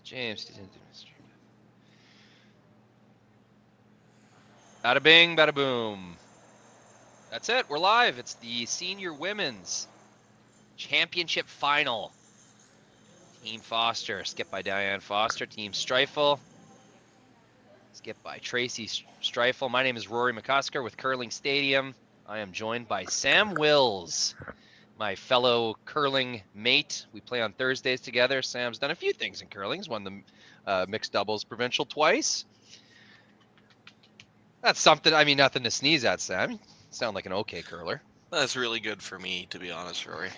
James. Bada bing, bada boom. That's it. We're live. It's the Senior Women's Championship Final. Team Foster, skipped by Diane Foster. Team Streifel, skipped by Tracy Streifel. My name is Rory McCusker with Curling Stadium. I am joined by Sam Wills, my fellow curling mate. We play on Thursdays together. Sam's done a few things in curling. He's won the mixed doubles provincial twice. That's something, I mean, nothing to sneeze at, Sam. You sound like an okay curler. That's really good for me, to be honest, Rory.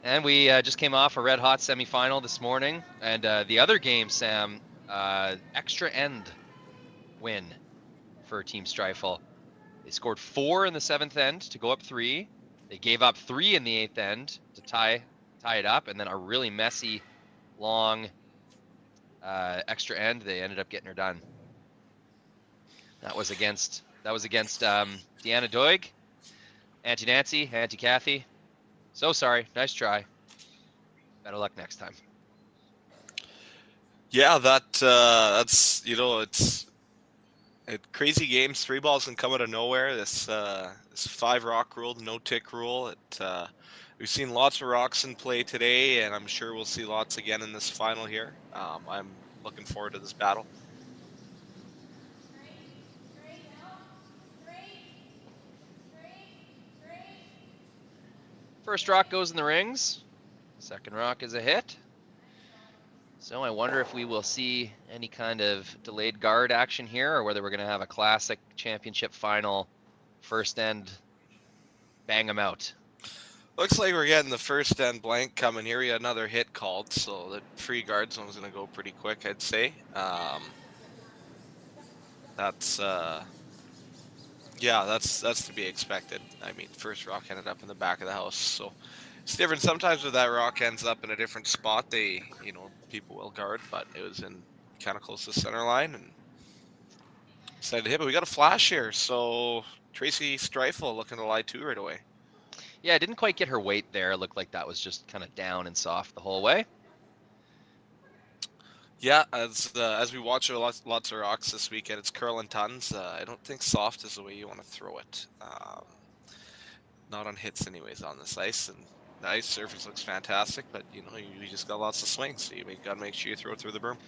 And we just came off a red-hot semifinal this morning. And the other game, Sam, extra end win for Team Streifel. They scored 4 in the 7th end to go up 3. They gave up 3 in the 8th end to tie it up. And then a really messy, long extra end. They ended up getting her done. That was against Deanna Doig, Auntie Nancy, Auntie Kathy. So sorry. Nice try. Better luck next time. Yeah, that's it's crazy games. 3 balls can come out of nowhere. This 5 rock rule, no tick rule. We've seen lots of rocks in play today, and I'm sure we'll see lots again in this final here. I'm looking forward to this battle. First rock goes in the rings. Second rock is a hit. So I wonder if we will see any kind of delayed guard action here, or whether we're going to have a classic championship final first end bang them out. Looks like we're getting the first end blank coming here. We got another hit called, so the free guard zone's going to go pretty quick, I'd say. That's to be expected. I mean, first rock ended up in the back of the house, so it's different. Sometimes when that rock ends up in a different spot, people will guard, but it was in kind of close to the center line and decided to hit. But we got a flash here, so Tracy Streifel looking to lie 2 right away. Yeah, didn't quite get her weight there. It looked like that was just kind of down and soft the whole way. Yeah, as we watch lots of rocks this weekend, it's curling tons. I don't think soft is the way you want to throw it. Not on hits anyways on this ice, and the ice surface looks fantastic, but you just got lots of swings, so you got to make sure you throw it through the berm.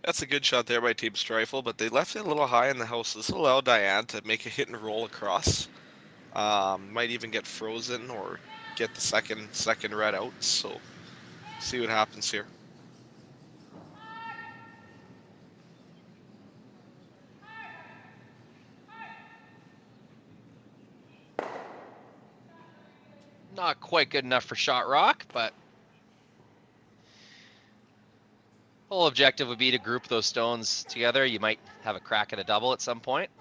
That's a good shot there by Team Streifel, but they left it a little high in the house. This will allow Diane to make a hit and roll across. Might even get frozen or get the second red out. So see what happens here. Not quite good enough for shot rock, but whole objective would be to group those stones together. You might have a crack at a double at some point.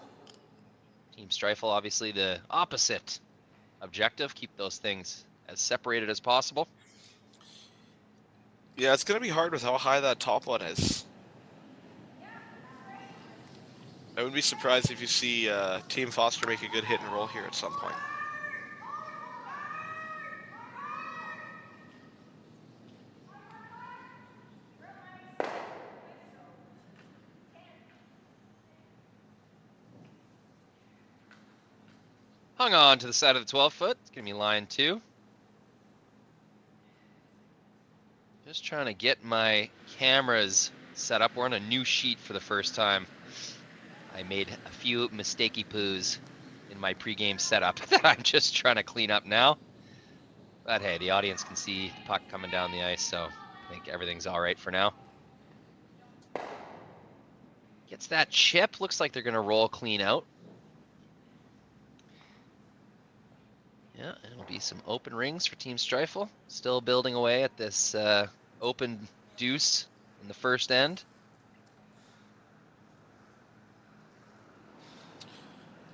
Team Streifel, obviously the opposite objective. Keep those things as separated as possible. Yeah, it's going to be hard with how high that top one is. I wouldn't be surprised if you see Team Foster make a good hit and roll here at some point. Hung on to the side of the 12-foot. It's going to be line 2. Just trying to get my cameras set up. We're on a new sheet for the first time. I made a few mistakey poos in my pregame setup that I'm just trying to clean up now. But hey, the audience can see the puck coming down the ice, so I think everything's all right for now. Gets that chip. Looks like they're going to roll clean out. Yeah, and it'll be some open rings for Team Streifel. Still building away at this open deuce in the first end.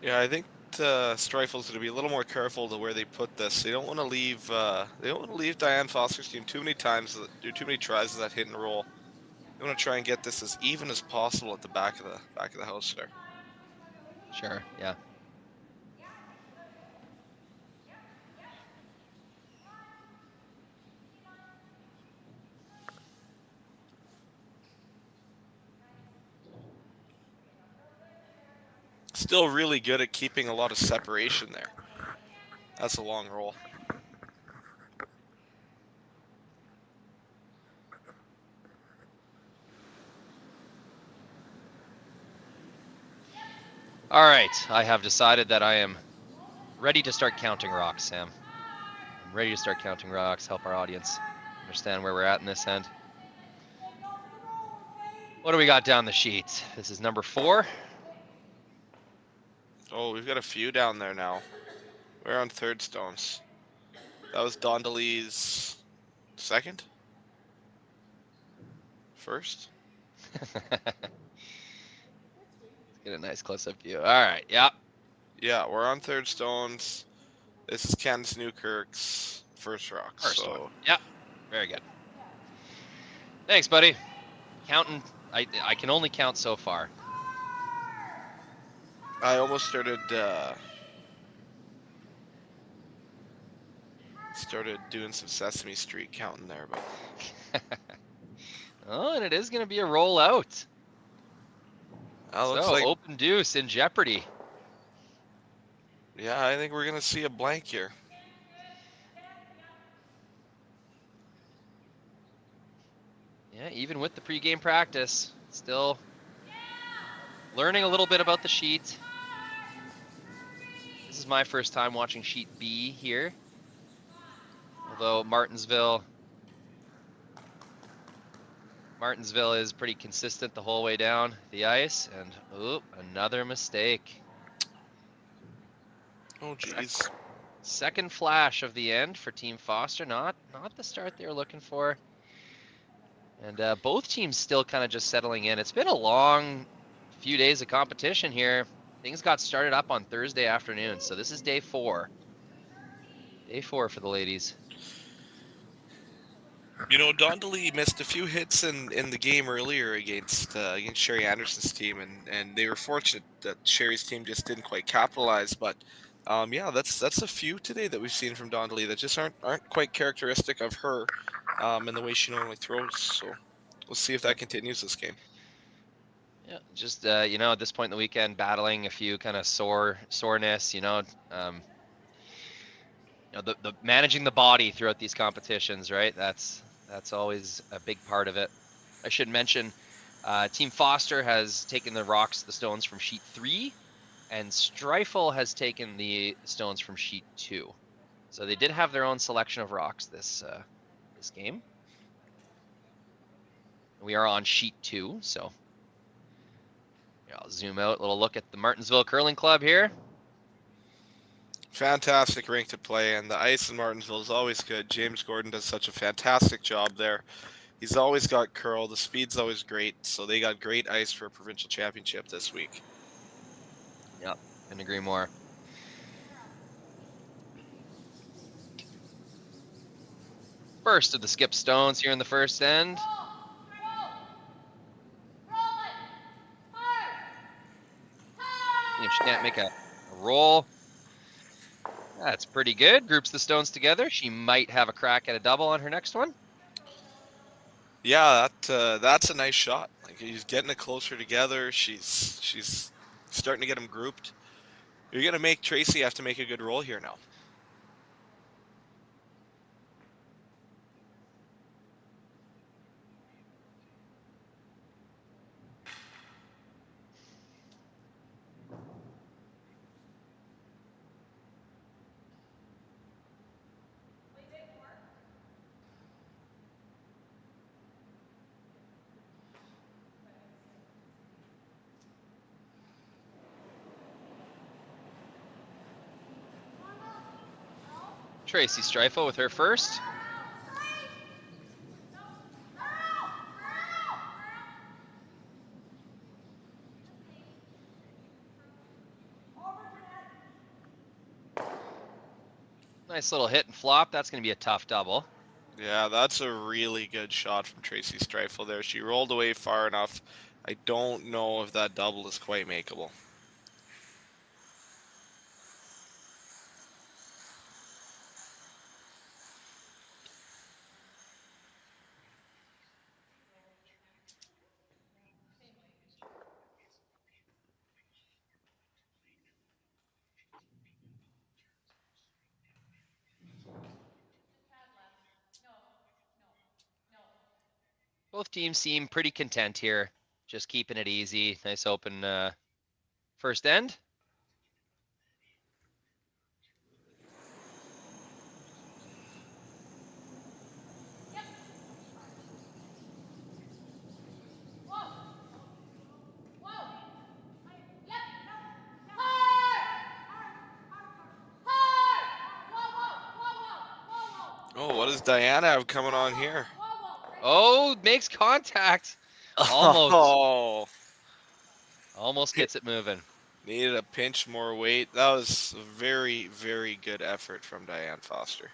Yeah, I think Streifel's going to be a little more careful to where they put this. They don't want to leave. They don't want to leave Diane Foster's team too many times. Do too many tries of that hit and roll. They want to try and get this as even as possible at the back of the house there. Sure, yeah. Still really good at keeping a lot of separation there. That's a long roll. All right, I have decided that I am ready to start counting rocks, Sam. I'm ready to start counting rocks, help our audience understand where we're at in this end. What do we got down the sheet? This is number 4. Oh, we've got a few down there now. We're on third stones. That was Dondeli's second? First? Let's get a nice close-up view. All right, yeah. Yeah, we're on third stones. This is Candace Newkirk's first rock. First one. Yeah, very good. Thanks, buddy. Counting, I can only count so far. I almost started doing some Sesame Street counting there, but Oh, and it is going to be a rollout. looks So like open deuce in jeopardy. yeah, I think we're gonna see a blank here. Yeah, even with the pregame practice, still learning a little bit about the sheet. This is my first time watching sheet B here. Although Martensville is pretty consistent the whole way down the ice, and oop, another mistake. Oh geez. Second flash of the end for Team Foster, not the start they were looking for. And both teams still kind of just settling in. It's been a long few days of competition here. Things got started up on Thursday afternoon, so this is day 4. Day 4 for the ladies. You know, Dondely missed a few hits in the game earlier against Sherry Anderson's team, and they were fortunate that Sherry's team just didn't quite capitalize. But yeah, that's a few today that we've seen from Dondely that just aren't quite characteristic of her and the way she normally throws. So we'll see if that continues this game. Yeah, just you know, at this point in the weekend, battling a few kind of soreness. You know, the managing the body throughout these competitions, right? That's always a big part of it. I should mention, Team Foster has taken the stones from sheet 3, and Streifel has taken the stones from sheet 2. So they did have their own selection of rocks this game. We are on sheet 2, so yeah, I'll zoom out, a little look at the Martensville Curling Club here. Fantastic rink to play, and the ice in Martensville is always good. James Gordon does such a fantastic job there. He's always got curl. The speed's always great, so they got great ice for a provincial championship this week. Yep, couldn't agree more. First of the skip stones here in the first end. If she can't make a roll, that's pretty good. Groups the stones together. She might have a crack at a double on her next one. Yeah, that's a nice shot. Like he's getting it closer together. She's starting to get them grouped. You're gonna make Tracy have to make a good roll here now. Tracy Streifel with her first. Nice little hit and flop. That's going to be a tough double. Yeah, that's a really good shot from Tracy Streifel there. She rolled away far enough. I don't know if that double is quite makeable. Both teams seem pretty content here. Just keeping it easy. Nice open first end. Oh, what does Diane have coming on here? Oh, makes contact. Almost. Oh. Almost gets it moving. Needed a pinch more weight. That was a very, very good effort from Diane Foster.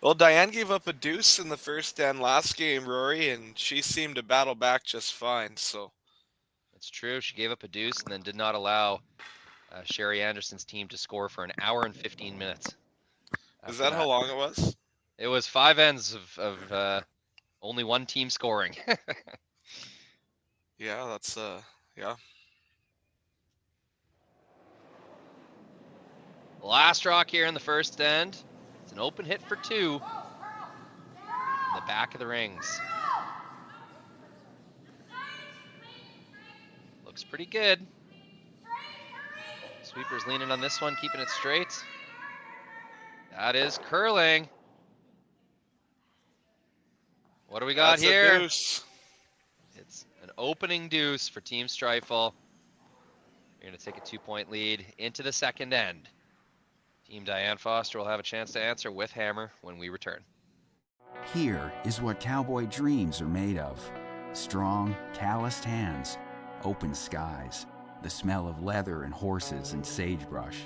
Well, Diane gave up a deuce in the first and last game, Rory, and she seemed to battle back just fine. So That's true. She gave up a deuce and then did not allow Sherry Anderson's team to score for an hour and 15 minutes. Is that how long it was? It was 5 ends of only one team scoring. Yeah, that's yeah. Last rock here in the first end. It's an open hit for 2 in the back of the rings. Looks pretty good. Sweeper's leaning on this one, keeping it straight. That is curling. What do we got here? A deuce. It's an opening deuce for Team Streifel. You're going to take a 2-point lead into the second end. Team Diane Foster will have a chance to answer with Hammer when we return. Here is what cowboy dreams are made of. Strong, calloused hands, open skies, the smell of leather and horses and sagebrush.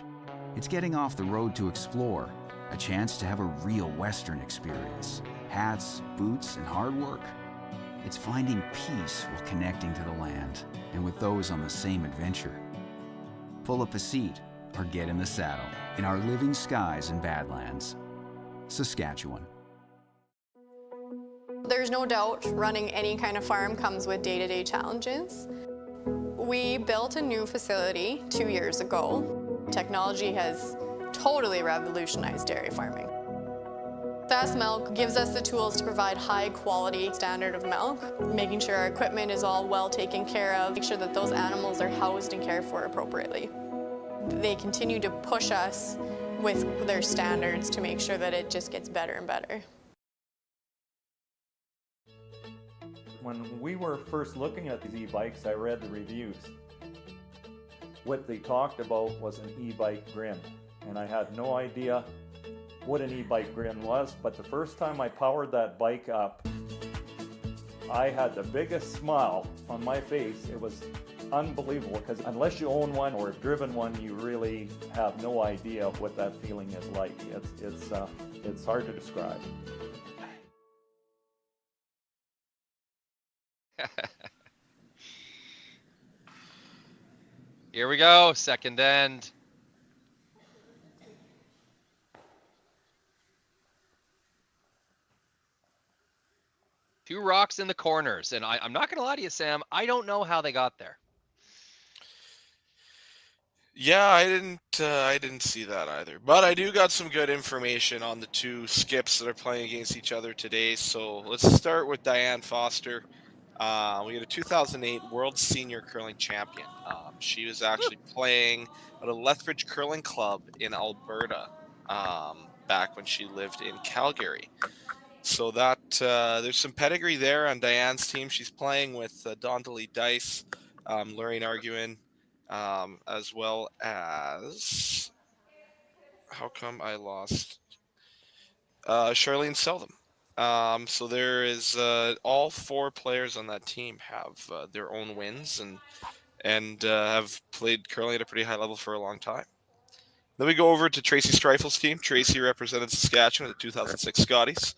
It's getting off the road to explore, a chance to have a real Western experience. Hats, boots, and hard work. It's finding peace while connecting to the land and with those on the same adventure. Pull up a seat or get in the saddle in our living skies and Badlands, Saskatchewan. There's no doubt running any kind of farm comes with day-to-day challenges. We built a new facility 2 years ago. Technology has totally revolutionized dairy farming. Fast Milk gives us the tools to provide high quality standard of milk, making sure our equipment is all well taken care of, make sure that those animals are housed and cared for appropriately. They continue to push us with their standards to make sure that it just gets better and better. When we were first looking at these e-bikes, I read the reviews. What they talked about was an e-bike grin, and I had no idea what an e-bike grin was, but the first time I powered that bike up, I had the biggest smile on my face. It was unbelievable, because unless you own one or have driven one, you really have no idea what that feeling is like. It's hard to describe. Here we go, second end. Two rocks in the corners, and I'm not going to lie to you, Sam, I don't know how they got there. Yeah, I didn't see that either. But I do got some good information on the two skips that are playing against each other today. So let's start with Diane Foster. We had a 2008 World Senior Curling Champion. She was actually playing at a Lethbridge Curling Club in Alberta back when she lived in Calgary. So that there's some pedigree there on Diane's team. She's playing with Dondalee Dice, Lorraine Arguin, as well as How come I lost? Charlene Seldom. So there is all 4 players on that team have their own wins and have played curling at a pretty high level for a long time. Then we go over to Tracy Streifel's team. Tracy represented Saskatchewan at the 2006 Scotties.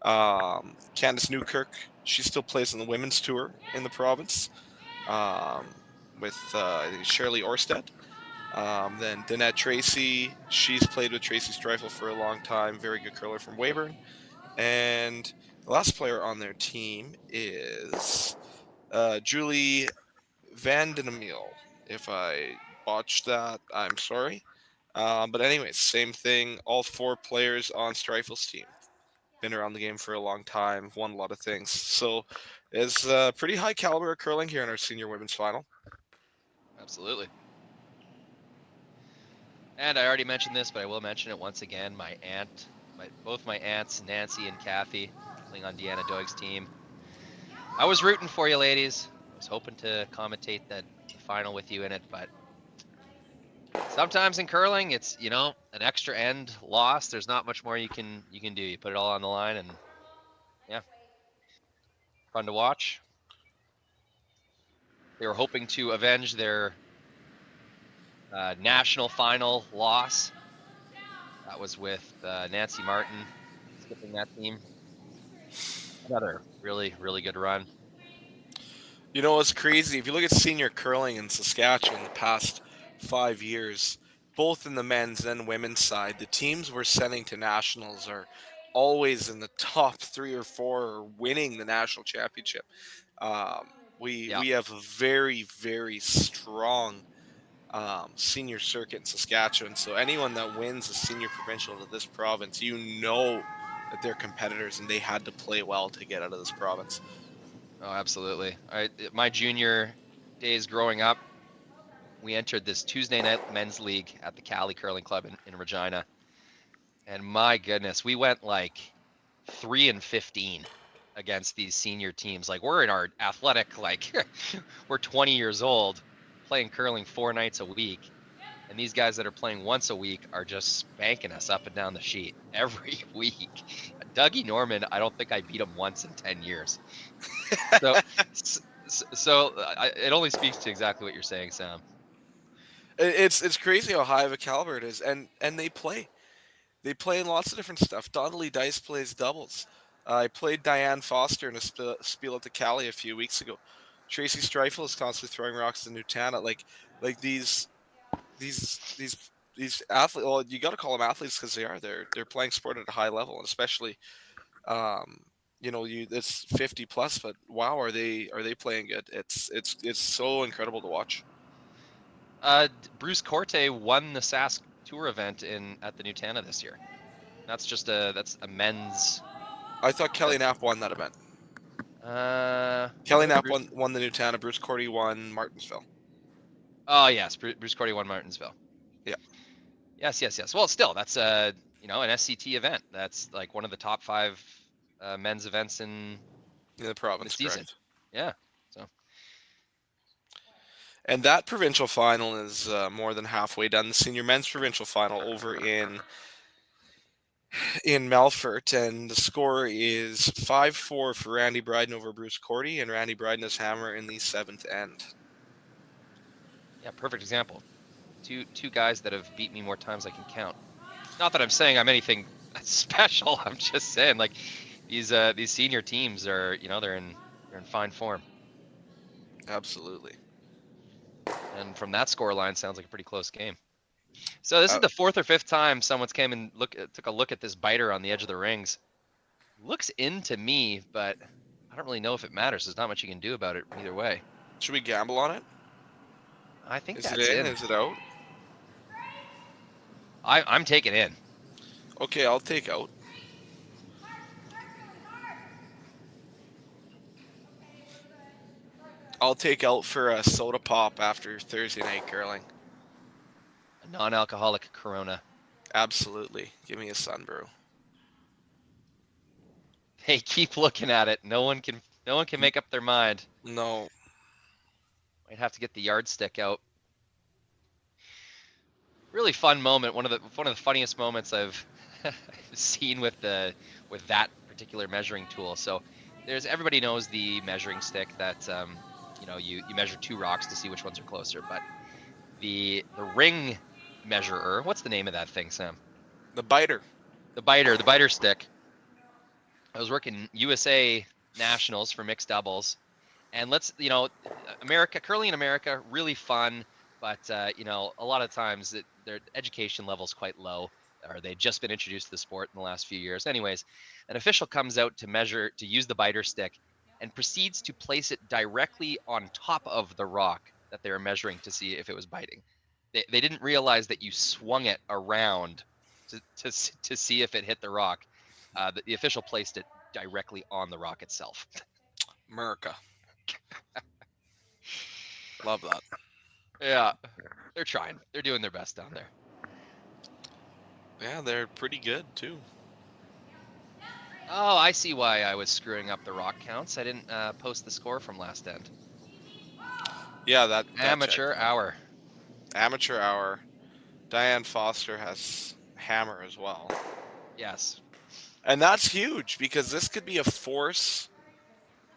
Candice Newkirk, she still plays on the women's tour in the province with I think Shirley Orsted. Then Danette Tracy, she's played with Tracy Streifel for a long time. Very good curler from Weyburn. And the last player on their team is Julie Van Den Emel. If I botched that, I'm sorry. But anyways, same thing. All 4 players on Streifel's team. Been around the game for a long time, won a lot of things. So it's pretty high caliber of curling here in our senior women's final. Absolutely. And I already mentioned this, but I will mention it once again. Both my aunts, Nancy and Kathy, playing on Deanna Doig's team. I was rooting for you, ladies. I was hoping to commentate the final with you in it, but sometimes in curling, it's, an extra end loss. There's not much more you can do. You put it all on the line, and yeah, fun to watch. They were hoping to avenge their national final loss. That was with Nancy Martin skipping that team. Another really, really good run. It's crazy. If you look at senior curling in Saskatchewan the past 5 years, both in the men's and women's side, the teams we're sending to nationals are always in the top 3 or 4 or winning the national championship. We have a very, very strong senior circuit in Saskatchewan. So anyone that wins a senior provincial to this province, that they're competitors and they had to play well to get out of this province. Oh, absolutely. My junior days growing up, we entered this Tuesday night men's league at the Cali Curling Club in Regina. And my goodness, we went like 3-15 against these senior teams. Like, we're in our athletic, we're 20 years old playing curling 4 nights a week. And these guys that are playing once a week are just spanking us up and down the sheet every week. Dougie Norman, I don't think I beat him once in 10 years. So it only speaks to exactly what you're saying, Sam. It's crazy how high of a caliber it is, and they play in lots of different stuff. Donnelly Dice plays doubles. I played Diane Foster in a spiel at the Cali a few weeks ago. Tracy Streifel is constantly throwing rocks to Nutana. Like these athletes. Well, you got to call them athletes because they are. They're playing sport at a high level, and especially, it's 50 plus. But wow, are they playing good? It's so incredible to watch. Bruce Corte won the Sask Tour event at the Nutana this year. That's a men's. I thought Kelly Knapp won that event. Kelly Knapp won the Nutana. Bruce Corte won Martensville. Oh yes, Bruce Corte won Martensville. Yeah. Yes. Well, still, that's an SCT event. That's like one of the top 5 men's events in the province. The season. Correct. Yeah. So. And that provincial final is more than halfway done. The senior men's provincial final over in Melfort, and the score is 5-4 for Randy Bryden over Bruce Corte, and Randy Bryden is hammer in the 7th end. Yeah, perfect example. Two guys that have beat me more times I can count. Not that I'm saying I'm anything special. I'm just saying, like, these senior teams are, they're in fine form. Absolutely. And from that score line, sounds like a pretty close game. So this is the 4th or 5th time someone's came and took a look at this biter on the edge of the rings. Looks into me, but I don't really know if it matters. There's not much you can do about it either way. Should we gamble on it? I think that's in. Is it out? I'm taking in. Okay, I'll take out. I'll take out for a soda pop after Thursday night curling. A non-alcoholic Corona. Absolutely. Give me a Sunbrew. Hey, keep looking at it. No one can make up their mind. No. Might have to get the yardstick out. really fun moment. One of the funniest moments I've seen with that particular measuring tool. So everybody knows the measuring stick that you measure 2 rocks to see which ones are closer, but the ring measurer, what's the name of that thing, Sam? The biter. The biter stick. I was working USA Nationals for mixed doubles, and curling in America, really fun, but a lot of times their education level is quite low, or they've just been introduced to the sport in the last few years. Anyways, an official comes out to use the biter stick and proceeds to place it directly on top of the rock that they were measuring to see if it was biting. They didn't realize that you swung it around to see if it hit the rock. The official placed it directly on the rock itself. America. Love that. Yeah, they're trying. They're doing their best down there. Yeah, they're pretty good too. Oh, I see why I was screwing up the rock counts. I didn't post the score from last end. Yeah, that Amateur checks. hour. Amateur hour. Diane Foster has hammer as well. Yes. And that's huge because this could be a force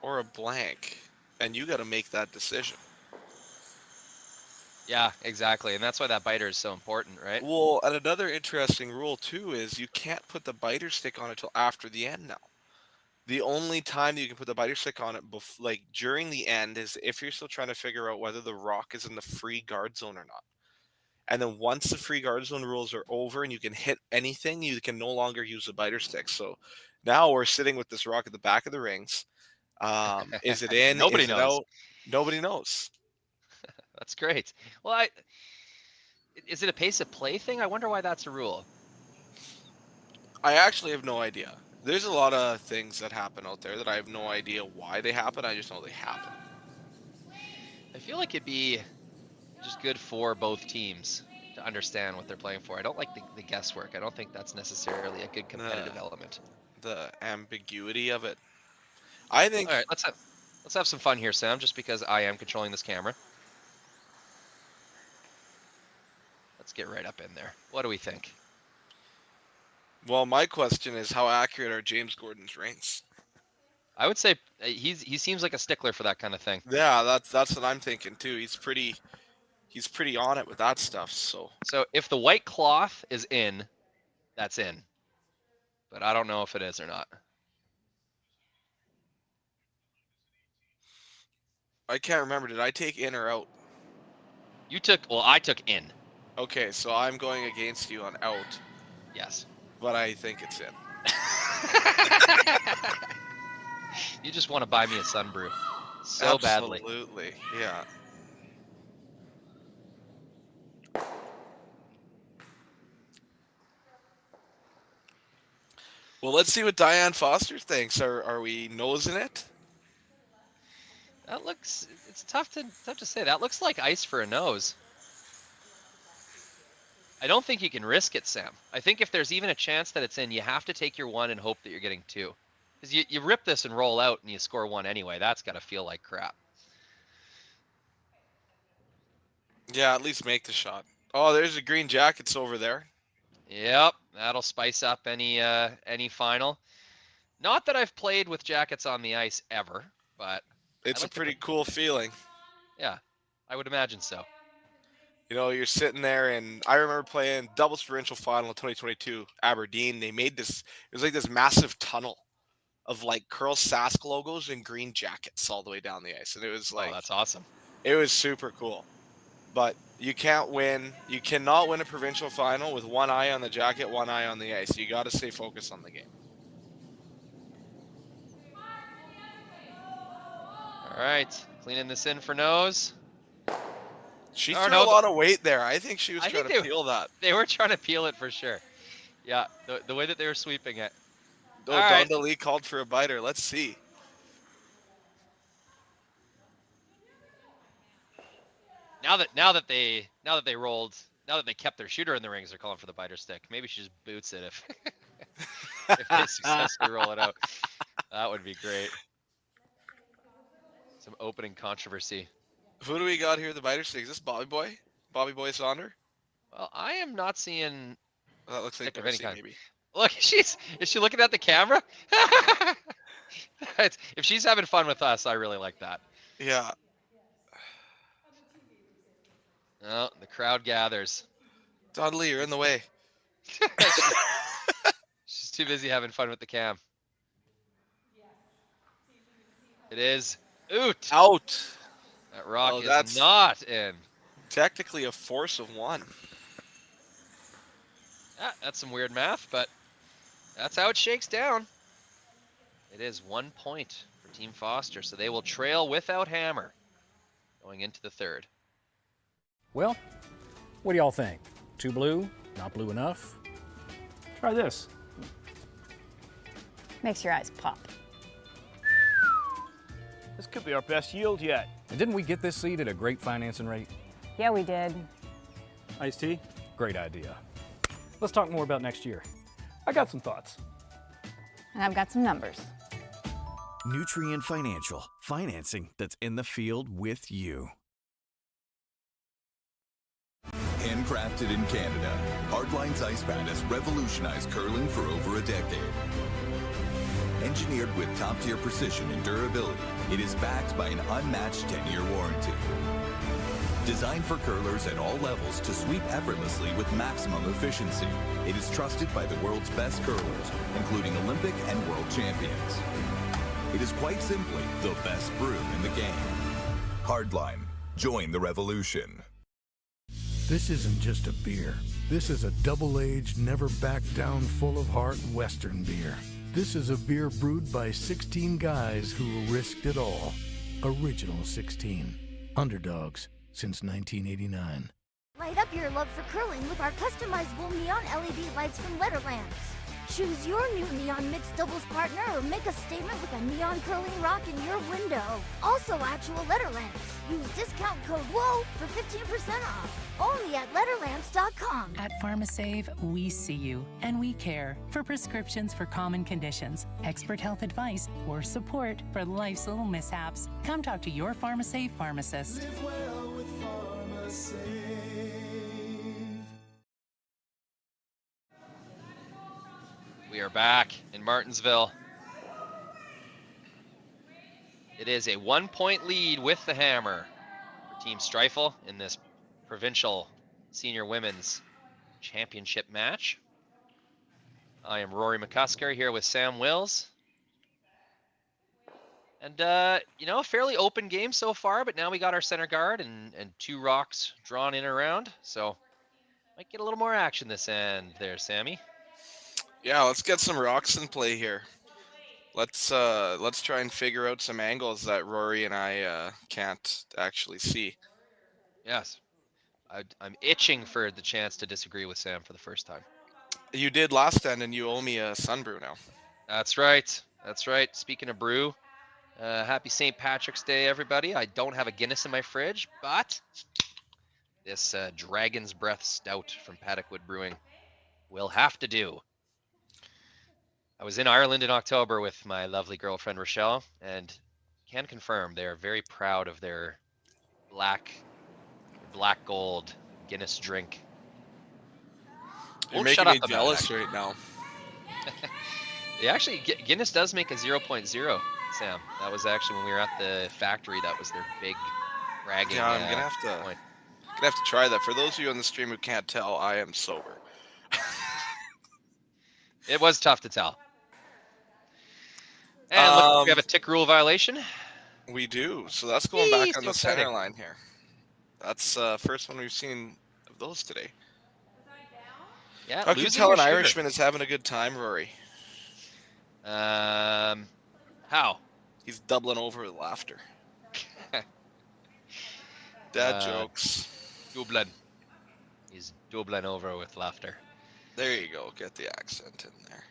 or a blank, and you got to make that decision. Yeah, exactly. And that's why that biter is so important, right? Well, and another interesting rule too is you can't put the biter stick on until after the end now. The only time you can put the biter stick on it, during the end, is if you're still trying to figure out whether the rock is in the free guard zone or not. And then once the free guard zone rules are over and you can hit anything, you can no longer use the biter stick. So now we're sitting with this rock at the back of the rings. Is it in? Nobody is it knows. out? Nobody knows. That's great. Well, is it a pace of play thing? I wonder why that's a rule. I actually have no idea. There's a lot of things that happen out there that I have no idea why they happen. I just know they happen. I feel like it'd be just good for both teams to understand what they're playing for. I don't like the guesswork. I don't think that's necessarily a good competitive element. The ambiguity of it. I think. All right, let's have some fun here, Sam. Just because I am controlling this camera. Let's get right up in there. What do we think? Well, my question is, how accurate are James Gordon's rings? I would say he seems like a stickler for that kind of thing. Yeah, that's what I'm thinking too. He's pretty on it with that stuff. So if the white cloth is in, that's in. But I don't know if it is or not. I can't remember. Did I take in or out? I took in. Okay, so I'm going against you on out. Yes. But I think it's in. You just want to buy me a Sunbrew so badly. Absolutely, yeah. Well, let's see what Diane Foster thinks. Are we nosing it? It's tough to say. That looks like ice for a nose. I don't think you can risk it, Sam. I think if there's even a chance that it's in, you have to take your 1 and hope that you're getting 2. Because you rip this and roll out and you score 1 anyway. That's got to feel like crap. Yeah, at least make the shot. Oh, there's the green jackets over there. Yep, that'll spice up any final. Not that I've played with jackets on the ice ever, but it's a pretty cool feeling. Yeah, I would imagine so. You know, you're sitting there, and I remember playing doubles provincial final in 2022, Aberdeen. They made this, it was like this massive tunnel of like Curl Sask logos and green jackets all the way down the ice. And it was like, oh, that's awesome. It was super cool. But you cannot win a provincial final with one eye on the jacket, one eye on the ice. You got to stay focused on the game. All right, cleaning this in for nose. She threw a lot of weight there. I think she was trying to peel that. They were trying to peel it for sure. Yeah, the way that they were sweeping it. Oh, Donda Lee called for a biter. Let's see. Now that they kept their shooter in the rings, they're calling for the biter stick. Maybe she just boots it if if they successfully roll it out. That would be great. Some opening controversy. Who do we got here? The biter stick. Is this Bobby Boy? Bobby Boy Sonder? Well, I am not seeing Well, that looks like stick of any Darcy, kind. maybe. Look, is she looking at the camera? If she's having fun with us, I really like that. Yeah. Oh, the crowd gathers. Dudley, you're in the way. She's too busy having fun with the cam. It is out. Out. That rock Oh, is that's- not in. Technically a force of 1. Yeah, that's some weird math, but that's how it shakes down. It is 1 point for Team Foster, so they will trail without hammer going into the third. Well, what do y'all think? Too blue? Not blue enough? Try this. Makes your eyes pop. This could be our best yield yet. And didn't we get this seed at a great financing rate? Yeah, we did. Iced tea? Great idea. Let's talk more about next year. I got some thoughts. And I've got some numbers. Nutrient Financial, financing that's in the field with you. Handcrafted in Canada, Hardline's Ice Pad has revolutionized curling for over a decade. Engineered with top-tier precision and durability, it is backed by an unmatched 10-year warranty. Designed for curlers at all levels to sweep effortlessly with maximum efficiency, it is trusted by the world's best curlers, including Olympic and world champions. It is quite simply the best brew in the game. Hardline. Join the revolution. This isn't just a beer. This is a double-aged, never back down, full of heart Western beer. This is a beer brewed by 16 guys who risked it all. Original 16. Underdogs since 1989. Light up your love for curling with our customizable neon LED lights from Letterlands. Choose your new neon mixed doubles partner or make a statement with a neon curling rock in your window. Also actual Letterlands. Use discount code WHOA for 15% off. Only at Letterlands.com. At PharmaSave, we see you and we care. For prescriptions for common conditions, expert health advice, or support for life's little mishaps, come talk to your PharmaSave pharmacist. Live well with PharmaSave. We are back in Martensville. It is a 1-point lead with the hammer for Team Streifel in this provincial senior women's championship match. I am Rory McCusker here with Sam Wills. And, you know, a fairly open game so far, but now we got our center guard and 2 rocks drawn in around. So might get a little more action this end there, Sammy. Yeah, let's get some rocks in play here. Let's try and figure out some angles that Rory and I can't actually see. Yes. I'm itching for the chance to disagree with Sam for the first time. You did last end, and you owe me a Sunbrew now. That's right. That's right. Speaking of brew, happy St. Patrick's Day, everybody. I don't have a Guinness in my fridge, but this Dragon's Breath Stout from Paddockwood Brewing will have to do. I was in Ireland in October with my lovely girlfriend, Rochelle, and can confirm they are very proud of their black gold Guinness drink. You're making me jealous right now. Actually, Guinness does make a 0.0, Sam. That was actually when we were at the factory. That was their big bragging. Yeah, I'm gonna have to try that. For those of you on the stream who can't tell, I am sober. It was tough to tell. And look, we have a tick rule violation. We do. So that's going back on the center line here. That's first one we've seen of those today. Yeah, how can you tell an Irishman is having a good time, Rory? How? He's doubling over with laughter. Dad jokes. Dublin. He's doubling over with laughter. There you go. Get the accent in there.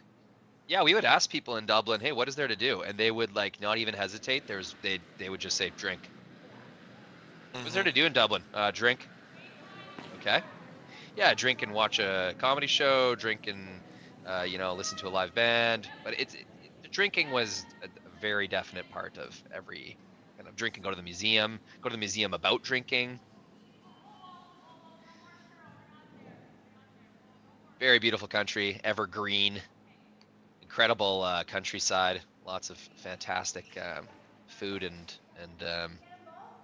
Yeah, we would ask people in Dublin, hey, what is there to do? And they would like not even hesitate. They would just say drink. What's there to do in Dublin? Drink. Okay. Yeah, drink and watch a comedy show, drink and listen to a live band. But the drinking was a very definite part of every kind of drinking. Go to the museum about drinking. Very beautiful country, evergreen, incredible countryside. Lots of fantastic food and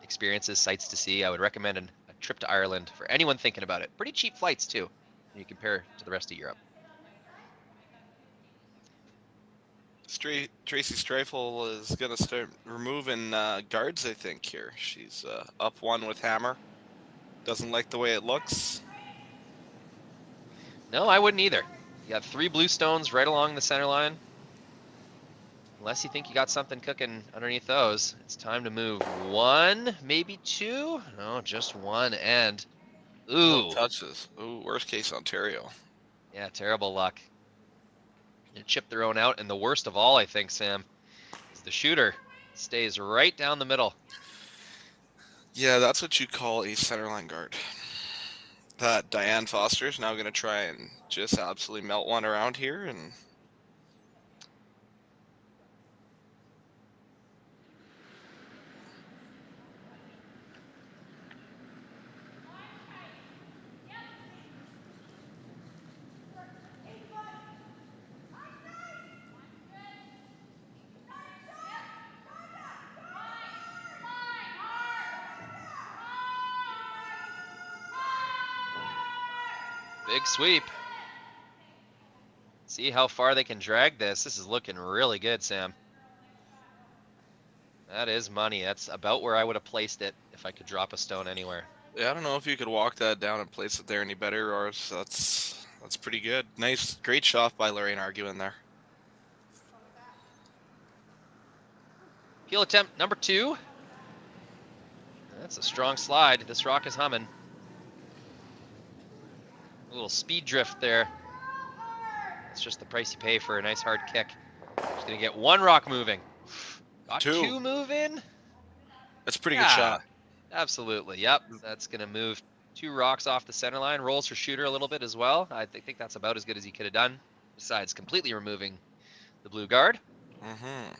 experiences, sights to see. I would recommend a trip to Ireland for anyone thinking about it. Pretty cheap flights too, when you compare to the rest of Europe. Tracy Streifel is going to start removing guards, I think, here. She's up one with hammer. Doesn't like the way it looks. No, I wouldn't either. You got 3 blue stones right along the center line. Unless you think you got something cooking underneath those, it's time to move 1, maybe 2. No, just 1, and ooh, No touches. Ooh, worst case Ontario. Yeah, terrible luck. You chip their own out, and the worst of all, I think, Sam, is the shooter stays right down the middle. Yeah, that's what you call a centerline guard. That Diane Foster's now going to try and just absolutely melt one around here, and Big sweep. See how far they can drag this. This is looking really good, Sam. That is money. That's about where I would have placed it if I could drop a stone anywhere. yeah, I don't know if you could walk that down and place it there any better, or that's pretty good. Nice, great shot by Lorraine arguing there. Peel attempt number 2. That's a strong slide. This rock is humming. A little speed drift there. That's just the price you pay for a nice hard kick. Just gonna get 1 rock moving. Got 2 moving. That's a pretty good shot. Absolutely. Yep. That's gonna move 2 rocks off the center line. Rolls her shooter a little bit as well. I think that's about as good as he could have done. Besides completely removing the blue guard. Mm-hmm.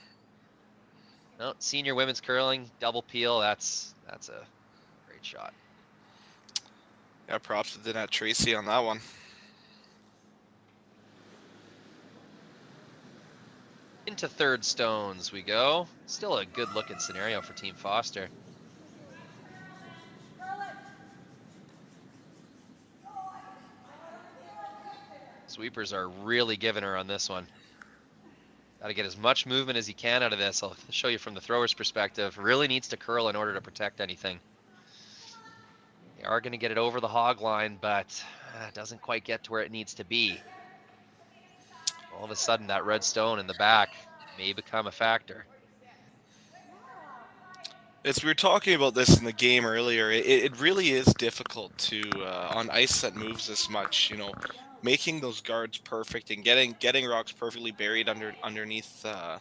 No, senior women's curling double peel. That's a great shot. Yeah, props to that Tracy on that one. Into third stones we go. Still a good looking scenario for Team Foster. Sweepers are really giving her on this one. Got to get as much movement as you can out of this. I'll show you from the thrower's perspective. Really needs to curl in order to protect anything. They are going to get it over the hog line, but it doesn't quite get to where it needs to be. All of a sudden, that red stone in the back may become a factor. We were talking about this in the game earlier. It really is difficult to on ice that moves this much. You know, making those guards perfect and getting rocks perfectly buried underneath the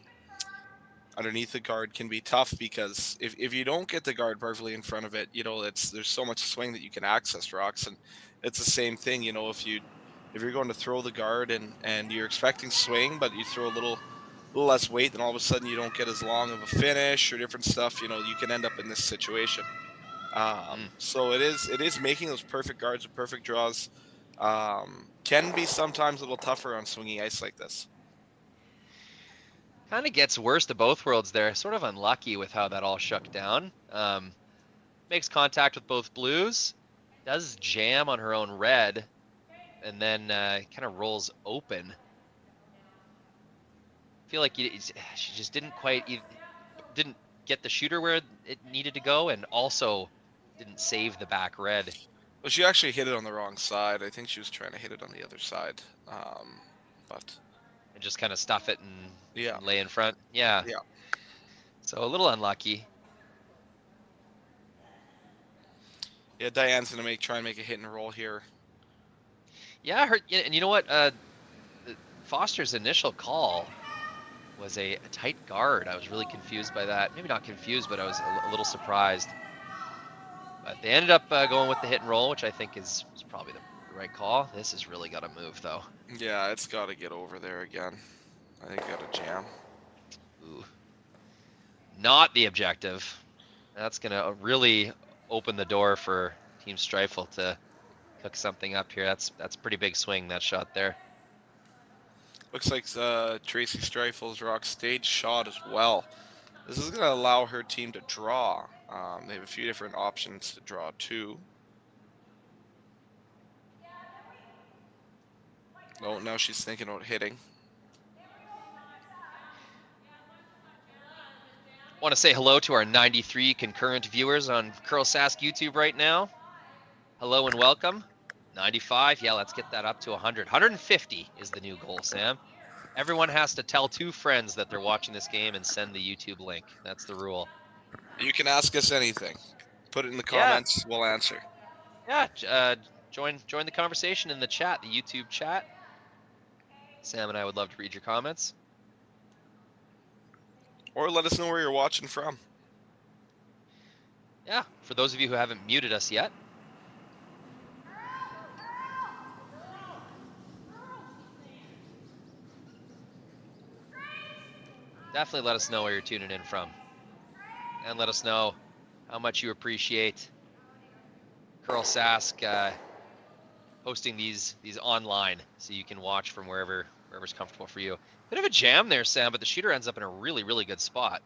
guard can be tough, because if you don't get the guard perfectly in front of it, you know, there's so much swing that you can access rocks, and it's the same thing. You know, if you're going to throw the guard and you're expecting swing, but you throw a little less weight, then all of a sudden you don't get as long of a finish or different stuff. You know, you can end up in this situation. So it is making those perfect guards and perfect draws can be sometimes a little tougher on swingy ice like this. Kind of gets worse to both worlds there. Sort of unlucky with how that all shook down. Makes contact with both blues. Does jam on her own red. And then kind of rolls open. I feel like she just didn't get the shooter where it needed to go, and also didn't save the back red. Well, she actually hit it on the wrong side. I think she was trying to hit it on the other side. And just kind of stuff it and yeah, lay in front. Yeah. Yeah. So a little unlucky. Yeah, Diane's gonna try and make a hit and roll here. Yeah, and you know what? Foster's initial call was a tight guard. I was really confused by that. Maybe not confused, but I was a little surprised. But they ended up going with the hit and roll, which I think is probably the right call. This has really got to move, though. Yeah, it's got to get over there again. I think got to jam. Ooh. Not the objective. That's going to really open the door for Team Streifel to cook something up here. That's a pretty big swing, that shot there. Looks like Tracy Streifel's rock stage shot as well. This is going to allow her team to draw. They have a few different options to draw too. Oh, now she's thinking about hitting. Want to say hello to our 93 concurrent viewers on Curl Sask YouTube right now. Hello and welcome. 95, yeah, let's get that up to 100. 150 is the new goal, Sam. Everyone has to tell 2 friends that they're watching this game and send the YouTube link. That's the rule. You can ask us anything. Put it in the comments. We'll answer. Yeah, join the conversation in the chat, the YouTube chat. Sam and I would love to read your comments. Or let us know where you're watching from. Yeah, for those of you who haven't muted us yet. Definitely let us know where you're tuning in from. And let us know how much you appreciate Curl Sask hosting these online so you can watch from wherever's comfortable for you. Bit of a jam there, Sam, but the shooter ends up in a really, really good spot.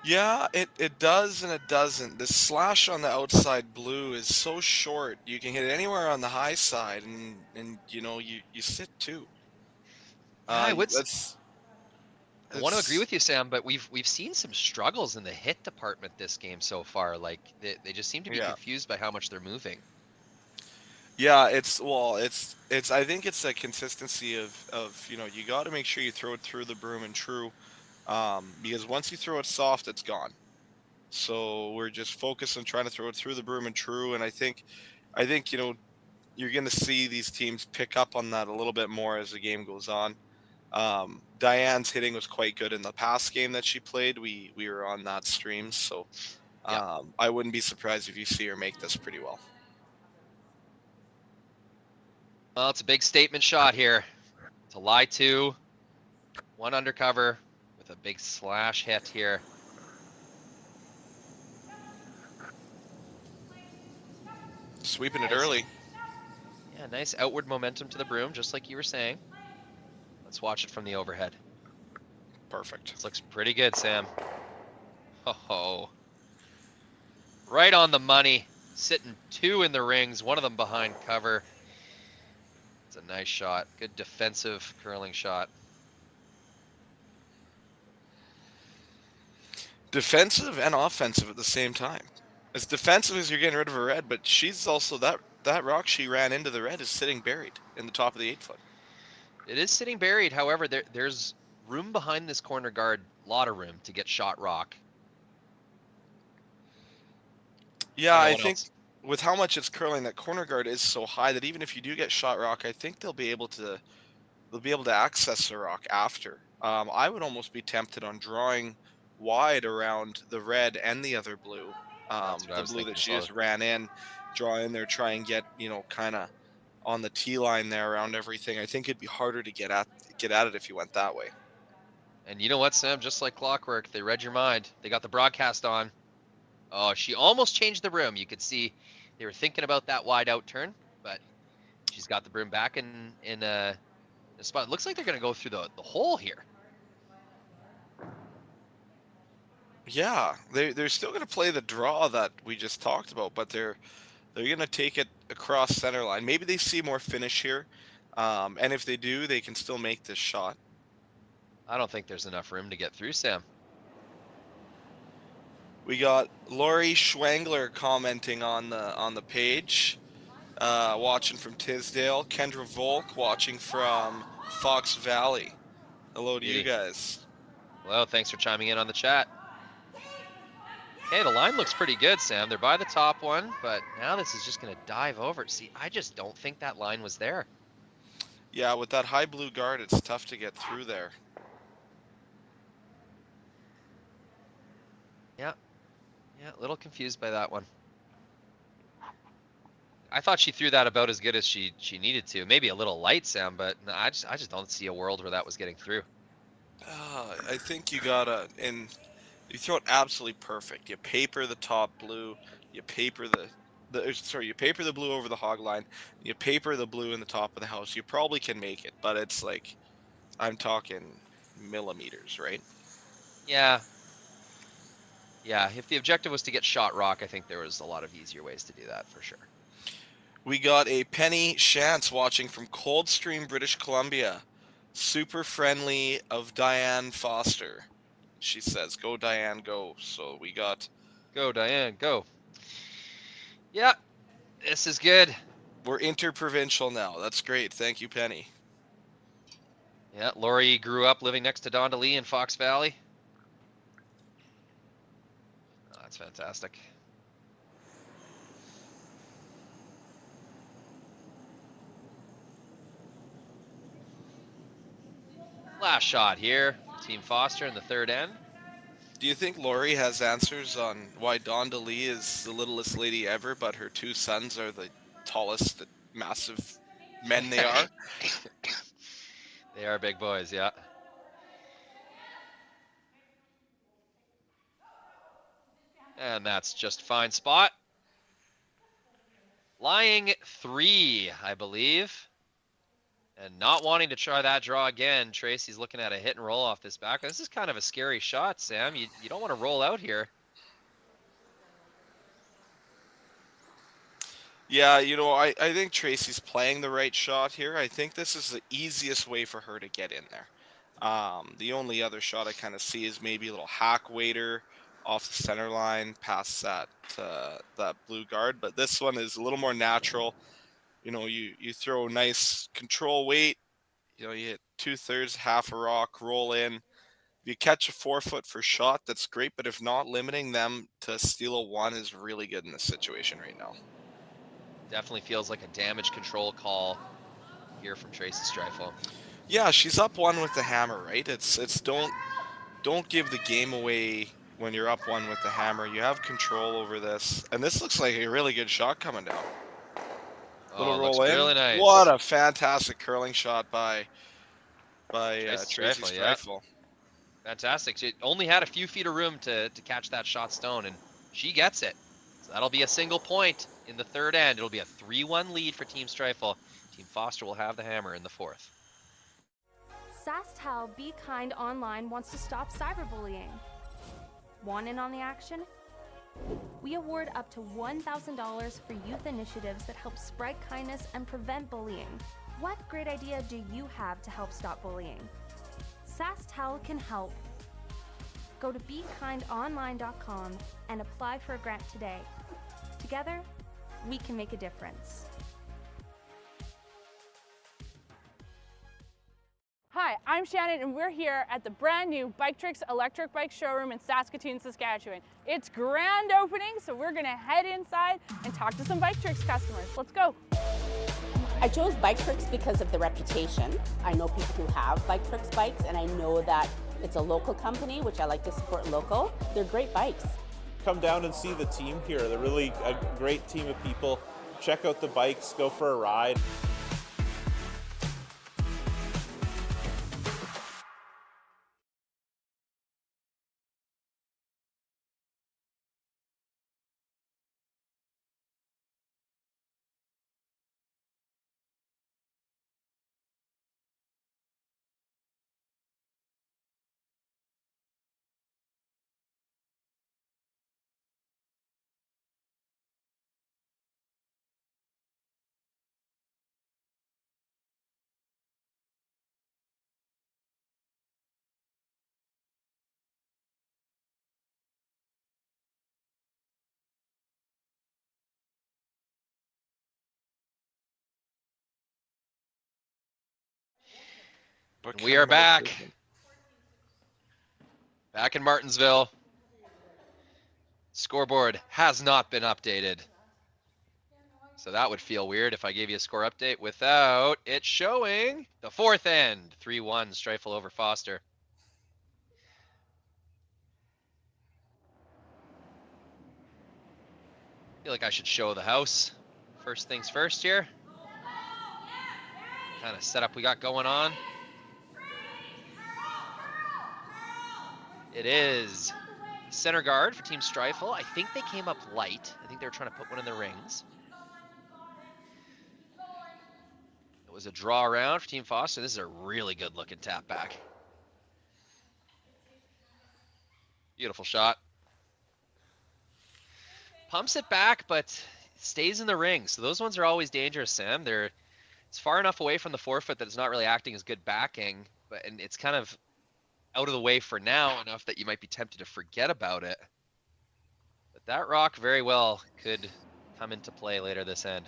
Yeah, it does and it doesn't. The slash on the outside blue is so short. You can hit it anywhere on the high side, and you know, you sit too. I want to agree with you, Sam, but we've seen some struggles in the hit department this game so far. Like they just seem to be confused by how much they're moving. Yeah, I think it's a consistency of you know, you got to make sure you throw it through the broom and true, because once you throw it soft, it's gone. So we're just focused on trying to throw it through the broom and true, and I think you know, you're going to see these teams pick up on that a little bit more as the game goes on. Diane's hitting was quite good in the past game that she played. We were on that stream, so I wouldn't be surprised if you see her make this pretty well. Well, it's a big statement shot here. It's a lie 2, 1 undercover with a big slash hit here. Sweeping it early. Yeah, nice outward momentum to the broom, just like you were saying. Let's watch it from the overhead. Perfect. This looks pretty good, Sam. Oh, right on the money. Sitting 2 in the rings, one of them behind cover. It's a nice shot. Good defensive curling shot. Defensive and offensive at the same time. As defensive as you're getting rid of a red, but she's also that rock she ran into the red is sitting buried in the top of the 8-foot. It is sitting buried. However, there's room behind this corner guard, a lot of room to get shot rock. Yeah, I think with how much it's curling, that corner guard is so high that even if you do get shot rock, I think they'll be able to access the rock after. I would almost be tempted on drawing wide around the red and the other blue. The blue that she just ran in, draw in there, try and get, you know, kind of on the T line there around everything. I think it'd be harder to get at it if you went that way. And you know what, Sam? Just like clockwork, they read your mind. They got the broadcast on. Oh, she almost changed the broom. You could see they were thinking about that wide out turn, but she's got the broom back in a spot. It looks like they're going to go through the hole here. Yeah, they're still going to play the draw that we just talked about, but they're going to take it across center line. Maybe they see more finish here, and if they do, they can still make this shot. I don't think there's enough room to get through, Sam. We got Lori Schwangler commenting on the page, watching from Tisdale. Kendra Volk watching from Fox Valley. Hello to you guys. Hello, thanks for chiming in on the chat. Okay, the line looks pretty good, Sam. They're by the top one, but now this is just going to dive over. See, I just don't think that line was there. Yeah, with that high blue guard, it's tough to get through there. Yeah, a little confused by that one. I thought she threw that about as good as she needed to. Maybe a little light, Sam, but no, I just don't see a world where that was getting through. I think you gotta, You throw it absolutely perfect. You paper the top blue. You paper you paper the blue over the hog line. You paper the blue in the top of the house. You probably can make it, but it's like, I'm talking millimeters, right? Yeah. Yeah, if the objective was to get shot rock, I think there was a lot of easier ways to do that for sure. We got a Penny Shantz watching from Coldstream, British Columbia. Super friendly of Diane Foster. She says, "Go Diane, go." So we got... Go Diane, go. Yeah, this is good. We're interprovincial now. That's great. Thank you, Penny. Yeah, Lori grew up living next to Don DeLee in Fox Valley. Oh, that's fantastic. Last shot here. Team Foster in the third end. Do you think Lori has answers on why Don DeLee is the littlest lady ever, but her two sons are the tallest, massive men they are? They are big boys, yeah. And that's just fine spot. Lying 3, I believe. And not wanting to try that draw again, Tracy's looking at a hit and roll off this back. This is kind of a scary shot, Sam. You don't want to roll out here. Yeah, you know, I think Tracy's playing the right shot here. I think this is the easiest way for her to get in there. The only other shot I kind of see is maybe a little hack waiter off the center line past that blue guard. But this one is a little more natural. You know, you throw nice control weight. You know, you hit 2/3, half a rock, roll in. If you catch a 4-foot for shot, that's great. But if not, limiting them to steal a 1 is really good in this situation right now. Definitely feels like a damage control call here from Tracy Streifel. Yeah, she's up 1 with the hammer, right? It's don't give the game away when you're up 1 with the hammer. You have control over this, and this looks like a really good shot coming down. Little roll in. Really nice. What a fantastic curling shot by Tracy Streifel. Yeah. Fantastic. She only had a few feet of room to catch that shot stone, and she gets it. So that'll be a single point in the third end. It'll be a 3-1 lead for Team Streifel. Team Foster will have the hammer in the fourth. SaskTel Be Kind Online wants to stop cyberbullying. Want in on the action? We award up to $1,000 for youth initiatives that help spread kindness and prevent bullying. What great idea do you have to help stop bullying? SaskTel can help. Go to BeKindOnline.com and apply for a grant today. Together, we can make a difference. Hi, I'm Shannon, and we're here at the brand new Biktrix electric bike showroom in Saskatoon, Saskatchewan. It's grand opening, so we're gonna head inside and talk to some Biktrix customers. Let's go. I chose Biktrix because of the reputation. I know people who have Biktrix bikes, and I know that it's a local company, which I like to support local. They're great bikes. Come down and see the team here. They're really a great team of people. Check out the bikes, go for a ride. We are back. Back in Martensville. Scoreboard has not been updated. So that would feel weird if I gave you a score update without it showing the fourth end. 3-1 Streifel over Foster. I feel like I should show the house. First things first here. Kind of setup we got going on. It is center guard for Team Streifel. I think they came up light. I think they were trying to put one in the rings. It was a draw around for Team Foster. This is a really good looking tap back. Beautiful shot. Pumps it back, but stays in the ring. So those ones are always dangerous, Sam. It's far enough away from the forefoot that it's not really acting as good backing, and it's kind of out of the way for now enough that you might be tempted to forget about it. But that rock very well could come into play later this end.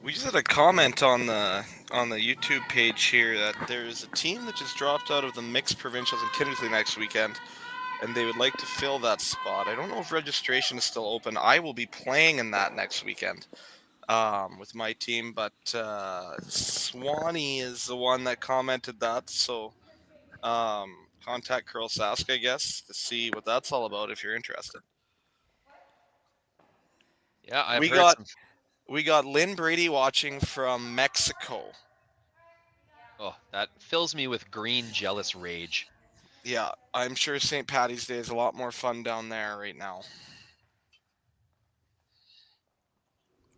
We just had a comment on the YouTube page here that there's a team that just dropped out of the mixed provincials in Kindersley next weekend, and they would like to fill that spot. I don't know if registration is still open. I will be playing in that next weekend with my team, but Swanee is the one that commented that, so contact Curl Sask, I guess, to see what that's all about if you're interested. Yeah, We got Lynn Brady watching from Mexico. Oh, that fills me with green jealous rage. Yeah, I'm sure St. Patty's Day is a lot more fun down there right now.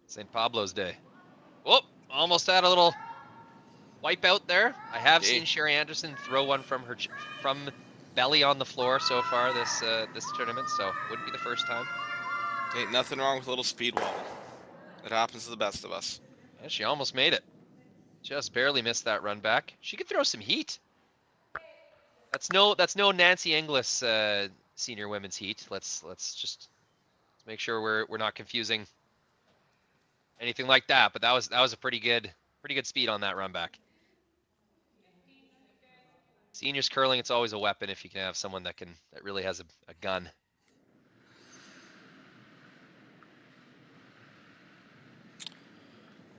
St. Pablo's Day. Oh, almost had a little wipe out there. I have seen Sherry Anderson throw one from belly on the floor so far this tournament, so wouldn't be the first time. Ain't nothing wrong with a little speed wobble. It happens to the best of us. Yeah, she almost made it. Just barely missed that run back. She could throw some heat. That's no Nancy Inglis senior women's heat. Let's make sure we're not confusing anything like that. But that was a pretty good speed on that run back. Seniors curling, it's always a weapon if you can have someone that really has a gun.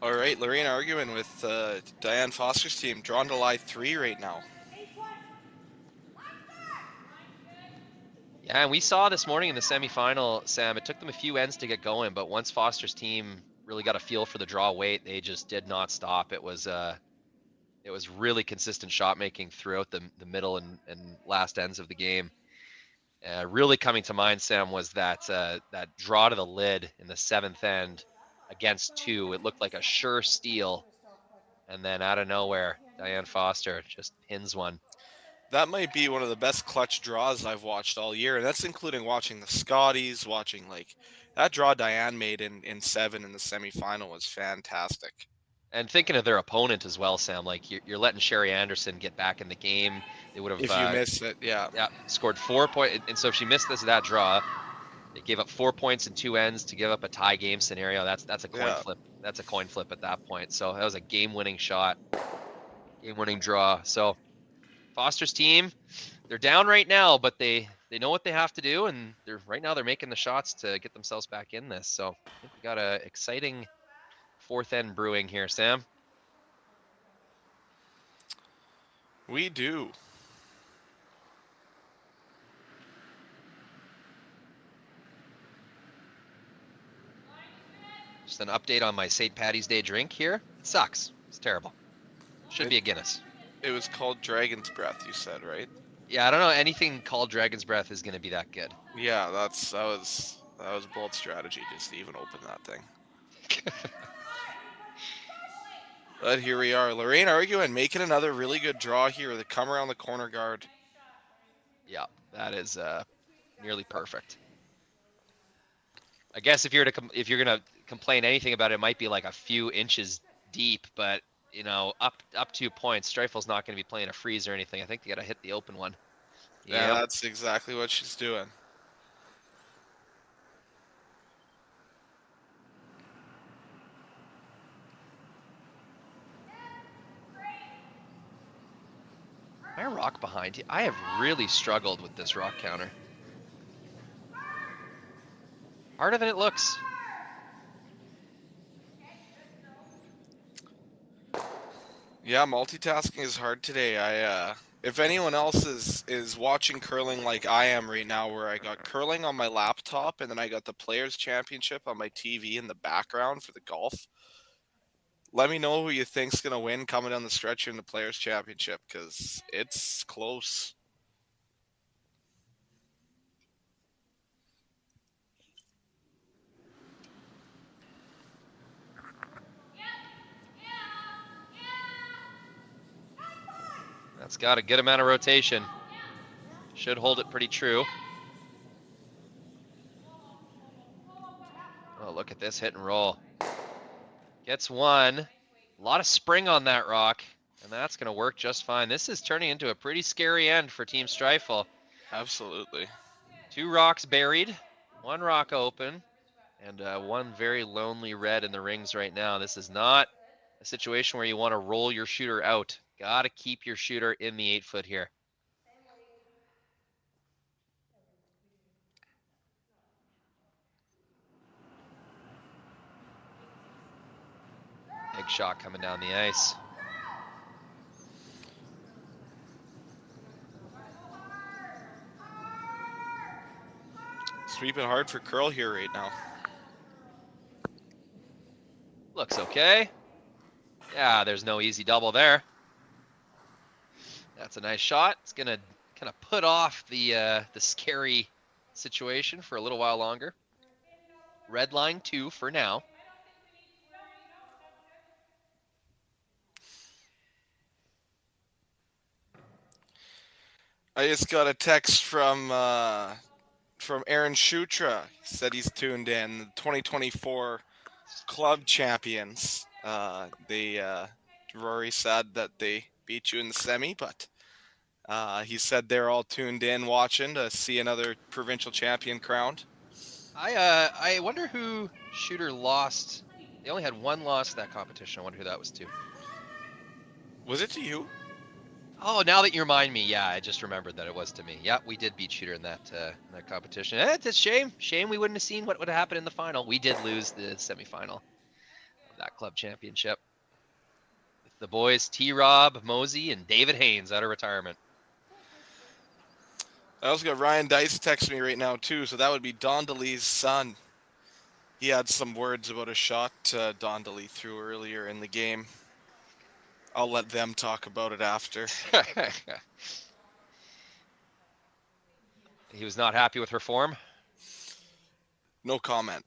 All right, Lorena arguing with Diane Foster's team, drawn to lie 3 right now. Yeah, and we saw this morning in the semifinal, Sam, it took them a few ends to get going, but once Foster's team really got a feel for the draw weight, they just did not stop. It was really consistent shot making throughout the middle and last ends of the game. Really coming to mind, Sam, was that draw to the lid in the 7th end against 2. It looked like a sure steal, and then out of nowhere, Diane Foster just pins one. That might be one of the best clutch draws I've watched all year, and that's including watching the Scotties, watching that draw Diane made in 7 in the semifinal was fantastic. And thinking of their opponent as well, Sam, like you're letting Sherry Anderson get back in the game. They would have if you miss it, yeah, scored 4 points, and so if she missed that draw, they gave up 4 points in 2 ends to give up a tie game scenario. That's a coin flip. That's a coin flip at that point. So that was a game-winning shot, game-winning draw. So Foster's team, they're down right now, but they know what they have to do, and right now they're making the shots to get themselves back in this. So I think we got a exciting 4th end brewing here, Sam. We do. Just an update on my St. Patty's Day drink here. It sucks. It's terrible. Should be a Guinness. It was called Dragon's Breath, you said, right? Yeah, I don't know anything called Dragon's Breath is going to be that good. Yeah, that was a bold strategy just to even open that thing. But here we are. Lorraine arguing, making another really good draw here. They come around the corner guard. Yeah, that is nearly perfect. I guess if you're gonna complain anything about it, it might be like a few inches deep, but up 2 points. Streifel's not going to be playing a freeze or anything. I think they got to hit the open one. Yeah, that's exactly what she's doing. My rock behind you. I have really struggled with this rock counter. Harder than it looks. Yeah, multitasking is hard today. If anyone else is watching curling like I am right now, where I got curling on my laptop and then I got the Players Championship on my TV in the background for the golf. let me know who you think's going to win coming down the stretch in the Players' Championship, because it's close. That's got a good amount of rotation. Should hold it pretty true. Oh, look at this hit and roll. Gets one. A lot of spring on that rock, and that's going to work just fine. This is turning into a pretty scary end for Team Streifel. Absolutely. 2 rocks buried, 1 rock open, and 1 very lonely red in the rings right now. This is not a situation where you want to roll your shooter out. Got to keep your shooter in the 8-foot here. Big shot coming down the ice. Sweeping hard for Curl here right now. Looks okay. Yeah, there's no easy double there. That's a nice shot. It's gonna kind of put off the scary situation for a little while longer. Red line 2 for now. I just got a text from Aaron Shutra. He said he's tuned in. The 2024 club champions. Rory said that they beat you in the semi, but he said they're all tuned in watching to see another provincial champion crowned. I wonder who Shooter lost. They only had 1 loss to that competition. I wonder who that was to. Was it to you? Oh, now that you remind me, yeah, I just remembered that it was to me. Yeah, we did beat Shooter in that competition. It's a shame. Shame we wouldn't have seen what would have happened in the final. We did lose the semifinal of that club championship. With the boys T-Rob, Mosey, and David Haynes out of retirement. I also got Ryan Dice texting me right now, too, so that would be Don DeLee's son. He had some words about a shot Don DeLee threw earlier in the game. I'll let them talk about it after. He was not happy with her form? No comment.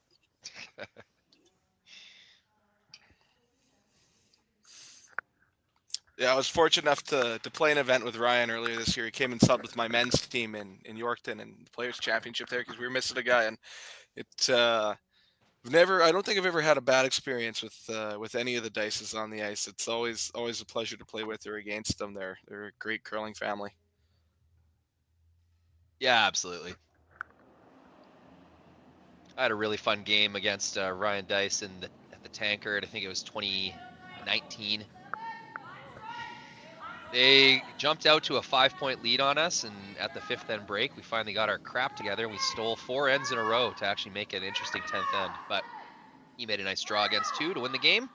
Yeah, I was fortunate enough to play an event with Ryan earlier this year. He came and subbed with my men's team in Yorkton and the Players' Championship there because we were missing a guy. And I don't think I've ever had a bad experience with any of the Dices on the ice. It's always a pleasure to play with or against them. They're a great curling family. Yeah, absolutely. I had a really fun game against Ryan Dice at the Tankard. I think it was 2019. They jumped out to a 5-point lead on us, and at the 5th end break, we finally got our crap together, and we stole 4 ends in a row to actually make it an interesting 10th end. But he made a nice draw against 2 to win the game.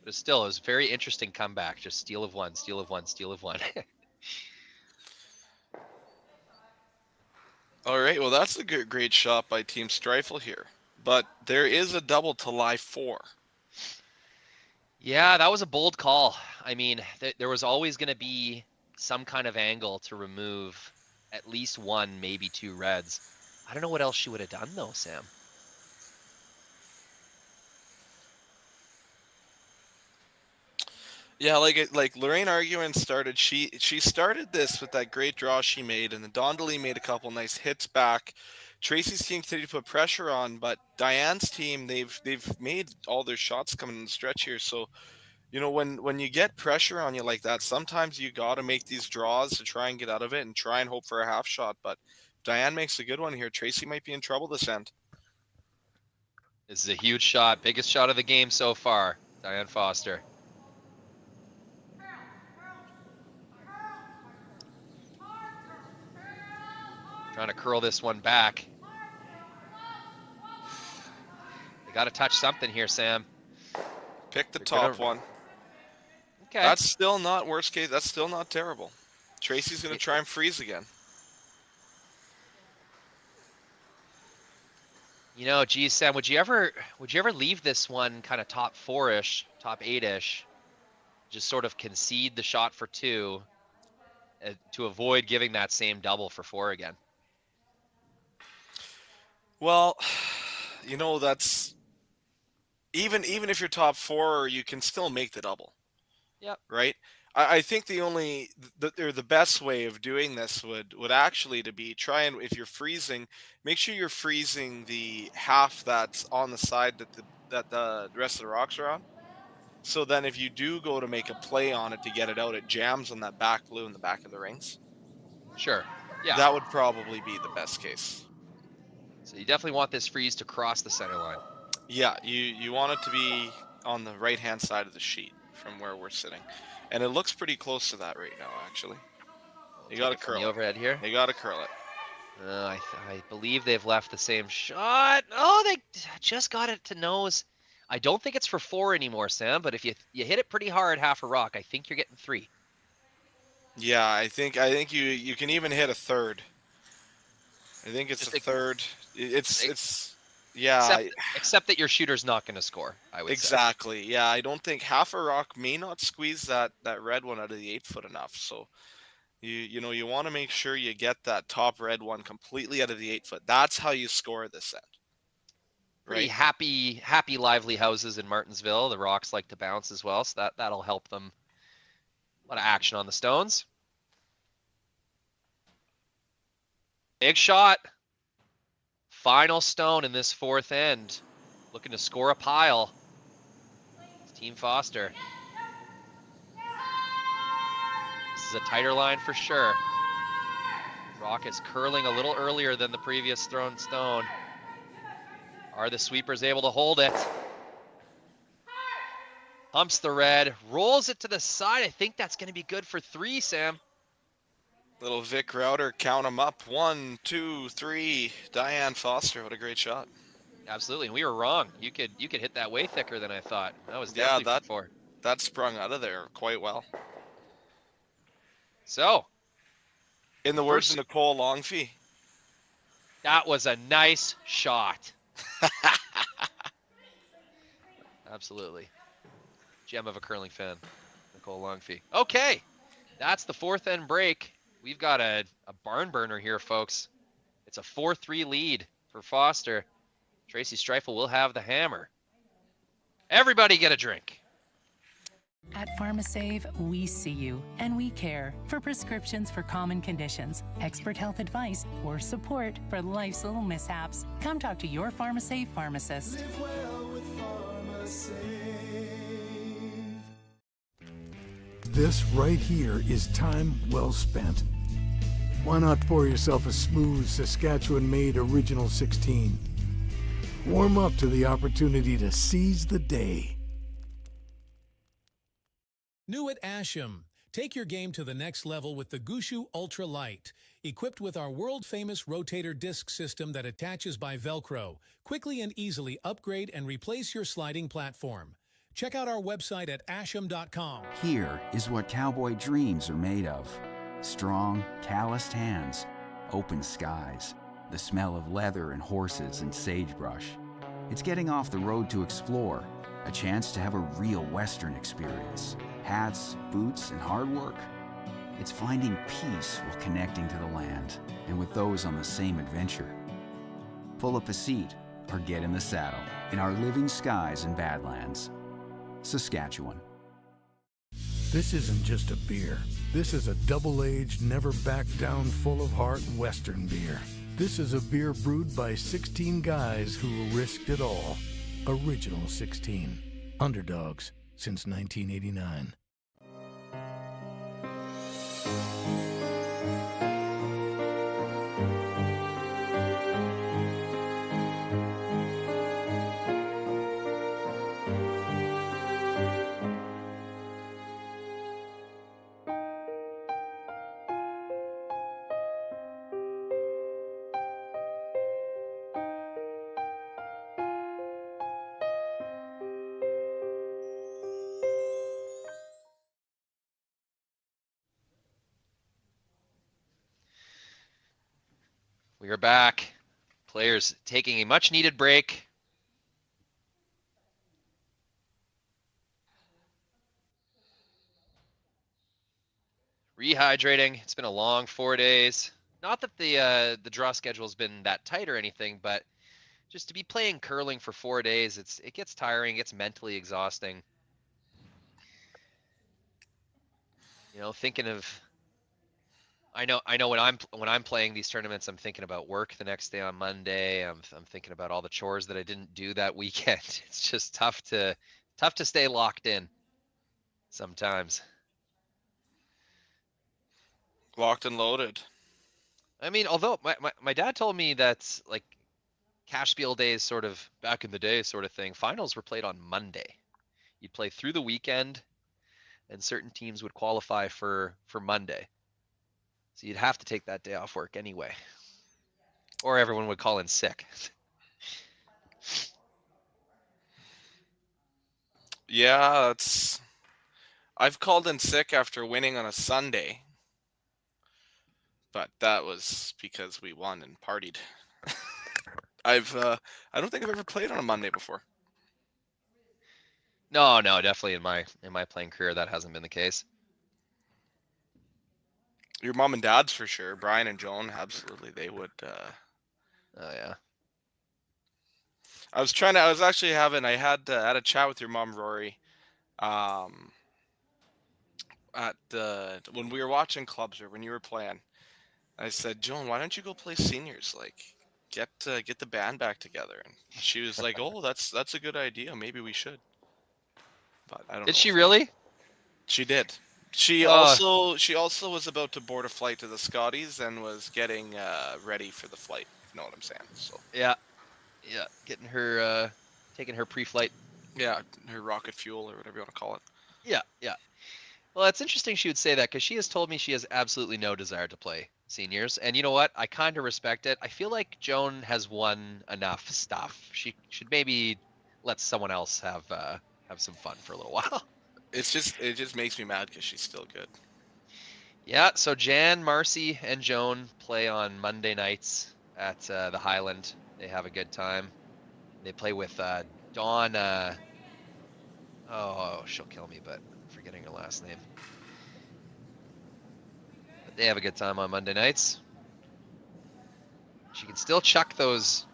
But it was a very interesting comeback. Just steal of 1, steal of 1, steal of 1. All right, well, that's a great shot by Team Streifel here. But there is a double to lie 4. Yeah, that was a bold call. I mean, there was always going to be some kind of angle to remove at least 1, maybe 2 reds. I don't know what else she would have done, though, Sam. Yeah, like Lorraine Arguin started. She started this with that great draw she made, and then Don DeLee made a couple nice hits back. Tracy's team continued to put pressure on, but Diane's team, they've made all their shots coming in the stretch here. So, you know, when you get pressure on you like that, sometimes you got to make these draws to try and get out of it and try and hope for a half shot. But if Diane makes a good one here, Tracy might be in trouble this end. This is a huge shot, biggest shot of the game so far. Diane Foster. Trying to curl this one back. They got to touch something here, Sam. Pick the top one. Okay. That's still not worst case. That's still not terrible. Tracy's going to try and freeze again. You know, geez, Sam, would you ever leave this one kind of top 4-ish, top 8-ish, just sort of concede the shot for 2 to avoid giving that same double for 4 again? Well, you know, that's even if you're top 4, you can still make the double. Yep. Right? I think the best way of doing this would actually to be try and, if you're freezing, make sure you're freezing the half that's on the side that the rest of the rocks are on. So then if you do go to make a play on it to get it out, it jams on that back blue in the back of the rings. Sure. Yeah. That would probably be the best case. So you definitely want this freeze to cross the center line. Yeah, you want it to be on the right-hand side of the sheet from where we're sitting. And it looks pretty close to that right now, actually. You got to curl the overhead here. You got to curl it. I believe they've left the same shot. Oh, they just got it to nose. I don't think it's for 4 anymore, Sam, but if you hit it pretty hard half a rock, I think you're getting 3. Yeah, I think you can even hit a third. I think it's a third. It's yeah. Except that your shooter's not going to score, I would say. Exactly. Yeah, I don't think half a rock may not squeeze that red one out of the 8-foot enough. So you want to make sure you get that top red one completely out of the 8-foot. That's how you score this end. Pretty happy, lively houses in Martensville. The rocks like to bounce as well, so that'll help them. A lot of action on the stones. Big shot. Final stone in this 4th end. Looking to score a pile. It's Team Foster. This is a tighter line for sure. Rock is curling a little earlier than the previous thrown stone. Are the sweepers able to hold it? Humps the red, rolls it to the side. I think that's going to be good for 3, Sam. Little Vic Router, count them up. 1, 2, 3. Diane Foster, what a great shot. Absolutely, and we were wrong. You could hit that way thicker than I thought. That was definitely for 4. That sprung out of there quite well. So, in the words of Nicole Longfee, that was a nice shot. Absolutely. Gem of a curling fan, Nicole Longfee. Okay, that's the 4th end break. We've got a barn burner here, folks. It's a 4-3 lead for Foster. Tracy Streifel will have the hammer. Everybody get a drink. At PharmaSave, we see you and we care. For prescriptions for common conditions, expert health advice, or support for life's little mishaps, come talk to your PharmaSave pharmacist. Live well with PharmaSave. This right here is time well spent. Why not pour yourself a smooth Saskatchewan-made Original 16? Warm up to the opportunity to seize the day. New at Asham. Take your game to the next level with the Gushu Ultra Light. Equipped with our world-famous rotator disc system that attaches by Velcro, quickly and easily upgrade and replace your sliding platform. Check out our website at asham.com. Here is what cowboy dreams are made of. Strong, calloused hands, open skies, the smell of leather and horses and sagebrush. It's getting off the road to explore, a chance to have a real Western experience. Hats, boots, and hard work. It's finding peace while connecting to the land and with those on the same adventure. Pull up a seat or get in the saddle in our living skies and Badlands. Saskatchewan. This isn't just a beer. This is a double-aged, never-back-down, full-of-heart Western beer. This is a beer brewed by 16 guys who risked it all. Original 16. Underdogs since 1989. We are back. Players taking a much-needed break. Rehydrating. It's been a long 4 days. Not that the draw schedule has been that tight or anything, but just to be playing curling for 4 days, it gets tiring, it gets mentally exhausting. You know, thinking of, I know when I'm playing these tournaments, I'm thinking about work the next day on Monday. I'm thinking about all the chores that I didn't do that weekend. It's just tough to stay locked in sometimes. Locked and loaded. I mean, although my dad told me that like cash spiel days, sort of back in the day sort of thing, finals were played on Monday. You'd play through the weekend, and certain teams would qualify for Monday. So you'd have to take that day off work anyway. Or everyone would call in sick. Yeah, I've called in sick after winning on a Sunday. But that was because we won and partied. I don't think I've ever played on a Monday before. No, definitely in my playing career that hasn't been the case. Your mom and dad's for sure. Brian and Joan, absolutely, they would. Oh yeah. I had a chat with your mom, Rory, when we were watching clubs or when you were playing. I said, Joan, why don't you go play seniors? Like, get the band back together. And she was like, oh, that's a good idea. Maybe we should. But I don't know. Did she really? She did. She also was about to board a flight to the Scotties and was getting ready for the flight. If you know what I'm saying? So yeah, getting her taking her pre-flight. Yeah, her rocket fuel or whatever you want to call it. Yeah. Well, it's interesting she would say that because she has told me she has absolutely no desire to play seniors, and you know what? I kind of respect it. I feel like Joan has won enough stuff. She should maybe let someone else have some fun for a little while. It just makes me mad because she's still good. Yeah, so Jan, Marcy, and Joan play on Monday nights at the Highland. They have a good time. They play with Dawn. She'll kill me, but I'm forgetting her last name. But they have a good time on Monday nights. She can still chuck those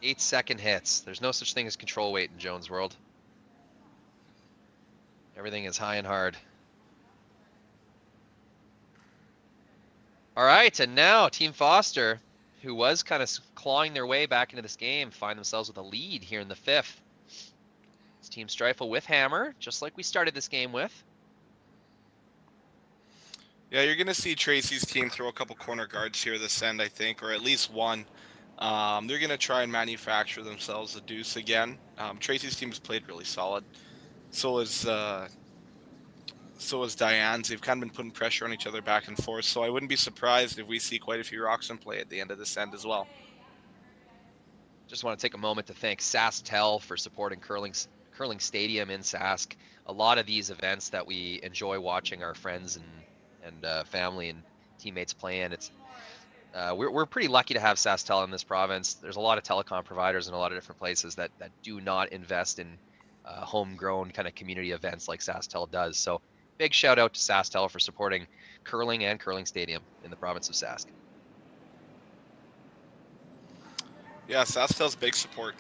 8-second hits. There's no such thing as control weight in Joan's world. Everything is high and hard. All right, and now Team Foster, who was kind of clawing their way back into this game, find themselves with a lead here in the 5th. It's Team Streifel with hammer, just like we started this game with. Yeah, you're going to see Tracy's team throw a couple corner guards here this end, I think, or at least one. They're going to try and manufacture themselves a deuce again. Tracy's team has played really solid. So is Diane's. They've kind of been putting pressure on each other back and forth. So I wouldn't be surprised if we see quite a few rocks in play at the end of this end as well. Just want to take a moment to thank SaskTel for supporting Curling Stadium in Sask. A lot of these events that we enjoy watching our friends and family and teammates play in. We're pretty lucky to have SaskTel in this province. There's a lot of telecom providers in a lot of different places that do not invest in homegrown kind of community events like SaskTel does. So big shout out to SaskTel for supporting curling and Curling Stadium in the province of Sask. Yeah, SaskTel's big support.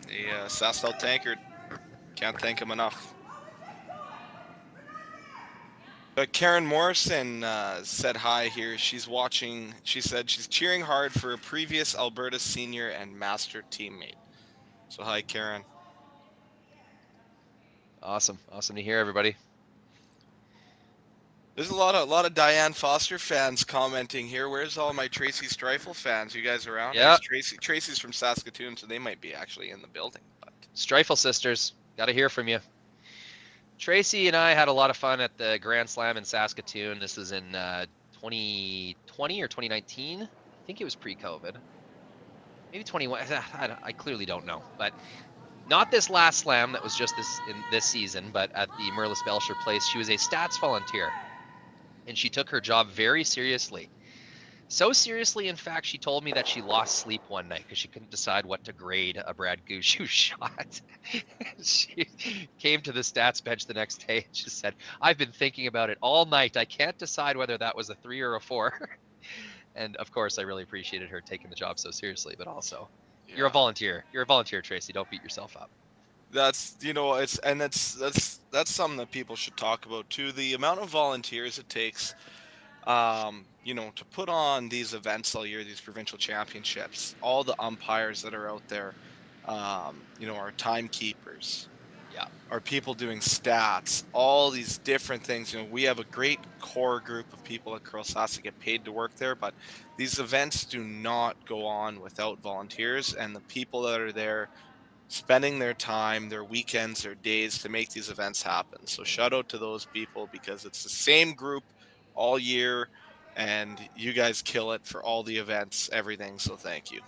The SaskTel tankard, can't thank him enough. But Karen Morrison said hi here. She's watching. She said she's cheering hard for a previous Alberta senior and master teammate. So hi, Karen. Awesome to hear, everybody. There's a lot of Diane Foster fans commenting here. Where's all my Tracy Streifel fans? You guys around? Yeah. Tracy's from Saskatoon, so they might be actually in the building. But Streifel sisters, got to hear from you. Tracy and I had a lot of fun at the Grand Slam in Saskatoon. This was in 2020 or 2019. I think it was pre-COVID. Maybe 21. I clearly don't know, but. Not this last slam that was just this season, but at the Merlis Belcher place, she was a stats volunteer, and she took her job very seriously. So seriously, in fact, she told me that she lost sleep one night because she couldn't decide what to grade a Brad Gushue shot. She came to the stats bench the next day and she said, I've been thinking about it all night. I can't decide whether that was a 3 or a 4. And of course, I really appreciated her taking the job so seriously, but also, you're a volunteer. You're a volunteer, Tracy. Don't beat yourself up. That's that's something that people should talk about too. The amount of volunteers it takes, to put on these events all year, these provincial championships, all the umpires that are out there, our timekeepers, our people doing stats, all these different things. We have a great core group of people at Curl Sask that get paid to work there, but these events do not go on without volunteers, and the people that are there spending their time, their weekends, their days to make these events happen. So shout out to those people, because it's the same group all year, and you guys kill it for all the events, everything. So thank you.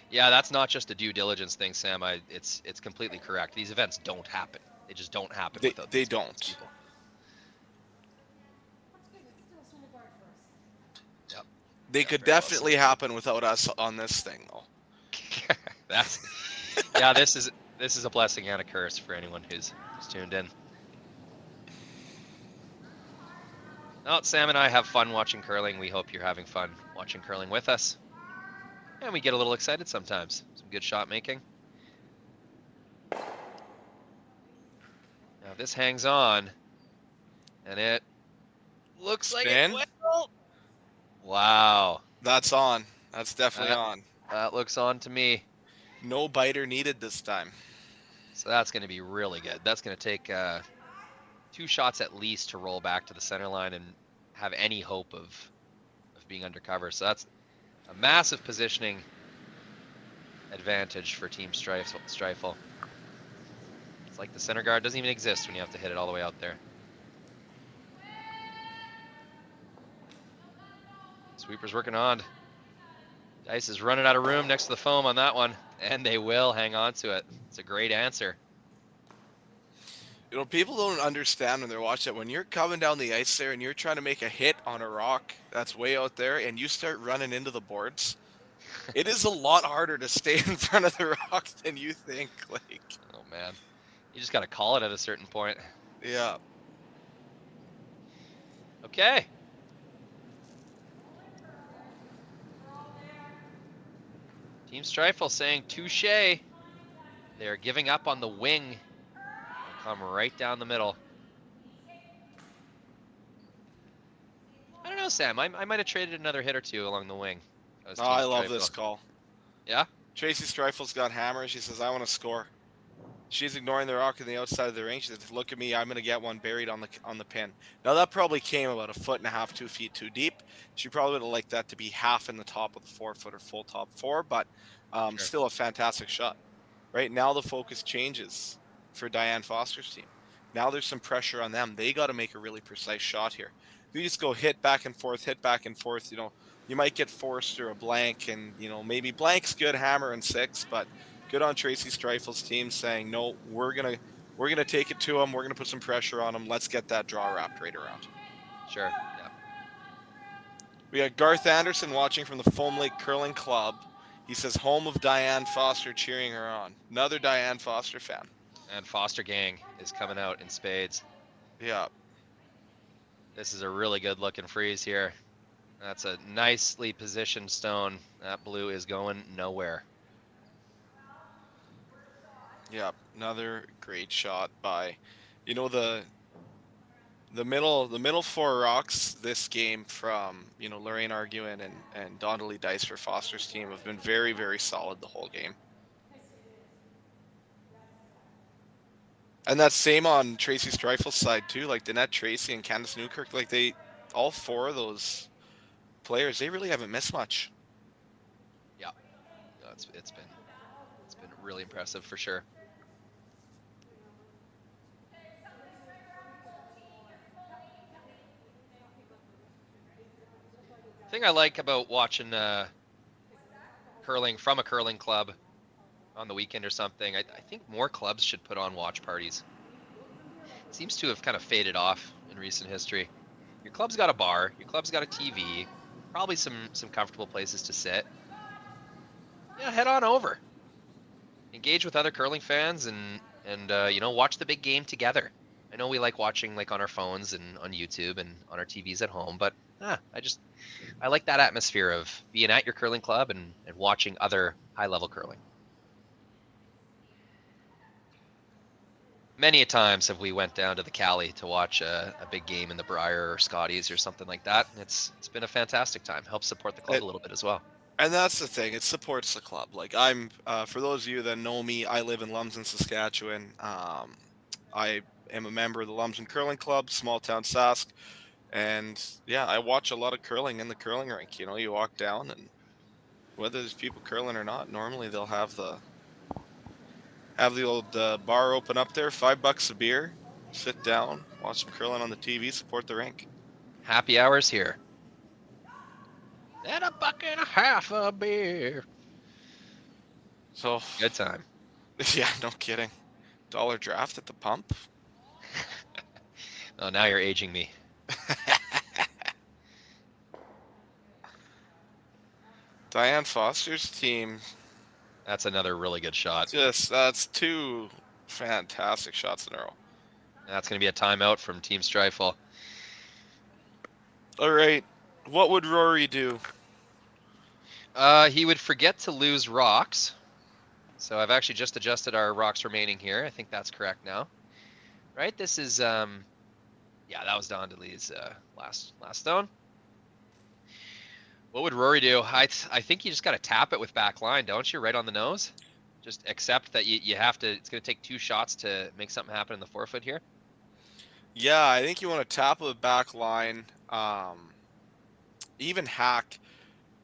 Yeah, that's not just a due diligence thing, Sam. It's completely correct. These events don't happen. They just don't happen without They these don't. people. Yep. They could definitely happen without us on this thing, though. This is a blessing and a curse for anyone who's tuned in. Well, Sam and I have fun watching curling. We hope you're having fun watching curling with us. And we get a little excited sometimes. Some good shot making. Now this hangs on, and it looks like it will. Wow. That's on. That's definitely on. That looks on to me. No biter needed this time. So that's going to be really good. That's going to take 2 shots at least to roll back to the center line and have any hope of being undercover. So that's a massive positioning advantage for Team Streifel. It's like the center guard doesn't even exist when you have to hit it all the way out there. Sweeper's working on. Dice is running out of room next to the foam on that one, and they will hang on to it. It's a great answer. People don't understand when they're watching it. When you're coming down the ice there and you're trying to make a hit on a rock that's way out there and you start running into the boards, it is a lot harder to stay in front of the rock than you think. Oh, man. You just got to call it at a certain point. Yeah. Okay. Team Streifel saying touche. They're giving up on the wing. Come right down the middle. I don't know, Sam. I might have traded another hit or two along the wing. I love this call. Yeah? Tracy Streifel's got hammers. She says, I want to score. She's ignoring the rock on the outside of the ring. She says, look at me. I'm going to get one buried on the pin. Now, that probably came about 1.5 feet, 2 feet too deep. She probably would have liked that to be half in the top of the 4-footer, full top 4, but still a fantastic shot. Right now, the focus changes for Diane Foster's team. Now there's some pressure on them. They got to make a really precise shot here. If you just go hit back and forth, you might get forced or a blank, and maybe blank's good, hammer and 6, but good on Tracy Streifel's team saying, no, we're gonna take it to them. We're gonna put some pressure on them. Let's get that draw wrapped right around. Sure. Yeah. We got Garth Anderson watching from the Foam Lake Curling Club. He says, home of Diane Foster, cheering her on. Another Diane Foster fan. And Foster gang is coming out in spades. Yeah. This is a really good looking freeze here. That's a nicely positioned stone. That blue is going nowhere. Yeah, another great shot by, the middle 4 rocks this game from, Lorraine Arguin and Dondalee Dice for Foster's team have been very, very solid the whole game. And that's same on Tracy Streifel's side too, like Danette Tracy and Candice Newkirk, all 4 of those players, they really haven't missed much. Yeah, no, it's been really impressive for sure. The thing I like about watching curling from a curling club on the weekend or something, I think more clubs should put on watch parties. It seems to have kind of faded off in recent history. Your club's got a bar, your club's got a TV, probably some comfortable places to sit. Yeah, head on over. Engage with other curling fans and you know, watch the big game together. I know we like watching like on our phones and on YouTube and on our TVs at home, but I like that atmosphere of being at your curling club and watching other high-level curling. Many a times have we went down to the Cali to watch a big game in the Briar or Scotties or something like that. It's been a fantastic time. Helps support the club a little bit as well. And that's the thing; it supports the club. Like I'm, for those of you that know me, I live in Lumsden, Saskatchewan. I am a member of the Lumsden Curling Club, small town Sask, and yeah, I watch a lot of curling in the curling rink. You know, you walk down, and whether there's people curling or not, normally they'll have the old bar open up there, $5 a beer, sit down, watch some curling on the TV, support the rink. Happy hours here. And $1.50 a beer. So good time. Yeah, no kidding. $1 draft at the pump. Oh, now you're aging me. Diane Foster's team. That's another really good shot. That's 2 fantastic shots in a row. That's going to be a timeout from Team Streifel. All right. What would Rory do? He would forget to lose rocks. So I've actually just adjusted our rocks remaining here. I think that's correct now. Right? This is, yeah, that was Don DeLee's last stone. What would Rory do? I think you just got to tap it with back line, don't you? Right on the nose? Just accept that you have to, it's going to take 2 shots to make something happen in the forefoot here. Yeah, I think you want to tap with back line. Even hack.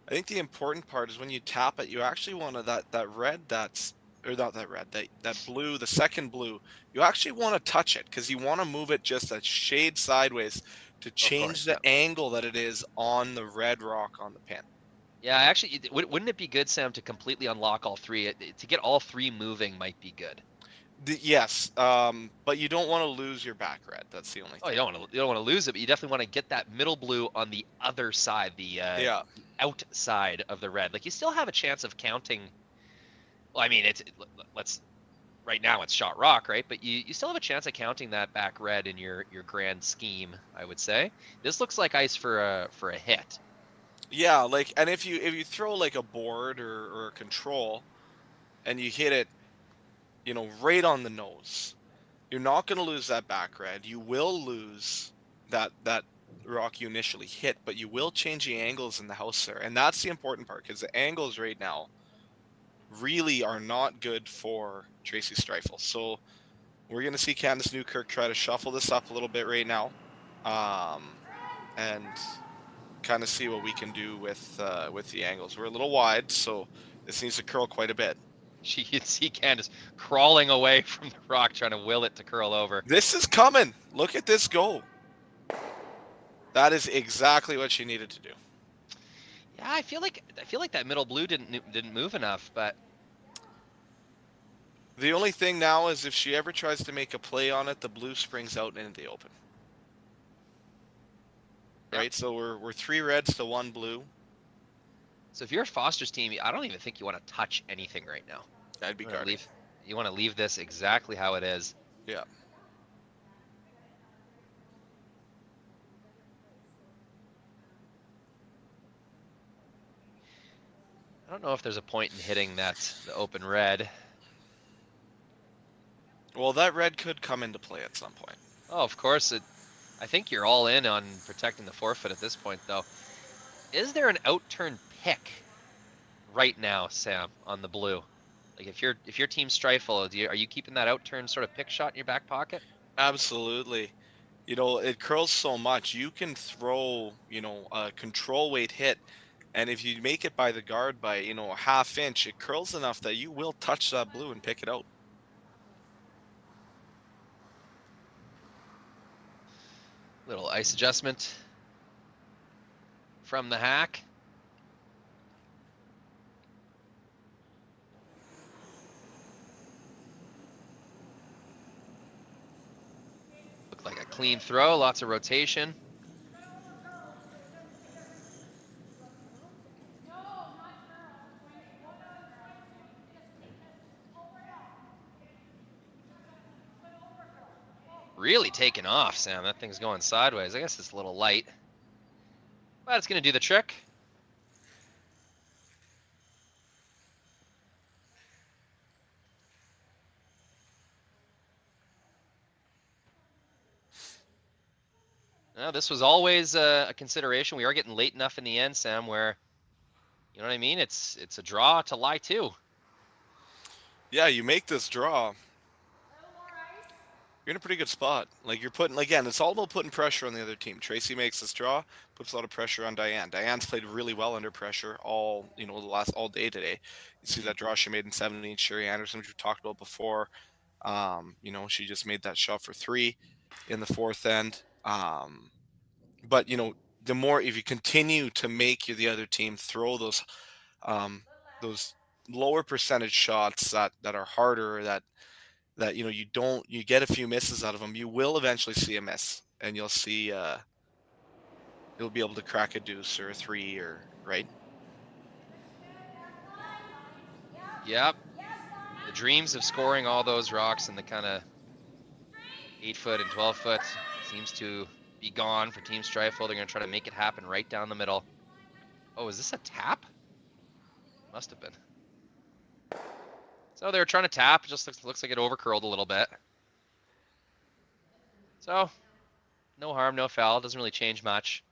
I think the important part is when you tap it, you actually want to, that red that's, or not that red, that blue, the second blue, you actually want to touch it because you want to move it just a shade sideways to change the angle that it is on the red rock on the pin. Yeah, actually, wouldn't it be good, Sam, to completely unlock all 3? To get all 3 moving might be good. Yes, but you don't want to lose your back red. That's the only thing. Oh, you don't want to lose it, but you definitely want to get that middle blue on the other side, the outside of the red. Like you still have a chance of counting. Well, I mean, right now it's shot rock, right? But you still have a chance of counting that back red in your grand scheme, I would say. This looks like ice for a hit. Yeah, like, and if you throw like a board or a control, and you hit it, you know, right on the nose, you're not going to lose that back red. You will lose that rock you initially hit, but you will change the angles in the house there, and that's the important part because the angles right now really are not good for Tracy Streifel. So we're going to see Candace Newkirk try to shuffle this up a little bit right now, and kind of see what we can do with the angles. We're a little wide, so this needs to curl quite a bit. You can see Candace crawling away from the rock, trying to will it to curl over. This is coming. Look at this go. That is exactly what she needed to do. Yeah, I feel like that middle blue didn't move enough, but the only thing now is if she ever tries to make a play on it, the blue springs out into the open. Right, so we're 3 reds to 1 blue. So if you're Foster's team, I don't even think you want to touch anything right now. I'd be guarding. You want to leave this exactly how it is. Yeah. I don't know if there's a point in hitting the open red. Well, that red could come into play at some point. Oh, of course. I think you're all in on protecting the forefoot at this point, though. Is there an out-turn pick right now, Sam, on the blue? Like if you're Team Streifel, are you keeping that out-turn sort of pick shot in your back pocket? Absolutely. You know, it curls so much. You can throw, you know, a control weight hit, and if you make it by the guard by, you know, a ½ inch, it curls enough that you will touch that blue and pick it out. Little ice adjustment from the hack. Looked like a clean throw, lots of rotation. really taking off, Sam. That thing's going sideways. I guess it's a little light, but it's going to do the trick. Now, this was always a consideration. We are getting late enough in the end, Sam, where, you know what I mean? It's a draw to lie to. Yeah, you make this draw, you're in a pretty good spot. Like, you're putting, again, it's all about putting pressure on the other team. Tracy makes this draw, puts a lot of pressure on Diane. Diane's played really well under pressure all day today. You see that draw she made in 17, Sherry Anderson, which we talked about before. She just made that shot for 3 in the 4th end. But the more, if you continue to make the other team throw those lower percentage shots that are harder, that you get a few misses out of them, you will eventually see a miss, and you'll see you'll be able to crack a deuce or a 3, or right. Yep. The dreams of scoring all those rocks in the kind of 8-foot and 12-foot seems to be gone for Team Streifel. They're going to try to make it happen right down the middle. Oh, is this a tap? Must have been. So they're trying to tap. It just looks like it overcurled a little bit. So, no harm, no foul. Doesn't really change much.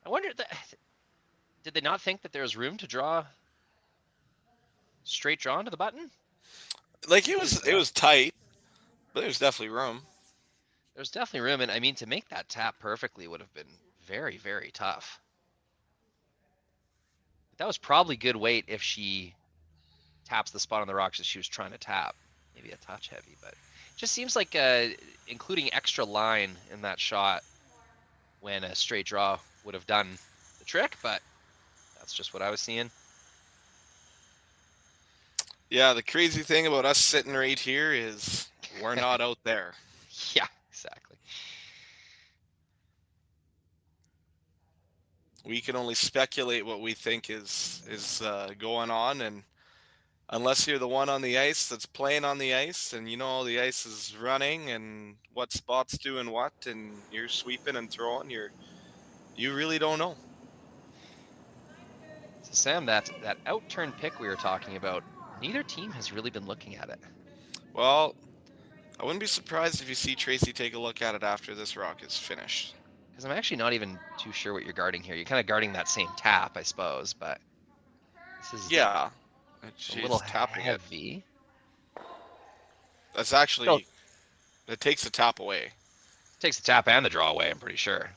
I wonder, did they not think that there was room to draw straight draw into the button? Like, it was tight, but there's definitely room. There's definitely room, and I mean, to make that tap perfectly would have been very, very tough. But that was probably good weight if she taps the spot on the rocks that she was trying to tap. Maybe a touch heavy, but it just seems like including extra line in that shot when a straight draw would have done the trick, but that's just what I was seeing. Yeah, the crazy thing about us sitting right here is we're not out there. Yeah, exactly. We can only speculate what we think is going on, and unless you're the one on the ice that's playing on the ice, and the ice is running and what spot's doing what, and you're sweeping and throwing, you really don't know. So Sam, that out-turn pick we were talking about, neither team has really been looking at it. Well, I wouldn't be surprised if you see Tracy take a look at it after this rock is finished. Because I'm actually not even too sure what you're guarding here. You're kind of guarding that same tap, I suppose, but this is a little heavy. That's actually, it takes the tap away. It takes the tap and the draw away, I'm pretty sure.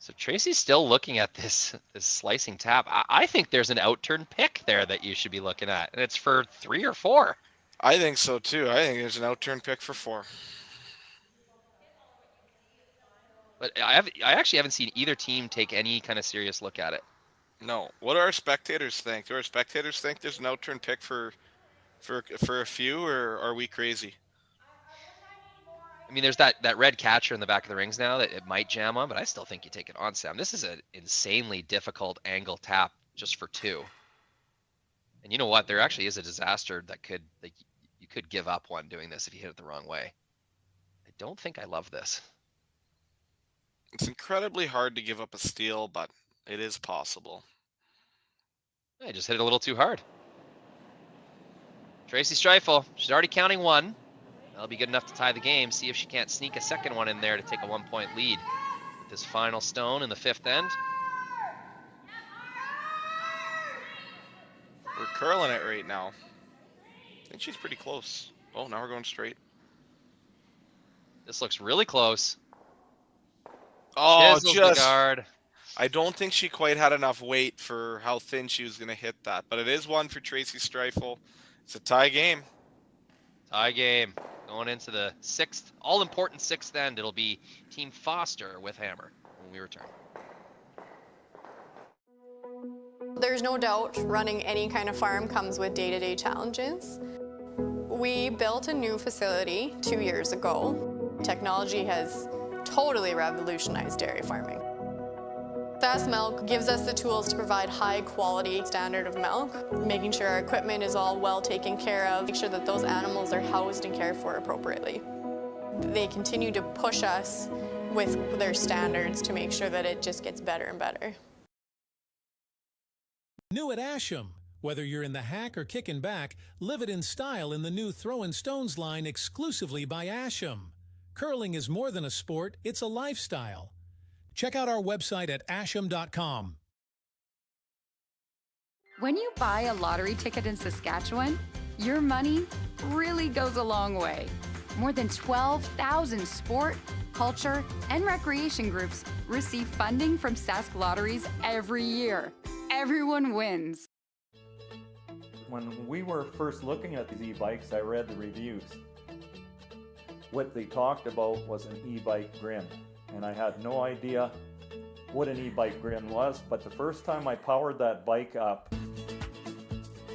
So Tracy's still looking at this slicing tap. I think there's an out-turn pick there that you should be looking at, and it's for 3 or 4. I think so too. I think there's an out-turn pick for 4. But I actually haven't seen either team take any kind of serious look at it. No. What do our spectators think? Do our spectators think there's an out-turn pick for a few, or are we crazy? I mean, there's that red catcher in the back of the rings now that it might jam on, but I still think you take it on, Sam. This is an insanely difficult angle tap just for 2. And you know what? There actually is a disaster that you could give up one doing this if you hit it the wrong way. I don't think I love this. It's incredibly hard to give up a steal, but it is possible. I just hit it a little too hard. Tracy Streifel, she's already counting 1. That'll be good enough to tie the game. See if she can't sneak a second one in there to take a 1-point lead with this final stone in the 5th end. We're curling it right now. I think she's pretty close. Oh, now we're going straight. This looks really close. Oh, Chisels the guard. I don't think she quite had enough weight for how thin she was going to hit that, but it is one for Tracy Streifel. It's a tie game. Tie game. Going into the 6th, all-important 6th end. It'll be Team Foster with hammer when we return. There's no doubt running any kind of farm comes with day-to-day challenges. We built a new facility 2 years ago. Technology has totally revolutionized dairy farming. Fast Milk gives us the tools to provide high quality standard of milk, making sure our equipment is all well taken care of, make sure that those animals are housed and cared for appropriately. they continue to push us with their standards to make sure that it just gets better and better. New at Asham. Whether you're in the hack or kicking back, live it in style in the new Throwin' Stones line exclusively by Asham. Curling is more than a sport, it's a lifestyle. Check out our website at asham.com. When you buy a lottery ticket in Saskatchewan, your money really goes a long way. More than 12,000 sport, culture, and recreation groups receive funding from Sask Lotteries every year. Everyone wins. When we were first looking at these e-bikes, I read the reviews. What they talked about was an e-bike grin, and I had no idea what an e-bike grin was, but the first time I powered that bike up,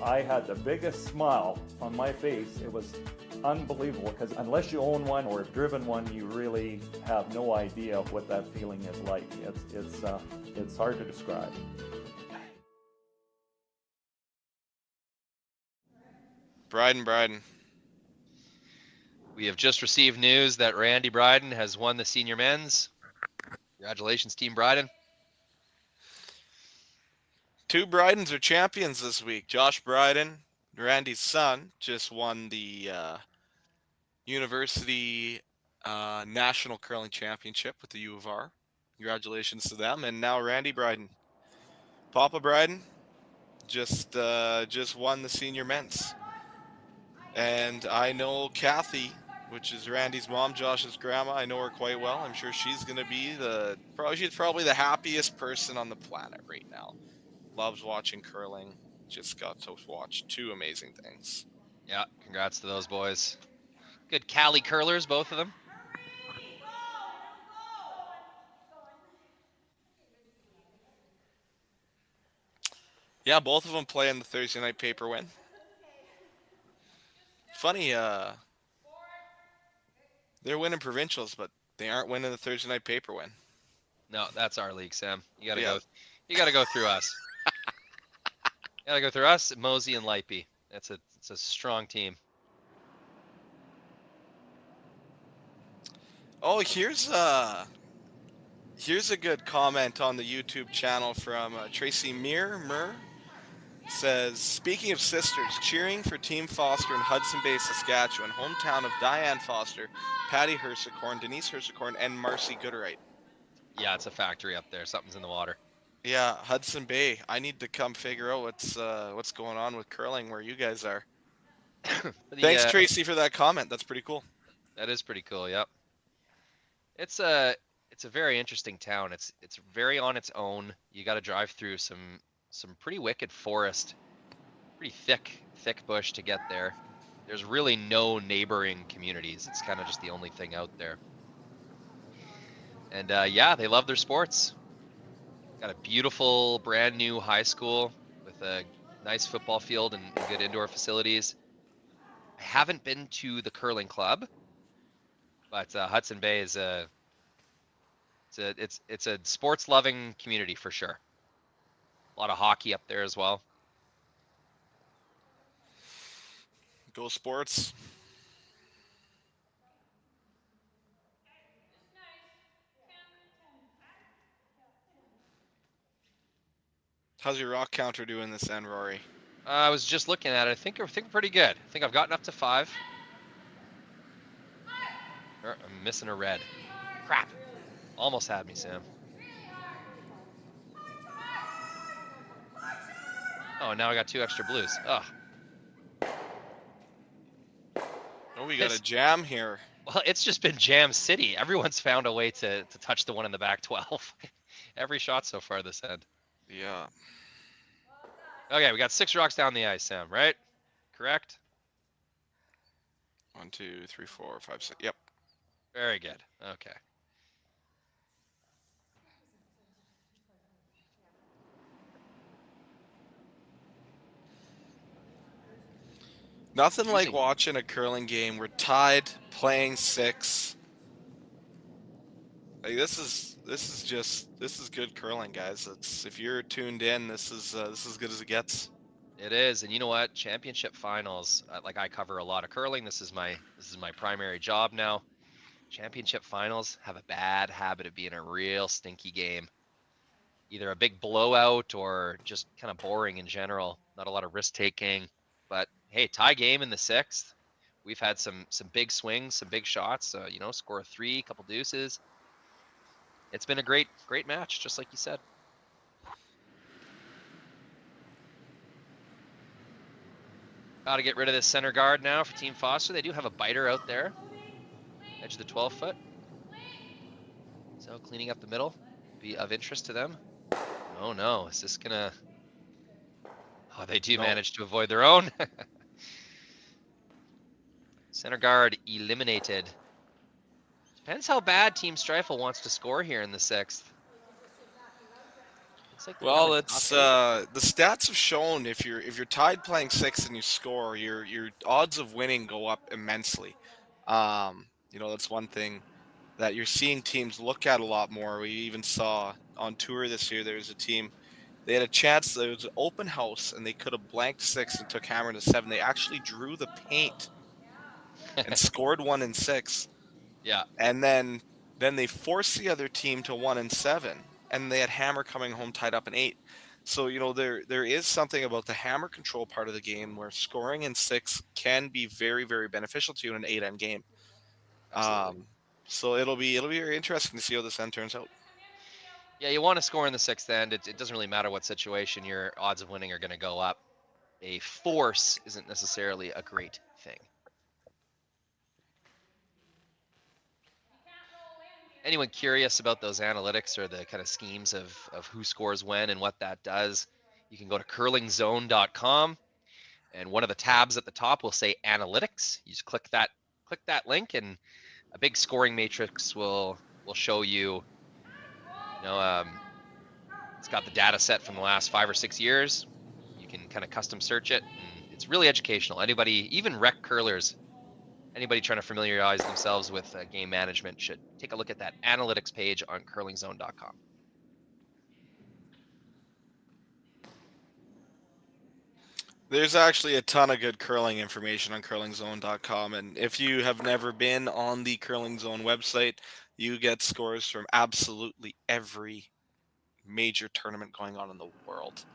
I had the biggest smile on my face. It was unbelievable, because unless you own one or have driven one, you really have no idea what that feeling is like. It's hard to describe. Bryden. We have just received news that Randy Bryden has won the senior men's. Congratulations, Team Bryden. 2 Brydens are champions this week. Josh Bryden, Randy's son, just won the University National Curling Championship with the U of R. Congratulations to them. And now Randy Bryden. Papa Bryden just won the senior men's. And I know Kathy, which is Randy's mom, Josh's grandma. I know her quite well. I'm sure she's going to be she's probably the happiest person on the planet right now. Loves watching curling. Just got to watch 2 amazing things. Yeah, congrats to those boys. Good Cali curlers, both of them. Yeah, both of them play in the Thursday night paper win. Funny, they're winning provincials, but they aren't winning the Thursday night paper win. No, that's our league, Sam. You gotta go. You gotta go through us. You gotta go through us, Mosey and Lipey. It's a strong team. Oh, here's a good comment on the YouTube channel from Tracy Mur. Says, speaking of sisters, cheering for Team Foster in Hudson Bay, Saskatchewan, hometown of Diane Foster, Patty Hersicorn, Denise Hersicorn, and Marcy Gooderite. Yeah, it's a factory up there. Something's in the water. Yeah, Hudson Bay. I need to come figure out what's going on with curling where you guys are. Thanks, Tracy, for that comment. That's pretty cool. That is pretty cool. Yep. It's a very interesting town. It's very on its own. You got to drive through some pretty wicked forest, pretty thick bush to get there. There's really no neighboring communities. It's kind of just the only thing out there. And yeah, they love their sports. Got a beautiful brand new high school with a nice football field and good indoor facilities. I haven't been to the curling club, but Hudson Bay is it's a sports loving community for sure. A lot of hockey up there as well. Go Sports. How's your rock counter doing this end, Rory? I was just looking at it. I think we're pretty good. I think I've gotten up to 5. I'm missing a red. Crap. Almost had me, Sam. Oh, now I got 2 extra blues. Oh. Oh, we got a jam here. Well, it's just been Jam City. Everyone's found a way to touch the one in the back 12. Every shot so far this end. Yeah. Okay, we got 6 rocks down the ice, Sam, right? Correct? 1, 2, 3, 4, 5, 6. Yep. Very good. Okay. Nothing like watching a curling game. We're tied, playing 6. Like this is good curling, guys. It's if you're tuned in, this is as good as it gets. It is, and you know what? Championship finals. Like I cover a lot of curling. This is my primary job now. championship finals have a bad habit of being a real stinky game. Either a big blowout or just kind of boring in general. Not a lot of risk taking. But hey, tie game in the 6th. We've had some big swings, some big shots. You know, score a 3, couple deuces. It's been a great match, just like you said. Got to get rid of this center guard now for Team Foster. They do have a biter out there, edge of the 12-foot. So cleaning up the middle be of interest to them. Oh no, is this gonna? Oh, they do manage to avoid their own. Center guard eliminated. Depends how bad Team Streifel wants to score here in the 6th. Like well, it's the stats have shown if you're tied playing 6 and you score, your odds of winning go up immensely. You know, that's one thing that you're seeing teams look at a lot more. We even saw on tour this year, there was a team, they had a chance, there was an open house, and they could have blanked 6 and took hammer to 7. They actually drew the paint and scored 1 and 6. Yeah. And then they forced the other team to 1 and 7, and they had hammer coming home tied up in 8. So, you know, there is something about the hammer control part of the game where scoring in 6 can be very, very beneficial to you in an 8-end game. So it'll be very interesting to see how this end turns out. Yeah, you want to score in the 6th end. It doesn't really matter what situation, your odds of winning are going to go up. A force isn't necessarily a great thing. Anyone curious about those analytics or the kind of schemes of who scores when and what that does, you can go to curlingzone.com, and one of the tabs at the top will say analytics. You just click that link, and a big scoring matrix will show you. You know, it's got the data set from the last 5 or 6 years. You can kind of custom search it, and it's really educational. Anybody, even rec curlers, anybody trying to familiarize themselves with game management should take a look at that analytics page on curlingzone.com. There's actually a ton of good curling information on curlingzone.com, and if you have never been on the Curling Zone website, you get scores from absolutely every major tournament going on in the world.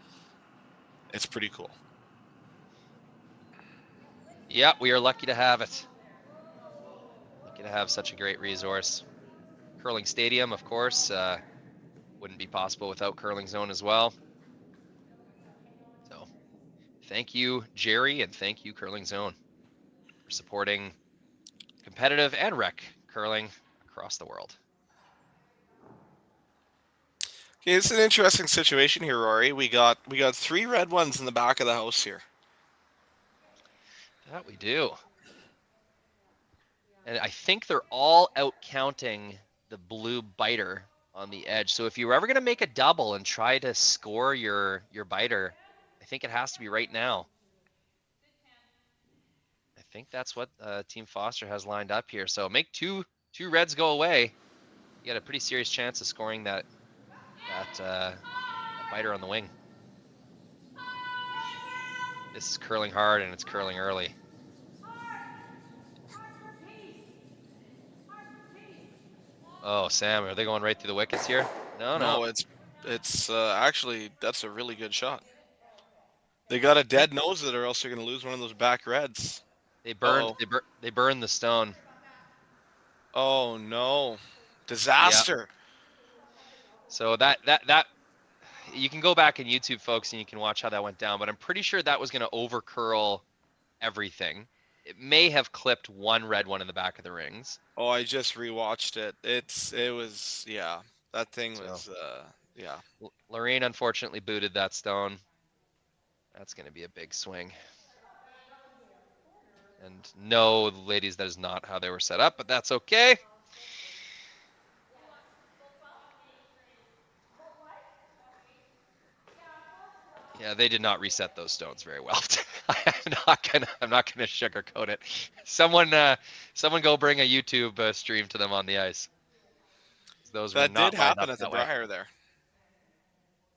It's pretty cool. Yeah, we are lucky to have it. Lucky to have such a great resource. Curling Stadium, of course, wouldn't be possible without Curling Zone as well. So thank you, Jerry, and thank you, Curling Zone, for supporting competitive and rec curling across the world. Okay, it's an interesting situation here, Rory. We got 3 red ones in the back of the house here. That we do. And I think they're all out counting the blue biter on the edge. So if you were ever going to make a double and try to score your biter, I think it has to be right now. I think that's what Team Foster has lined up here. So make two reds go away. You got a pretty serious chance of scoring that biter on the wing. This is curling hard and it's curling early. Oh, Sam, are they going right through the wickets here? No. It's actually, that's a really good shot. They got a dead nose it, or else they're going to lose one of those back reds. They burned the stone. Oh no, disaster. Yeah. So that you can go back on YouTube, folks, and you can watch how that went down. But I'm pretty sure that was going to over curl everything. It may have clipped one red one in the back of the rings. Oh, I just rewatched it. It was that thing was Lorraine unfortunately booted that stone. That's going to be a big swing. And no, ladies, that is not how they were set up, but that's okay. Yeah, they did not reset those stones very well. I'm not gonna sugarcoat it. Someone go bring a YouTube stream to them on the ice. Those that were not did happen up at the that way. Briar there.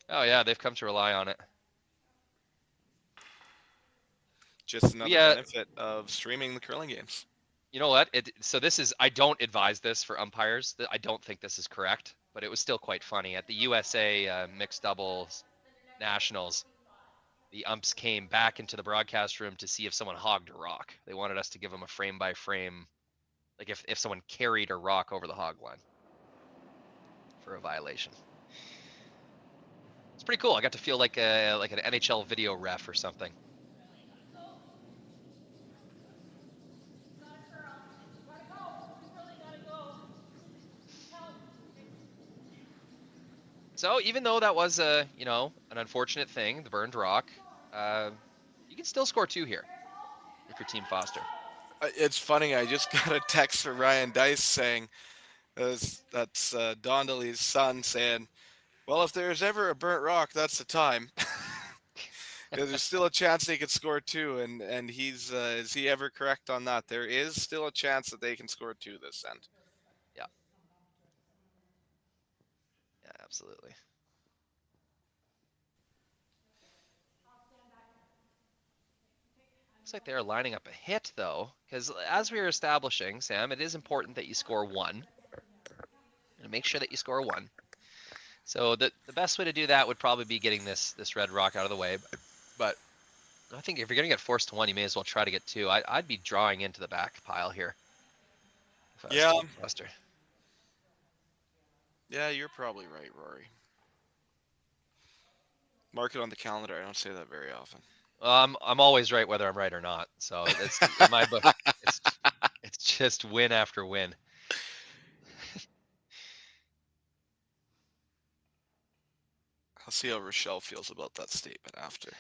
Oh yeah, they've come to rely on it. Just another benefit of streaming the curling games. You know what? So this is, I don't advise this for umpires. I don't think this is correct, but it was still quite funny. At the USA mixed doubles nationals, the umps came back into the broadcast room to see if someone hogged a rock. They wanted us to give them a frame by frame, like if someone carried a rock over the hog line for a violation. It's pretty cool. I got to feel like an NHL video ref or something. So even though that was an unfortunate thing, the burned rock, you can still score 2 here if you're Team Foster. It's funny. I just got a text from Ryan Dice saying, that's Donnelly's son saying, well, if there's ever a burnt rock, that's the time. There's still a chance they could score 2, and he's is he ever correct on that? There is still a chance that they can score 2 this end. Yeah. Yeah, absolutely. Looks like they're lining up a hit, though, because as we were establishing, Sam, it is important that you score 1. And make sure that you score 1. So the best way to do that would probably be getting this red rock out of the way. But I think if you're going to get forced to 1, you may as well try to get 2. I'd be drawing into the back pile here. Yeah. Foster. Yeah, you're probably right, Rory. Mark it on the calendar. I don't say that very often. I'm always right whether I'm right or not. So it's in my book. It's just win after win. I'll see how Rochelle feels about that statement after.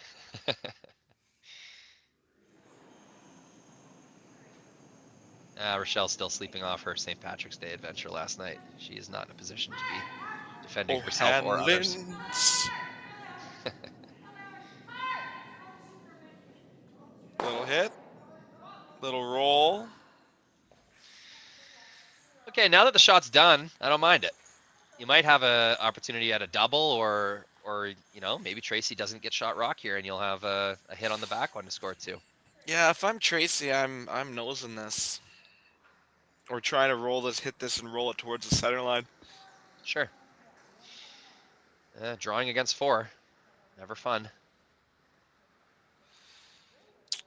Rochelle's still sleeping off her St. Patrick's Day adventure last night. She is not in a position to be defending herself or others. Little hit. Little roll. Okay, now that the shot's done, I don't mind it. You might have an opportunity at a double, or maybe Tracy doesn't get shot rock here, and you'll have a hit on the back one to score 2. Yeah, if I'm Tracy, I'm nosing this. Or trying to hit this and roll it towards the center line. Sure. Drawing against 4. Never fun.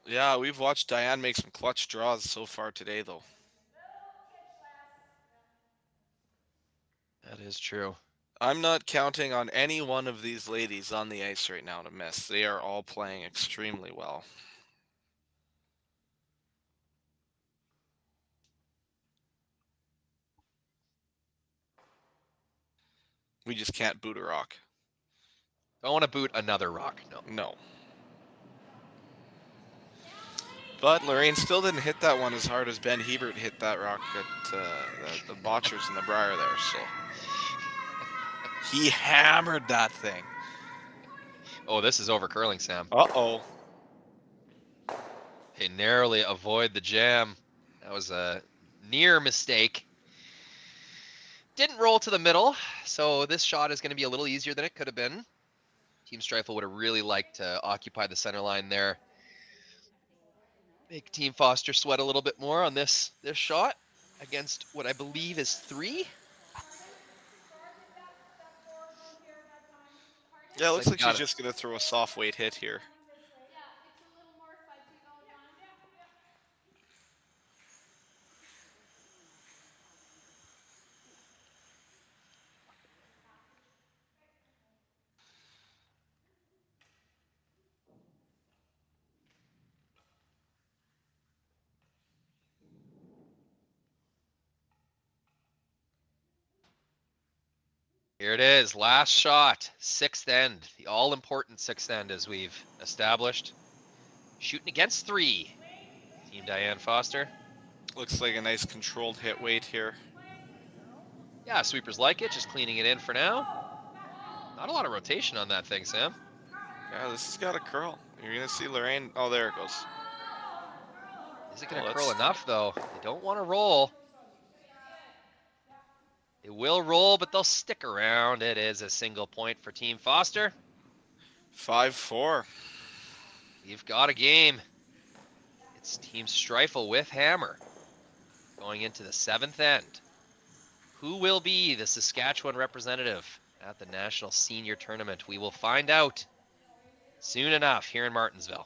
Yeah, we've watched Diane make some clutch draws so far today, though. That is true. I'm not counting on any one of these ladies on the ice right now to miss. They are all playing extremely well. We just can't boot a rock. Don't want to boot another rock. No. But Lorraine still didn't hit that one as hard as Ben Hebert hit that rock at the Botchers in the Briar there. So he hammered that thing. Oh, this is over curling, Sam. Uh-oh. They narrowly avoid the jam. That was a near mistake. Didn't roll to the middle, so this shot is going to be a little easier than it could have been. Team Streifel would have really liked to occupy the center line there. Make Team Foster sweat a little bit more on this shot against what I believe is 3. Yeah, it looks like she's just going to throw a soft weight hit here. Here it is, last shot, 6th end, the all-important 6th end as we've established. Shooting against 3, Team Diane Foster. Looks like a nice controlled hit weight here. Yeah, sweepers like it, just cleaning it in for now. Not a lot of rotation on that thing, Sam. Yeah, this has got a curl. You're going to see Lorraine. Oh, there it goes. Is it going to curl enough, though? They don't want to roll. They will roll, but they'll stick around. It is a single point for Team Foster. 5-4. You've got a game. It's Team Streifel with hammer. going into the 7th end. Who will be the Saskatchewan representative at the National Senior Tournament? We will find out soon enough here in Martensville.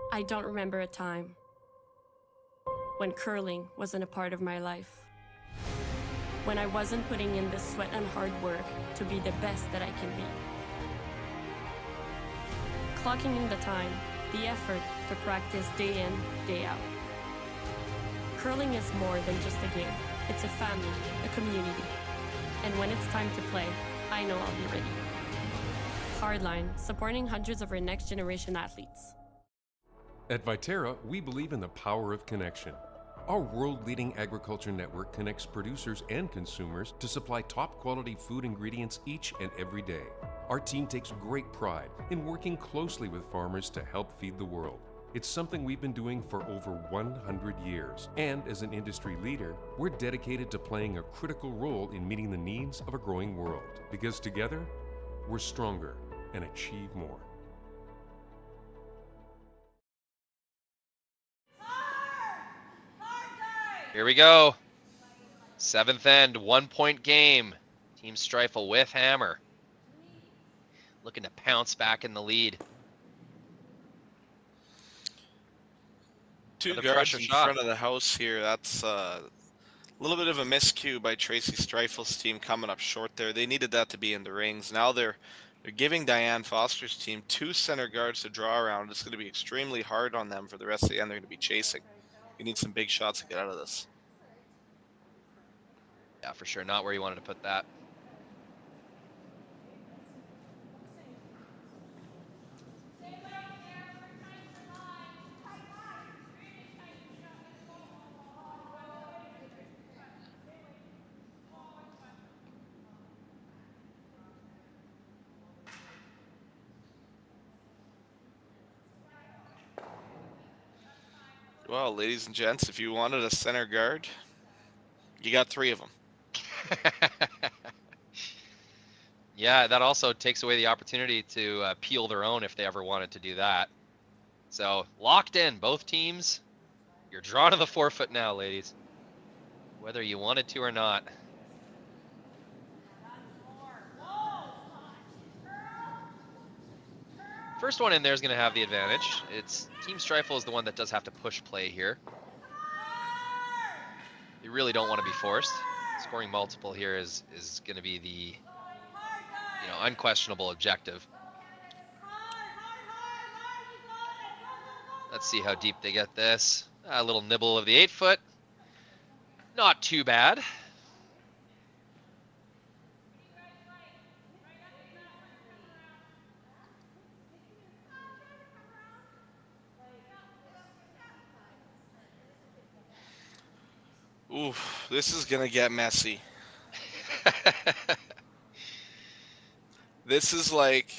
I don't remember a time when curling wasn't a part of my life. When I wasn't putting in the sweat and hard work to be the best that I can be. Clocking in the time, the effort to practice day in, day out. Curling is more than just a game. It's a family, a community. And when it's time to play, I know I'll be ready. Hardline, supporting hundreds of our next generation athletes. At Viterra, we believe in the power of connection. Our world-leading agriculture network connects producers and consumers to supply top-quality food ingredients each and every day. Our team takes great pride in working closely with farmers to help feed the world. It's something we've been doing for over 100 years. And as an industry leader, we're dedicated to playing a critical role in meeting the needs of a growing world. Because together, we're stronger and achieve more. Here we go. 7th end, 1-point game. Team Streifel with hammer. Looking to pounce back in the lead. Two Another guards pressure in shot. front of the house here. That's a little bit of a miscue by Tracy Streifel's team coming up short there. They needed that to be in the rings. Now they're giving Diane Foster's team 2 center guards to draw around. It's going to be extremely hard on them for the rest of the end. They're going to be chasing. You need some big shots to get out of this. Yeah, for sure. Not where you wanted to put that. Well, ladies and gents, if you wanted a center guard, you got 3 of them. Yeah, that also takes away the opportunity to peel their own if they ever wanted to do that. So, locked in, both teams. You're drawn to the forefoot now, ladies. Whether you wanted to or not. First one in there is going to have the advantage. It's Team Streifel is the one that does have to push play here. You really don't want to be forced. Scoring multiple here is going to be the unquestionable objective. Let's see how deep they get this. A little nibble of the 8-foot. Not too bad. Oof, this is going to get messy. This is like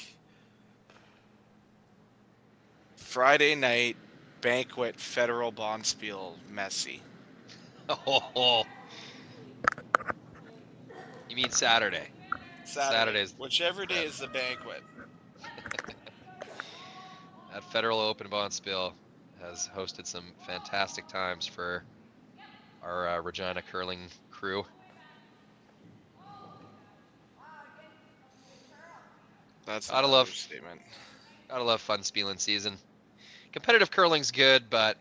Friday night banquet federal bonspiel messy. Oh. You mean Saturday? Saturday's whichever day is the banquet. That Federal Open bonspiel has hosted some fantastic times for our Regina curling crew. That's gotta love fun spieling season. Competitive curling's good, but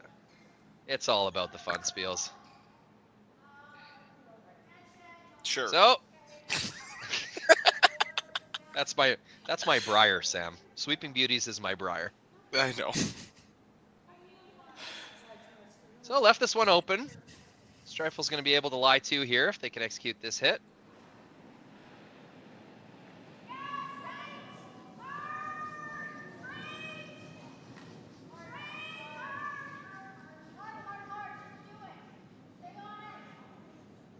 it's all about the fun spiels. Sure. So that's my Briar, Sam. Sweeping Beauties is my Briar. I know. So left this one open. Streifel's going to be able to lie to here if they can execute this hit.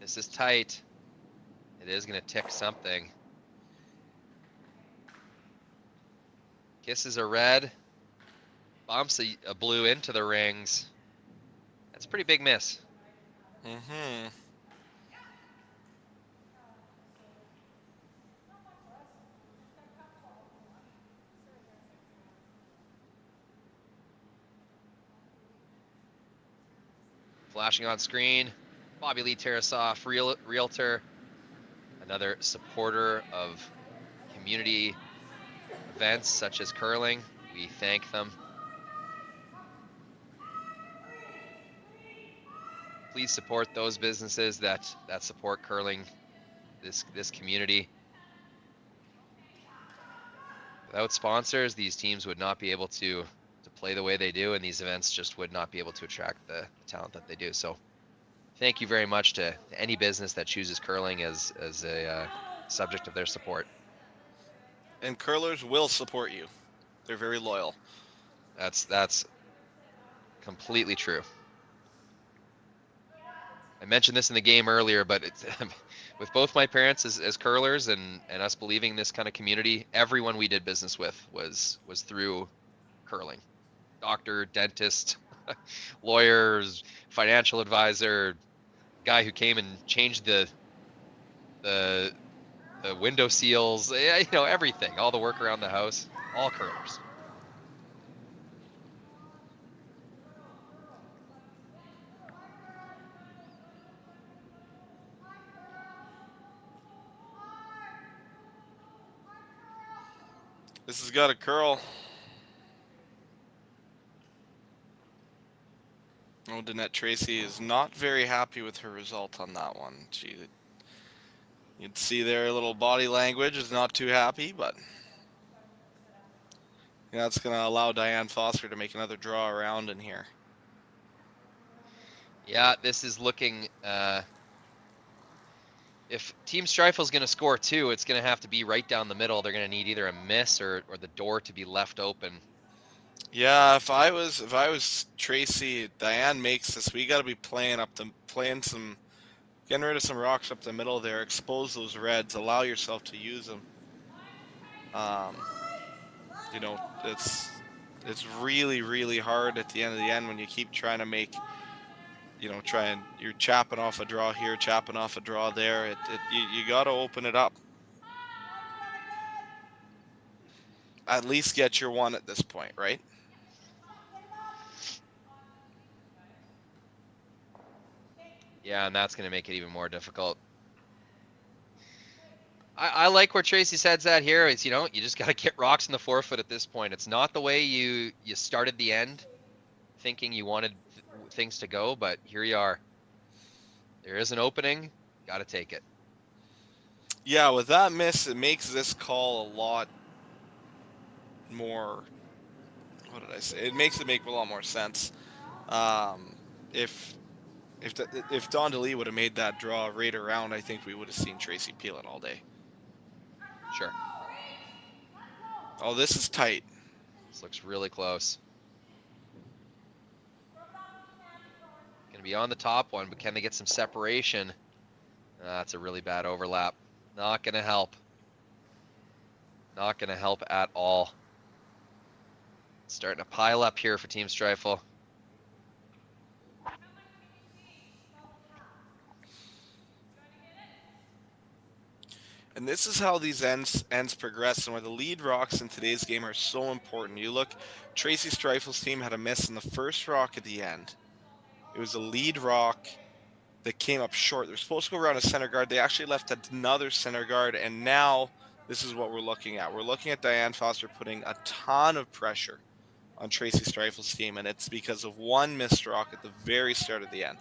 This is tight. It is going to tick something. Kisses a red. Bumps a blue into the rings. That's a pretty big miss. Mm-hmm. Flashing on screen, Bobby Lee Tarasoff, realtor, another supporter of community events such as curling. We thank them. Please support those businesses that support curling, this community. Without sponsors, these teams would not be able to play the way they do, and these events just would not be able to attract the talent that they do. So thank you very much to any business that chooses curling as a subject of their support. And curlers will support you. They're very loyal. That's completely true. I mentioned this in the game earlier, but it's, with both my parents as curlers and us believing this kind of community, everyone we did business with was through curling. Doctor, dentist, lawyers, financial advisor, guy who came and changed the window seals, you know, everything, all the work around the house, all curlers. This has got a curl. Oh, Danette Tracy is not very happy with her result on that one. You'd see their little body language is not too happy, but yeah, that's going to allow Diane Foster to make another draw around in here. Yeah, this is looking. If Team Streifel is going to score 2, it's going to have to be right down the middle. They're going to need either a miss or the door to be left open. Yeah, if I was Tracy, Diane makes this. We got to be getting rid of some rocks up the middle there. Expose those reds. Allow yourself to use them. You know, it's really, really hard at the end when you keep trying to make, you know, you're chapping off a draw here, chapping off a draw there. You got to open it up. At least get your one at this point, right? Yeah, and that's going to make it even more difficult. I like where Tracy's head's at here. It's, you know, you just got to get rocks in the forefoot at this point. It's not the way you started the end, thinking you wanted things to go, but here you are. There is an opening. Got to take it. Yeah, with that miss, it makes this call a lot more. What did I say? It makes it make a lot more sense. If Don DeLee would have made that draw right around, I think we would have seen Tracy peel it all day. Sure. Oh, this is tight. This looks really close. Going to be on the top one, but can they get some separation? That's a really bad overlap. Not going to help. Not going to help at all. It's starting to pile up here for Team Streifel. And this is how these ends progress, and why the lead rocks in today's game are so important. You look, Tracy Streifel's team had a miss in the first rock at the end. It was a lead rock that came up short. They're supposed to go around a center guard. They actually left another center guard, and now this is what we're looking at. We're looking at Diane Foster putting a ton of pressure on Tracy Streifel's team, and it's because of one missed rock at the very start of the end.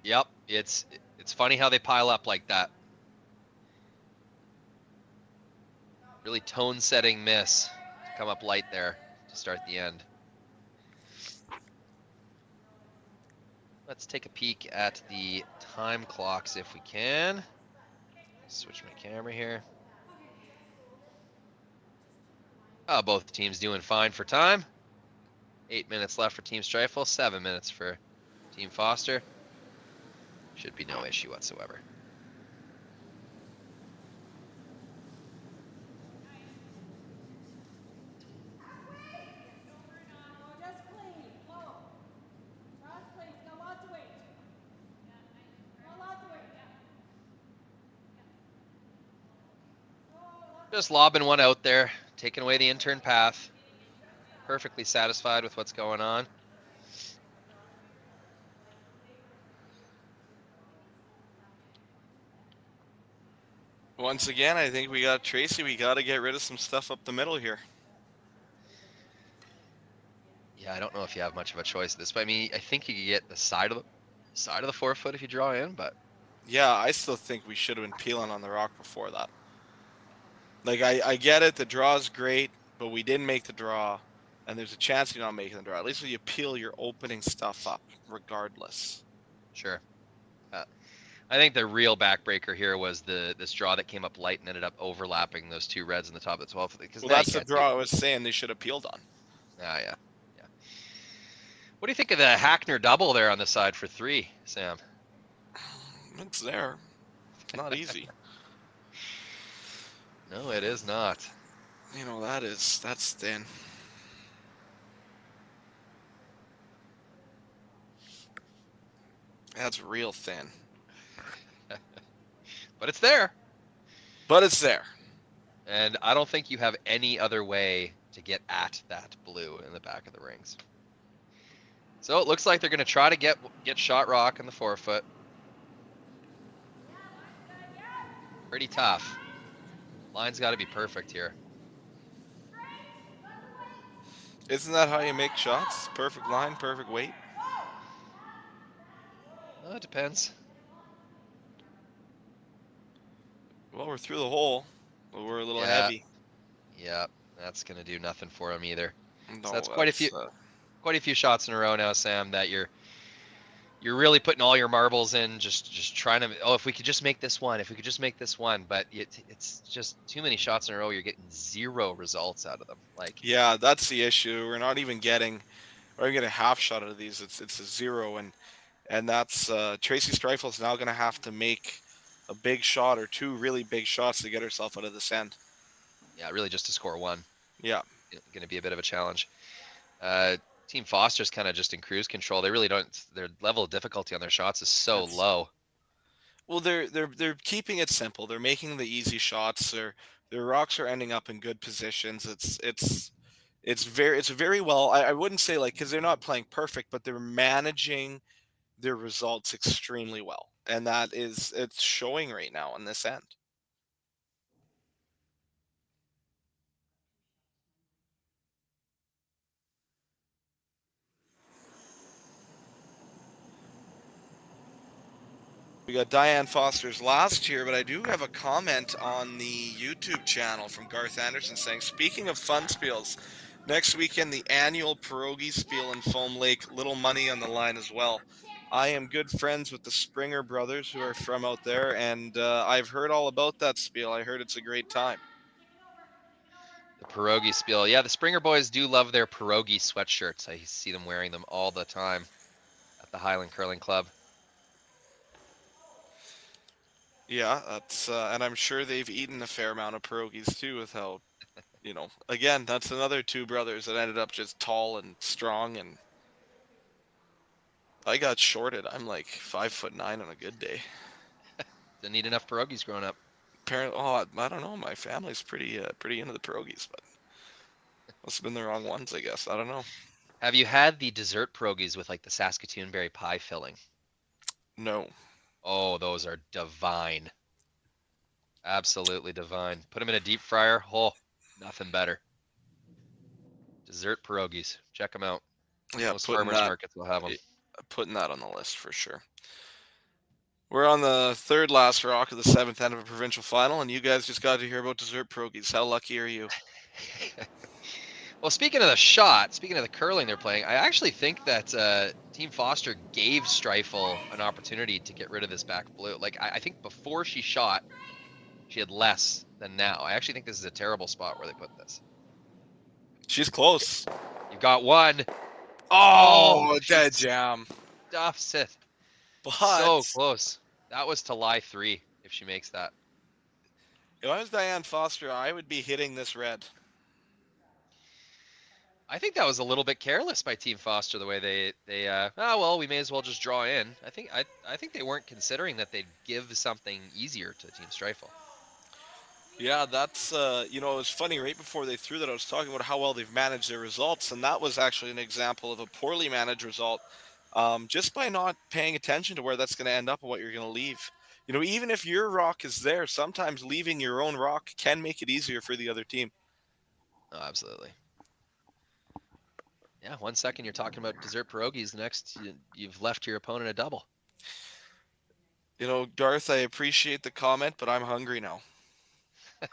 Yep, it's funny how they pile up like that. Really tone-setting miss to come up light there to start the end. Let's take a peek at the time clocks if we can. Switch my camera here. Both teams doing fine for time. 8 minutes left for Team Streifel, 7 minutes for Team Foster. Should be no issue whatsoever. Just lobbing one out there, taking away the intern path. Perfectly satisfied with what's going on. Once again, I think we got Tracy. We got to get rid of some stuff up the middle here. Yeah, I don't know if you have much of a choice this, but I mean, I think you could get the side of the 4 foot if you draw in, but Yeah, I still think we should have been peeling on the rock before that. Like, I get it, the draw is great, but we didn't make the draw, and there's a chance you're not making the draw. At least when you peel your opening stuff up, regardless. sure. I think the real backbreaker here was this draw that came up light and ended up overlapping those 2 reds in the top of the 12. Well, that's the draw I was saying they should have peeled on. Yeah. What do you think of the Hackner double there on the side for 3, Sam? It's there. It's not easy. No, it is not. You know, that's thin. That's real thin. But it's there. But it's there. And I don't think you have any other way to get at that blue in the back of the rings. So it looks like they're going to try to get shot rock in the 4 foot. Pretty tough. Line's got to be perfect here. Isn't that how you make shots? Perfect line, perfect weight? Well, it depends. Well, we're through the hole, but we're a little heavy. Yeah, that's going to do nothing for him either. No, So that's quite a few shots in a row now, Sam, that you're really putting all your marbles in, just trying to, if we could just make this one, but it's just too many shots in a row. You're getting 0 results out of them. Like, yeah, that's the issue. We're not even getting a half shot out of these. It's a 0, and that's Tracy Streifel is now going to have to make a big shot or 2 really big shots to get herself out of this end. Yeah, really just to score 1. Yeah, going to be a bit of a challenge. Team Foster's kind of just in cruise control. They really don't. Their level of difficulty on their shots is so low. Well, they're keeping it simple. They're making the easy shots. Their rocks are ending up in good positions. It's very well. I wouldn't say like, because they're not playing perfect, but they're managing their results extremely well, and it's showing right now on this end. We got Diane Foster's last here, but I do have a comment on the YouTube channel from Garth Anderson saying, speaking of fun spiels, next weekend the annual pierogi spiel in Foam Lake, little money on the line as well. I am good friends with the Springer brothers who are from out there, and I've heard all about that spiel. I heard it's a great time. The pierogi spiel. Yeah, the Springer boys do love their pierogi sweatshirts. I see them wearing them all the time at the Highland Curling Club. Yeah, that's and I'm sure they've eaten a fair amount of pierogies too, with how, again, that's another 2 brothers that ended up just tall and strong, and I got shorted. I'm like 5'9" on a good day. Didn't eat enough pierogies growing up. Apparently, I don't know. My family's pretty into the pierogies, but must have been the wrong ones, I guess. I don't know. Have you had the dessert pierogies with like the Saskatoon berry pie filling? No. Oh, those are divine. Absolutely divine. Put them in a deep fryer. Oh, nothing better. Dessert pierogies. Check them out. Yeah, most farmers markets will have them. Putting that on the list for sure. We're on the 3rd last rock of the 7th end of a provincial final, and you guys just got to hear about dessert pierogies. How lucky are you? Well, speaking of the curling they're playing, I actually think that Team Foster gave Streifel an opportunity to get rid of this back blue. Like, I think before she shot, she had less than now. I actually think this is a terrible spot where they put this. She's close. You've got 1. Oh, dead jam. Stuffs it. But So close. That was to lie 3 if she makes that. if I was Diane Foster, I would be hitting this red. I think that was a little bit careless by Team Foster, the way they well, we may as well just draw in. I think they weren't considering that they'd give something easier to Team Streifel. Yeah, that's, it was funny, right before they threw that, I was talking about how well they've managed their results, and that was actually an example of a poorly managed result, just by not paying attention to where that's going to end up and what you're going to leave. Even if your rock is there, sometimes leaving your own rock can make it easier for the other team. Oh, absolutely. Yeah, 1 second you're talking about dessert pierogies, the next you've left your opponent a double. Garth, I appreciate the comment, but I'm hungry now. I'm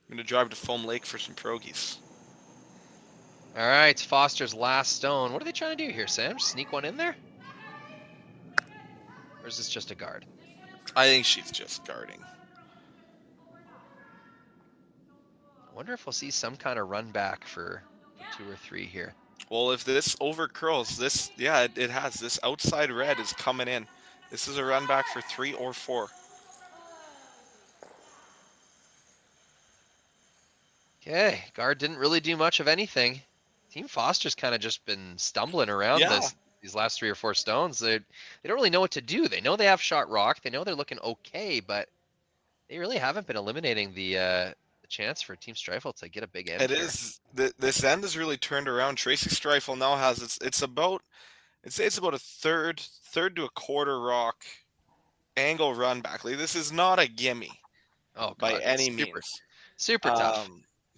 going to drive to Foam Lake for some pierogies. All right, Foster's last stone. What are they trying to do here, Sam? Sneak one in there? Or is this just a guard? I think she's just guarding. I wonder if we'll see some kind of run back for 2 or 3 here. Well, if this over curls, it has. This outside red is coming in. This is a run back for 3 or 4. Okay, guard didn't really do much of anything. Team Foster's kind of just been stumbling around these last 3 or 4 stones. They don't really know what to do. They know they have shot rock. They know they're looking okay, but they really haven't been eliminating the chance for Team Streifel to get a big end. This end is really turned around. Tracy Streifel now has it's about a third to a quarter rock angle run back. Like, this is not a gimme by any means. Super tough.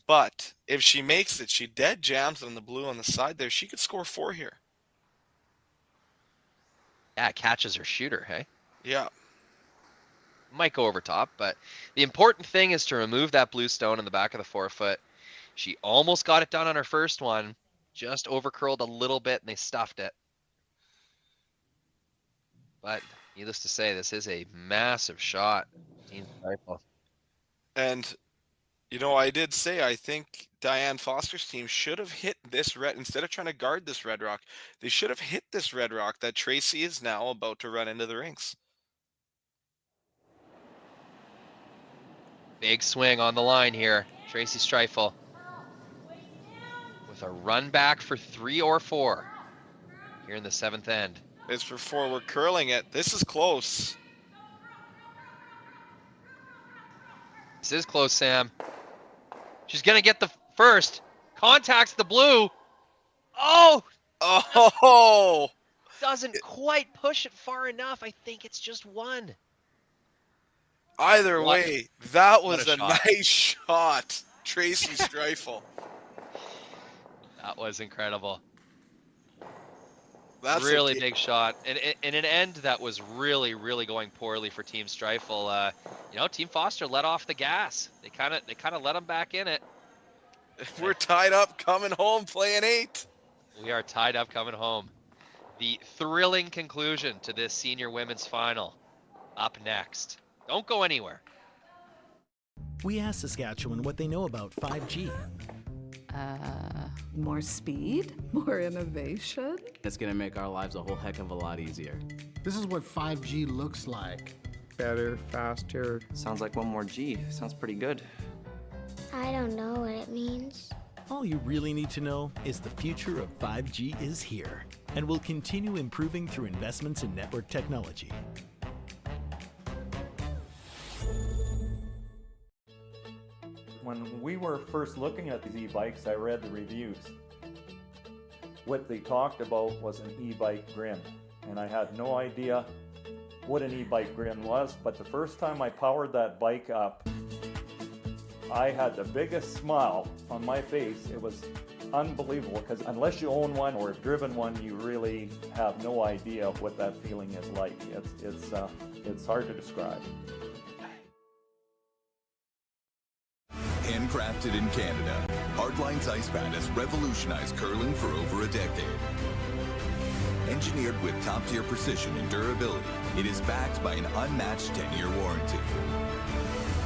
But if she makes it, she dead jams on the blue on the side there. She could score 4 here. Yeah, it catches her shooter, hey? Yeah. Might go over top, but the important thing is to remove that blue stone in the back of the forefoot. She almost got it done on her first one, just overcurled a little bit, and they stuffed it. But needless to say, this is a massive shot. Team Streifel. And, I did say I think Diane Foster's team should have hit this red, instead of trying to guard this red rock, they should have hit this red rock that Tracy is now about to run into the rings. Big swing on the line here. Tracy Streifel with a run back for 3 or 4 here in the 7th end. It's for 4. We're curling it. This is close. This is close, Sam. She's going to get the first. Contacts the blue. Oh! Oh! Doesn't quite push it far enough. I think it's just 1. Either way, that was a nice shot, Tracy Streifel. That was incredible. That's really big shot. And in an end that was really, really going poorly for Team Streifel. Team Foster let off the gas. They kind of let them back in it. We're tied up coming home playing 8. We are tied up coming home. The thrilling conclusion to this senior women's final up next. Don't go anywhere. We asked Saskatchewan what they know about 5G. More speed, more innovation. It's going to make our lives a whole heck of a lot easier. This is what 5G looks like. Better, faster. Sounds like 1 more G. Sounds pretty good. I don't know what it means. All you really need to know is the future of 5G is here and will continue improving through investments in network technology. When we were first looking at these e-bikes, I read the reviews. What they talked about was an e-bike grin, and I had no idea what an e-bike grin was, but the first time I powered that bike up, I had the biggest smile on my face. It was unbelievable, because unless you own one or have driven one, you really have no idea what that feeling is like. It's hard to describe. Handcrafted in Canada, Hardline's Ice Pad has revolutionized curling for over a decade. Engineered with top-tier precision and durability, it is backed by an unmatched 10-year warranty.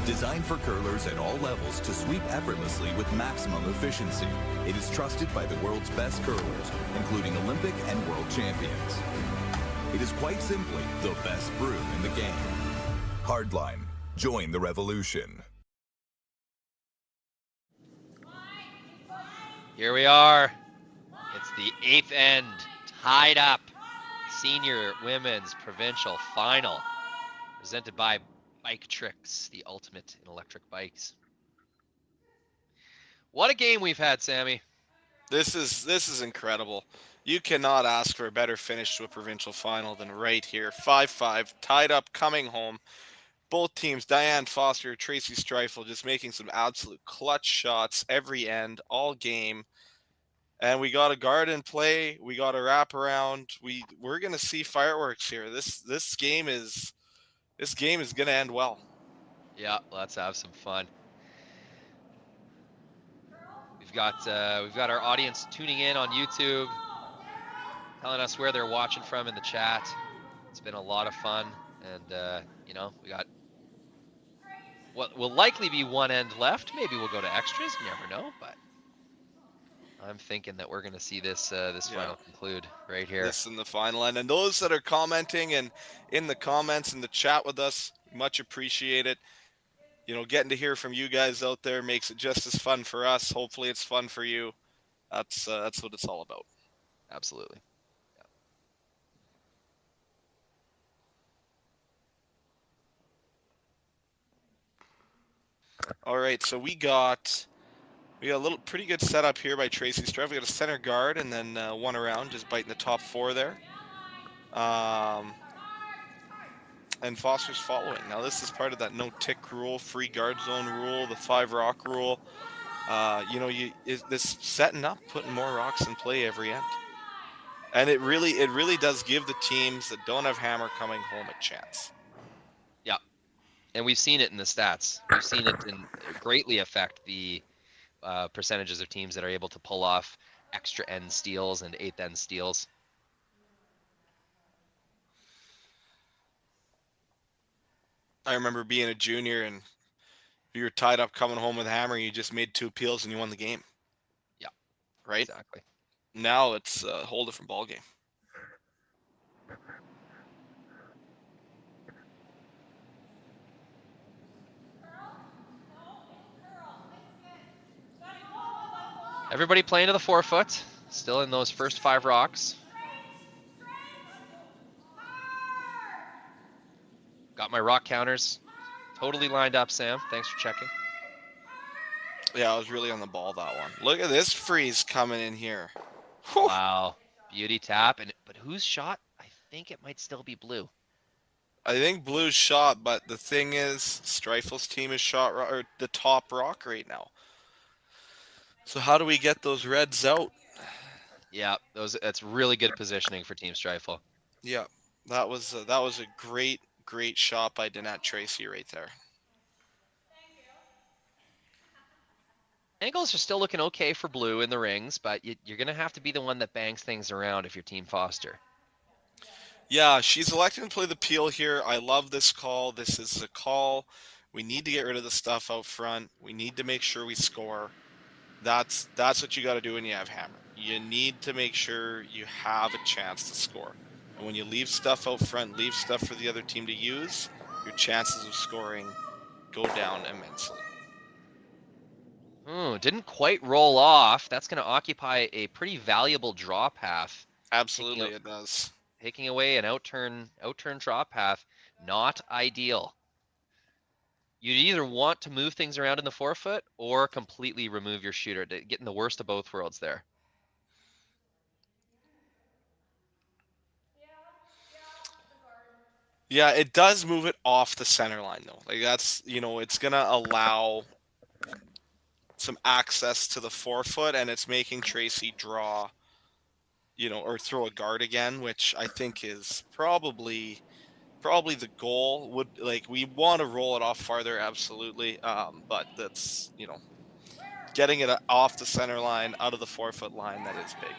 Designed for curlers at all levels to sweep effortlessly with maximum efficiency, it is trusted by the world's best curlers, including Olympic and world champions. It is quite simply the best broom in the game. Hardline. Join the revolution. Here we are. It's the 8th end, tied up. Senior Women's Provincial Final, presented by Biktrix, the ultimate in electric bikes. What a game we've had, Sammy. This is incredible. You cannot ask for a better finish to a provincial final than right here. 5-5, tied up, coming home. Both teams, Diane Foster, Tracy Streifel, just making some absolute clutch shots every end, all game. And we got a guard in play. We got a wrap around. We're gonna see fireworks here. This game is gonna end well. Yeah, let's have some fun. We've got our audience tuning in on YouTube, telling us where they're watching from in the chat. It's been a lot of fun, and you know, we got what will likely be one end left. Maybe we'll go to extras. You never know, but I'm thinking that we're going to see this final conclude right here. This in the final end. And those that are commenting and in the comments in the chat with us, much appreciated. You know, getting to hear from you guys out there makes it just as fun for us. Hopefully it's fun for you. That's what it's all about. Absolutely. Yeah. All right, so we got a little pretty good setup here by Tracy Streifel. We got a center guard and then one around, just biting the top 4 there. And Foster's following. Now this is part of that no tick rule, free guard zone rule, the 5 rock rule. You know, this setting up, putting more rocks in play every end. And it really does give the teams that don't have hammer coming home a chance. Yeah. And we've seen it in the stats. We've seen it greatly affect the percentages of teams that are able to pull off extra end steals and 8th end steals. I remember being a junior and you were tied up coming home with a hammer, you just made 2 appeals and you won the game. Yeah. Right? Exactly. Now it's a whole different ballgame. Everybody playing to the 4-foot, still in those first 5 rocks. Got my rock counters totally lined up, Sam. Thanks for checking. Yeah, I was really on the ball that one. Look at this freeze coming in here. Whew. Wow, beauty tap. But whose shot? I think it might still be blue. I think blue's shot, but the thing is, Streifel's team is shot or the top rock right now. So how do we get those reds out? Yeah, that's really good positioning for Team Streifel. Yeah, that was a great shot by Danette Tracy right there. Angles are still looking okay for blue in the rings, but you're going to have to be the one that bangs things around if you're Team Foster. Yeah, she's electing to play the peel here. I love this call. This is a call. We need to get rid of the stuff out front. We need to make sure we score. That's what you got to do when you have hammer. You need to make sure you have a chance to score. And when you leave stuff out front, leave stuff for the other team to use, your chances of scoring go down immensely. Didn't quite roll off. That's going to occupy a pretty valuable draw path. Absolutely, it does. Taking away an outturn draw path, not ideal. You'd either want to move things around in the 4-foot or completely remove your shooter, getting the worst of both worlds there. Yeah, it does move it off the center line though. Like that's, you know, it's going to allow some access to the 4-foot, and it's making Tracy draw, you know, or throw a guard again, which I think is probably the goal. Would like we want to roll it off farther, absolutely, but that's, you know, getting it off the center line, out of the 4-foot line, that is big.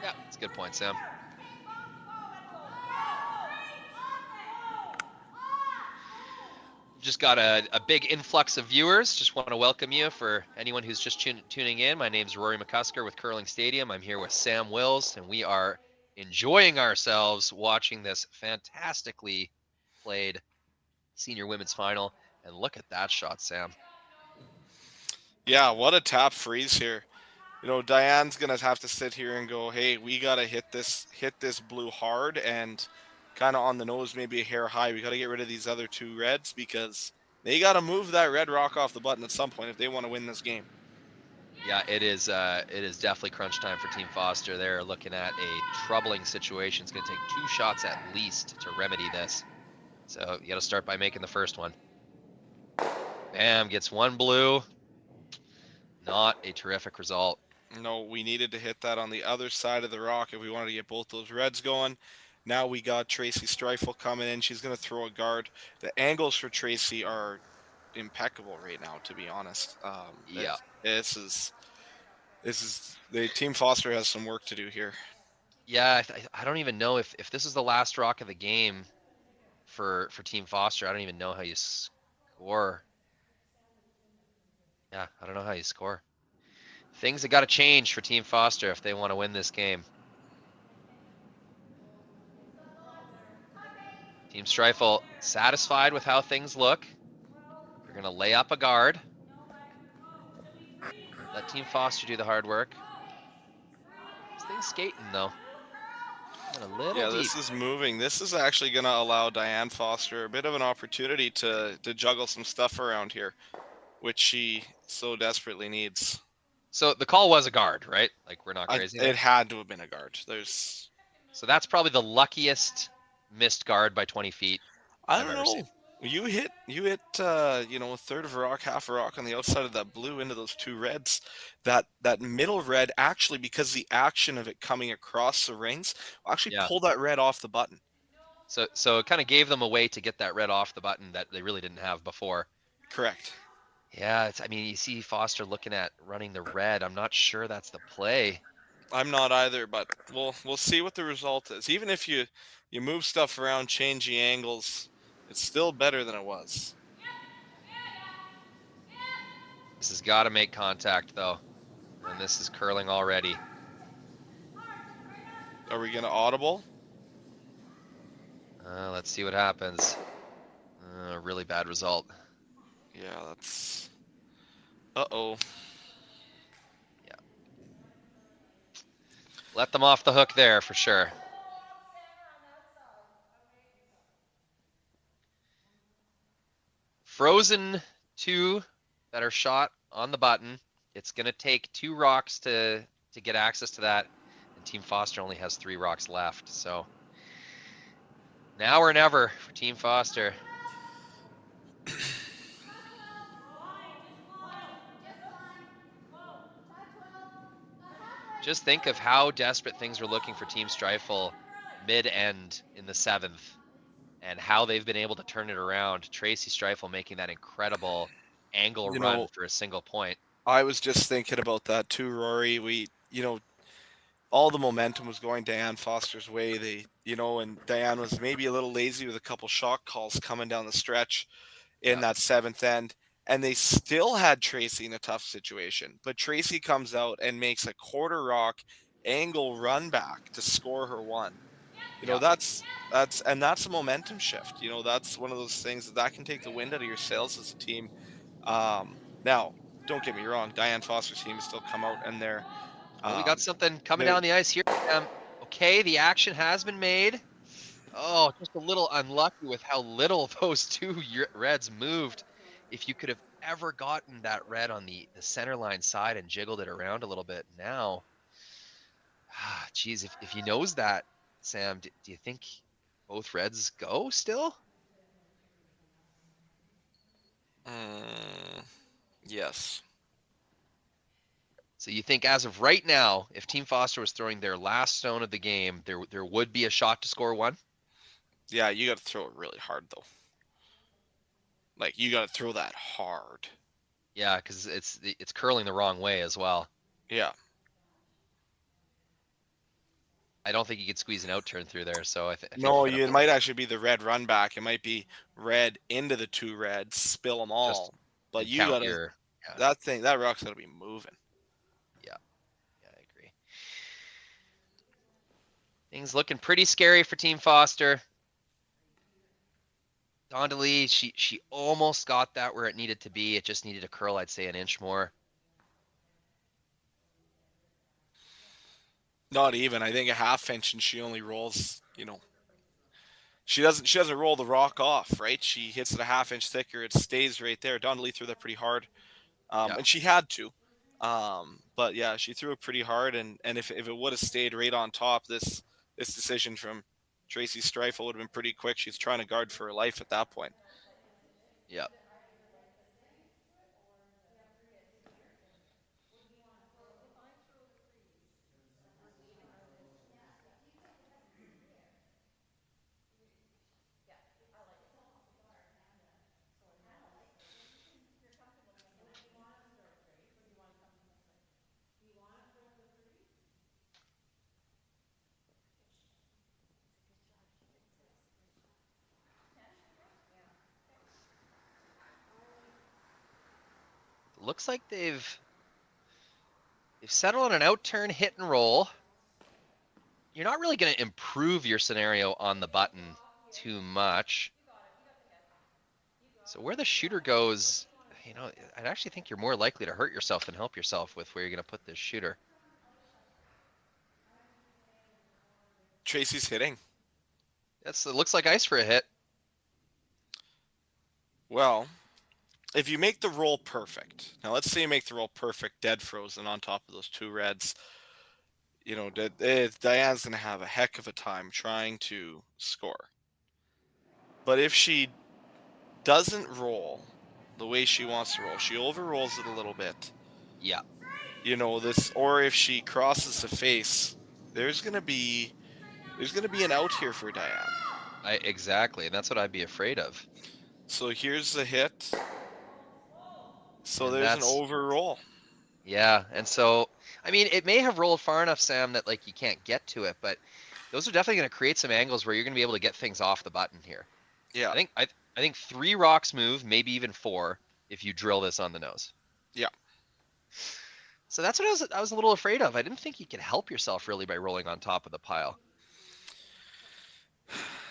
Yeah, that's a good point, Sam. just got a big influx of viewers. Just want to welcome you. For anyone who's just tuning in, my name's Rory McCusker with Curling Stadium. I'm here with Sam Wills, and we are enjoying ourselves watching this fantastically played senior women's final. And look at that shot, Sam. Yeah, what a tap freeze here. You know, Diane's gonna have to sit here and go, hey, we gotta hit this blue hard and kind of on the nose, maybe a hair high. We gotta get rid of these other two reds because they gotta move that red rock off the button at some point if they want to win this game. Yeah, it is definitely crunch time for Team Foster. They're looking at a troubling situation. It's going to take 2 shots at least to remedy this. So you got to start by making the first one. Bam, gets 1 blue. Not a terrific result. No, we needed to hit that on the other side of the rock if we wanted to get both those reds going. Now we got Tracy Streifel coming in. She's going to throw a guard. The angles for Tracy are impeccable right now, to be honest. Yeah. This is the Team Foster has some work to do here. Yeah, I don't even know if this is the last rock of the game for Team Foster. I don't even know how you score. Yeah, I don't know how you score. Things have got to change for Team Foster if they want to win this game. Team Streifel satisfied with how things look. They're going to lay up a guard. Let Team Foster do the hard work. This thing's skating, though. A little yeah, deep. This is moving. This is actually going to allow Diane Foster a bit of an opportunity to juggle some stuff around here, which she so desperately needs. So the call was a guard, right? Like, we're not crazy. It had to have been a guard. So that's probably the luckiest missed guard by 20 feet. I don't know. You hit a third of a rock, half a rock on the outside of that blue into those 2 reds. That middle red actually, because the action of it coming across the rings, will actually pull that red off the button. So it kind of gave them a way to get that red off the button that they really didn't have before. Correct. Yeah, you see Foster looking at running the red. I'm not sure that's the play. I'm not either, but we'll see what the result is. Even if you move stuff around, change the angles, it's still better than it was. This has got to make contact, though. And this is curling already. Are we going to audible? Let's see what happens. Really bad result. Yeah, that's... Uh-oh. Yeah. Let them off the hook there, for sure. Frozen 2 that are shot on the button. It's going to take 2 rocks to get access to that. And Team Foster only has 3 rocks left. So now or never for Team Foster. Just think of how desperate things were looking for Team Streifel mid-end in the 7th and how they've been able to turn it around. Tracy Streifel making that incredible angle run for a single point. I was just thinking about that too, Rory. All the momentum was going Diane Foster's way. And Diane was maybe a little lazy with a couple shot calls coming down the stretch in that 7th end. And they still had Tracy in a tough situation. But Tracy comes out and makes a quarter rock angle run back to score her 1. That's a momentum shift. That's one of those things that can take the wind out of your sails as a team. Now, don't get me wrong, Diane Foster's team has still come out and they're... we got something coming down the ice here. Okay, the action has been made. Oh, just a little unlucky with how little those 2 reds moved. If you could have ever gotten that red on the center line side and jiggled it around a little bit now. Geez, if he knows that, Sam, do you think both reds go still? Yes. So you think as of right now, if Team Foster was throwing their last stone of the game, there would be a shot to score 1? Yeah, you got to throw it really hard, though. Like, you got to throw that hard. Yeah, because it's curling the wrong way as well. Yeah. I don't think you could squeeze an out turn through there. So I think No, you're it might actually be the red run back. It might be red into the 2 reds, spill them all. But and you count gotta your that rock's gotta be moving. Yeah, I agree. Things looking pretty scary for Team Foster. Dondalee, she almost got that where it needed to be. It just needed to curl, I'd say, an inch more. Not even. I think a half inch, and she only rolls. She doesn't roll the rock off, right? She hits it a half inch thicker. It stays right there. Dondalee threw that pretty hard, and she had to. But yeah, she threw it pretty hard, and if it would have stayed right on top, this decision from Tracy Streifel would have been pretty quick. She's trying to guard for her life at that point. Yep. Looks like they've settled on an out turn, hit and roll. You're not really going to improve your scenario on the button too much. So where the shooter goes, I'd actually think you're more likely to hurt yourself than help yourself with where you're going to put this shooter. Tracy's hitting. It looks like ice for a hit. Well, if you make the roll perfect, now let's say you make the roll perfect, dead frozen on top of those 2 reds, Diane's going to have a heck of a time trying to score. But if she doesn't roll the way she wants to roll, she overrolls it a little bit. Yeah. Or if she crosses the face, there's going to be an out here for Diane. Exactly, and that's what I'd be afraid of. So here's the hit. So there's an overroll. Yeah, and so, it may have rolled far enough, Sam, that you can't get to it, but those are definitely going to create some angles where you're going to be able to get things off the button here. Yeah. I think 3 rocks move, maybe even 4, if you drill this on the nose. Yeah. So that's what I was a little afraid of. I didn't think you could help yourself really by rolling on top of the pile.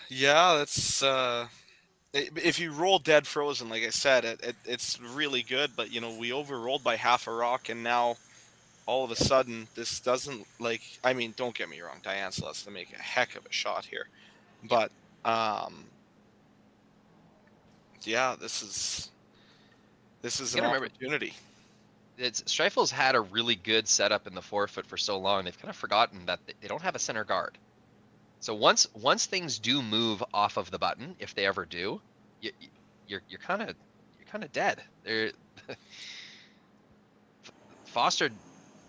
Yeah, that's if you roll dead frozen, like I said, it's really good. But we overrolled by half a rock, and now all of a sudden this doesn't don't get me wrong, Diane still has to make a heck of a shot here, but yeah, this is an opportunity. Streifel's had a really good setup in the forefoot for so long. They've kind of forgotten that they don't have a center guard. So once things do move off of the button, if they ever do, you're kind of dead. Foster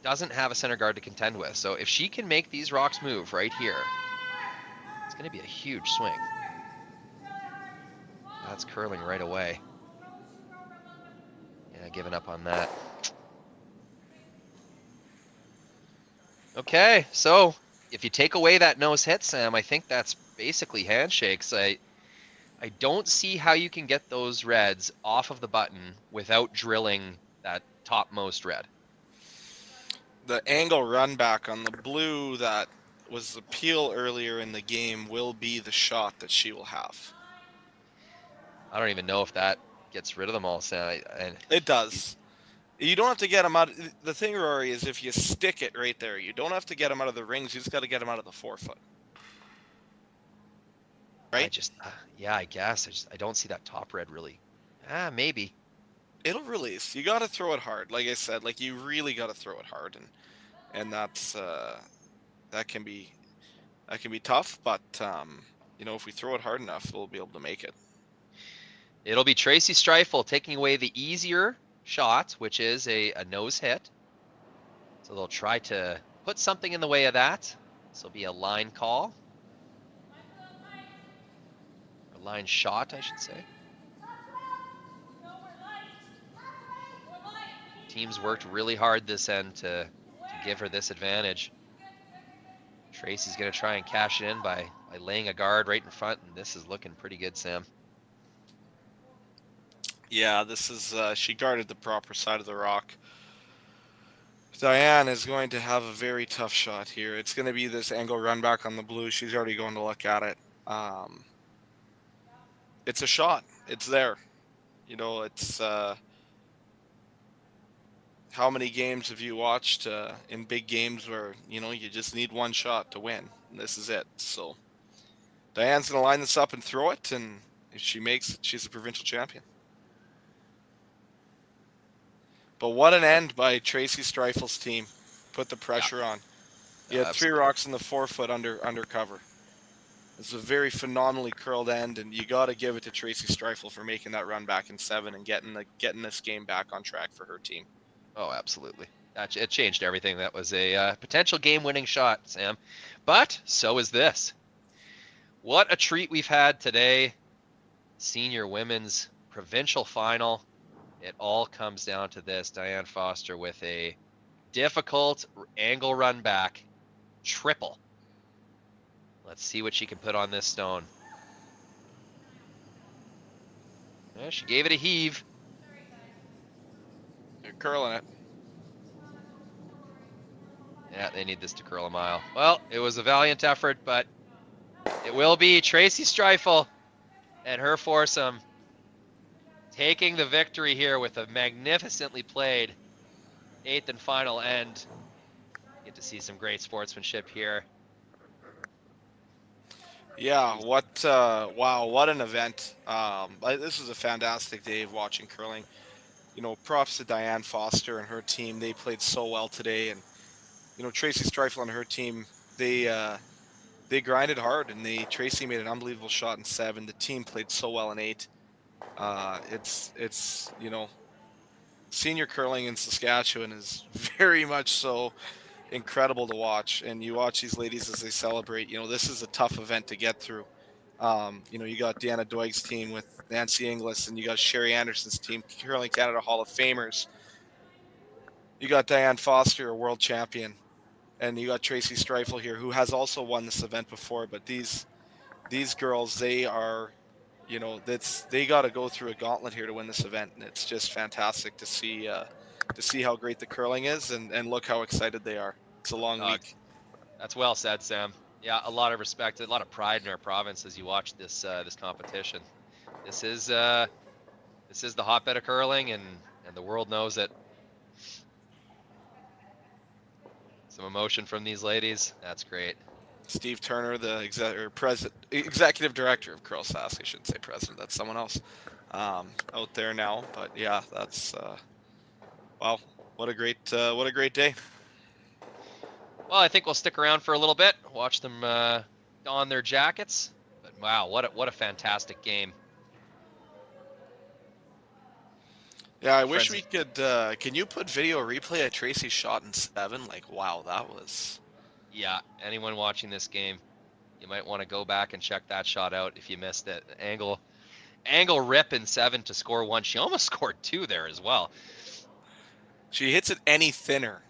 doesn't have a center guard to contend with. So if she can make these rocks move right here, it's going to be a huge swing. That's curling right away. Yeah, giving up on that. Okay, so if you take away that nose hit, Sam, I think that's basically handshakes. I don't see how you can get those reds off of the button without drilling that topmost red. The angle run back on the blue that was the peel earlier in the game will be the shot that she will have. I don't even know if that gets rid of them all, Sam. It does. You don't have to get them out. The thing, Rory, is if you stick it right there, you don't have to get them out of the rings. You just got to get them out of the forefoot. Right? I guess. I don't see that top red really. Maybe. It'll release. You got to throw it hard. Like I said, you really got to throw it hard, and that's that can be tough. But if we throw it hard enough, we'll be able to make it. It'll be Tracy Streifel taking away the easier shot, which is a nose hit. So they'll try to put something in the way of that. This will be a line call. A line shot, I should say. Teams worked really hard this end to give her this advantage. Tracy's going to try and cash it in by laying a guard right in front, and this is looking pretty good, Sam. Yeah, this is, she guarded the proper side of the rock. Diane is going to have a very tough shot here. It's going to be this angle run back on the blue. She's already going to look at it. It's a shot. It's there. You know, it's how many games have you watched in big games where, you know, you just need one shot to win? And this is it. So Diane's going to line this up and throw it, and if she makes it, she's a provincial champion. But what an end by Tracy Streifel's team. Put the pressure on. You had 3 rocks in the 4-foot under cover. It's a very phenomenally curled end, and you got to give it to Tracy Streifel for making that run back in 7 and getting this game back on track for her team. Oh, absolutely. It changed everything. That was a potential game-winning shot, Sam. But so is this. What a treat we've had today. Senior women's provincial final. It all comes down to this. Diane Foster with a difficult angle run back triple. Let's see what she can put on this stone. Yeah, she gave it a heave. They're curling it. Yeah, they need this to curl a mile. Well, it was a valiant effort, but it will be Tracy Streifel and her foursome taking the victory here with a magnificently played 8th and final end. Get to see some great sportsmanship here. Yeah, wow, what an event. This was a fantastic day of watching curling. You know, props to Diane Foster and her team. They played so well today. And, you know, Tracy Streifel and her team, they grinded hard, and Tracy made an unbelievable shot in 7. The team played so well in 8. It's you know, senior curling in Saskatchewan is very much so incredible to watch, and you watch these ladies as they celebrate. You know, this is a tough event to get through. You know, you got Deanna Doig's team with Nancy Inglis, and you got Sherry Anderson's team, Curling Canada Hall of Famers. You got Diane Foster, a world champion, and you got Tracy Streifel here, who has also won this event before. But these girls, they are, you know, they got to go through a gauntlet here to win this event, and it's just fantastic to see how great the curling is, and look how excited they are. It's a long week. That's well said, Sam. Yeah, a lot of respect, a lot of pride in our province as you watch this this competition. This is the hotbed of curling, and the world knows it. Some emotion from these ladies. That's great. Steve Turner, the executive director of Curl Sask. I shouldn't say president. That's someone else out there now. But yeah, that's wow. What a great day. Well, I think we'll stick around for a little bit, watch them don their jackets. But wow, what a fantastic game. Yeah, I wish we could. Can you put video replay of Tracy's shot in 7? Like, wow, that was. Yeah, anyone watching this game, you might want to go back and check that shot out if you missed it. Angle rip in 7 to score 1. She almost scored 2 there as well. She hits it any thinner.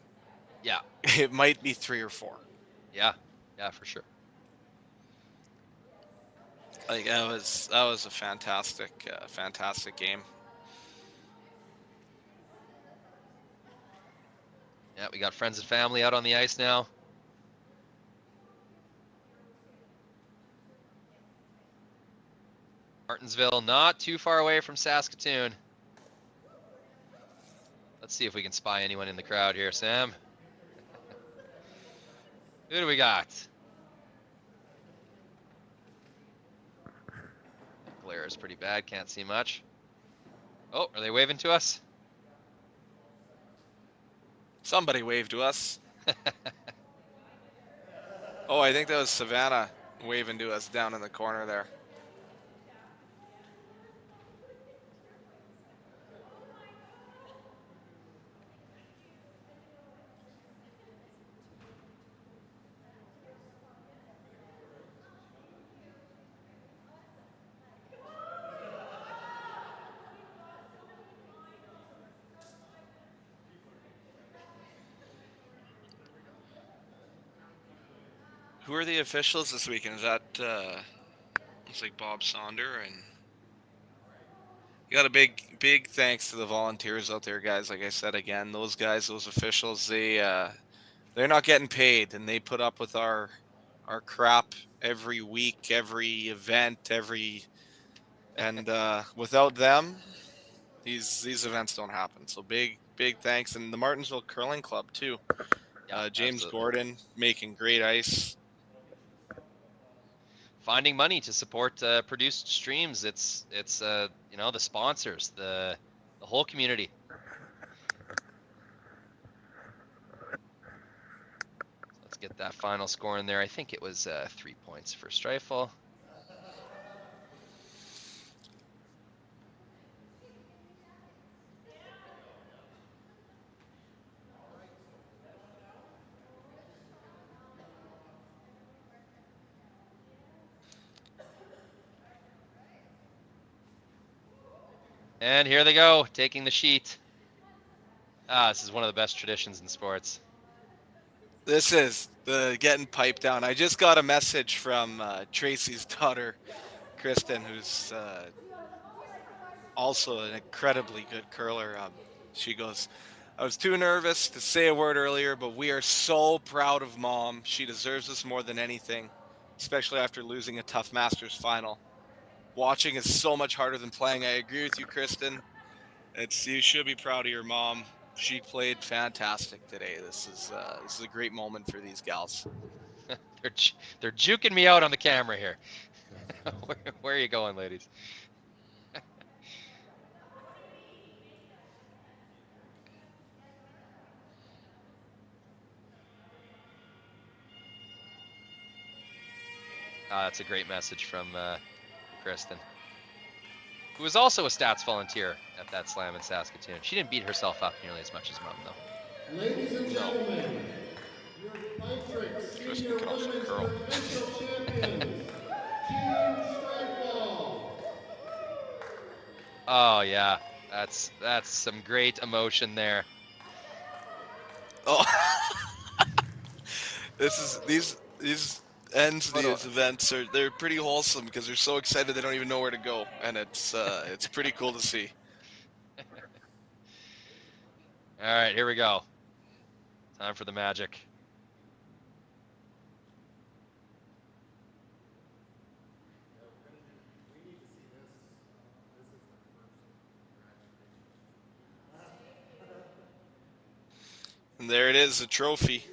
Yeah. It might be 3 or 4. Yeah, for sure. Like that was a fantastic game. Yeah, we got friends and family out on the ice now. Martensville, not too far away from Saskatoon. Let's see if we can spy anyone in the crowd here, Sam. Who do we got? Glare is pretty bad, can't see much. Oh, are they waving to us? Somebody waved to us. Oh, I think that was Savannah waving to us down in the corner there. Who are the officials this weekend? Is that looks like Bob Sonder, and you got a big thanks to the volunteers out there, guys. Like I said again, those guys, those officials, they're not getting paid, and they put up with our crap every week, every event, and without them, these events don't happen. So big thanks, and the Martensville Curling Club too. Yeah, James absolutely. Gordon making great ice. Finding money to support produced streams. It's you know, the sponsors, the whole community. Let's get that final score in there. I think it was 3 points for Streifel. And here they go, taking the sheet. This is one of the best traditions in sports. This is the getting piped down. I just got a message from Tracy's daughter, Kristen, who's also an incredibly good curler. She goes, I was too nervous to say a word earlier, but we are so proud of Mom. She deserves this more than anything, especially after losing a tough Masters final. Watching is so much harder than playing. I agree with you, Kristen. You should be proud of your mom. She played fantastic today. This is a great moment for these gals. They're juking me out on the camera here. Where are you going, ladies? That's a great message from Kristen, who was also a stats volunteer at that slam in Saskatoon. She didn't beat herself up nearly as much as Mom, though. Ladies and gentlemen, your Biktrix Kristen can also curl. champions, Team Streifel. Oh yeah, that's some great emotion there. Oh, these ends of these events they're pretty wholesome because they're so excited they don't even know where to go, and it's pretty cool to see. All right, here we go. Time for the magic. And there it is, a trophy.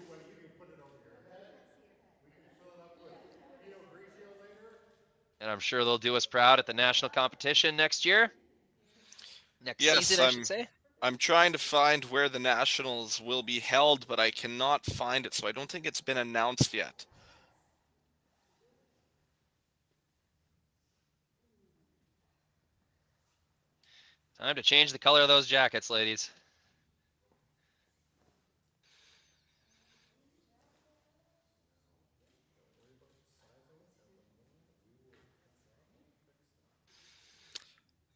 And I'm sure they'll do us proud at the national competition next year. Next season, I should say. I'm trying to find where the nationals will be held, but I cannot find it, so I don't think it's been announced yet. Time to change the color of those jackets, ladies.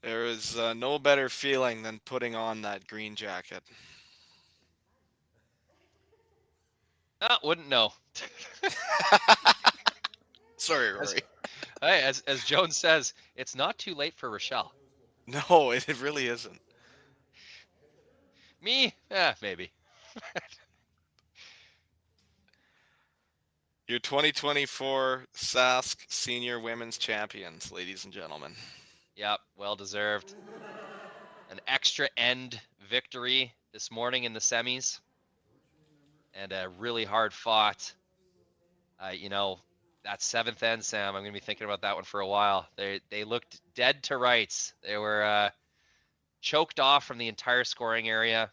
There is no better feeling than putting on that green jacket. Wouldn't know. Sorry, Rory. As Jones says, it's not too late for Rochelle. No, it really isn't. Me? Maybe. Your 2024 Sask Senior Women's Champions, ladies and gentlemen. Yep, well deserved. An extra end victory this morning in the semis, and a really hard fought. You know, that seventh end, Sam, I'm going to be thinking about that one for a while. They looked dead to rights. They were choked off from the entire scoring area,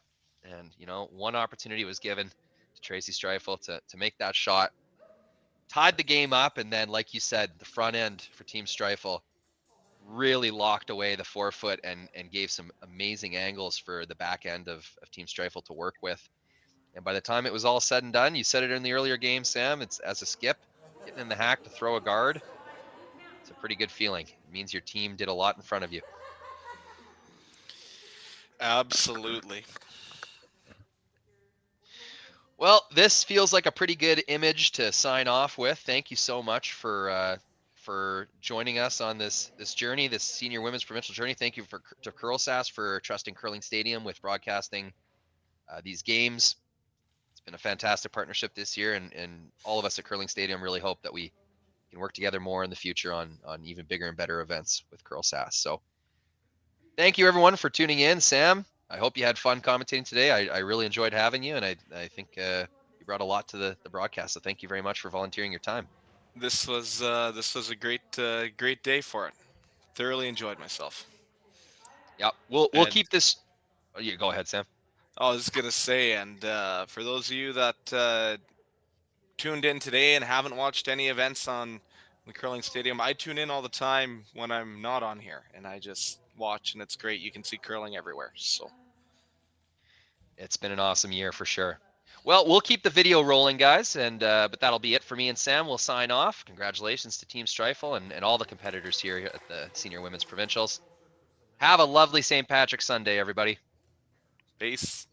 and you know, one opportunity was given to Tracy Streifel to make that shot. Tied the game up, and then, like you said, the front end for Team Streifel really locked away the forefoot and gave some amazing angles for the back end of Team Streifel to work with. And by the time it was all said and done, you said it in the earlier game, Sam, it's as a skip, getting in the hack to throw a guard. It's a pretty good feeling. It means your team did a lot in front of you. Absolutely. Well, this feels like a pretty good image to sign off with. Thank you so much for joining us on this journey, this senior women's provincial journey. Thank you to Curl Sass for trusting Curling Stadium with broadcasting these games. It's been a fantastic partnership this year, and all of us at Curling Stadium really hope that we can work together more in the future on even bigger and better events with Curl Sass. So thank you everyone for tuning in. Sam, I hope you had fun commentating today. I really enjoyed having you, and I think you brought a lot to the broadcast. So thank you very much for volunteering your time. This was a great day for it. Thoroughly enjoyed myself. Yeah, we'll keep this. Oh, you go ahead, Sam. I was gonna say, and for those of you that tuned in today and haven't watched any events on the Curling Stadium, I tune in all the time when I'm not on here, and I just watch, and it's great. You can see curling everywhere. So it's been an awesome year for sure. Well, we'll keep the video rolling, guys, and but that'll be it for me and Sam. We'll sign off. Congratulations to Team Streifel and all the competitors here at the Senior Women's Provincials. Have a lovely St. Patrick's Sunday, everybody. Peace.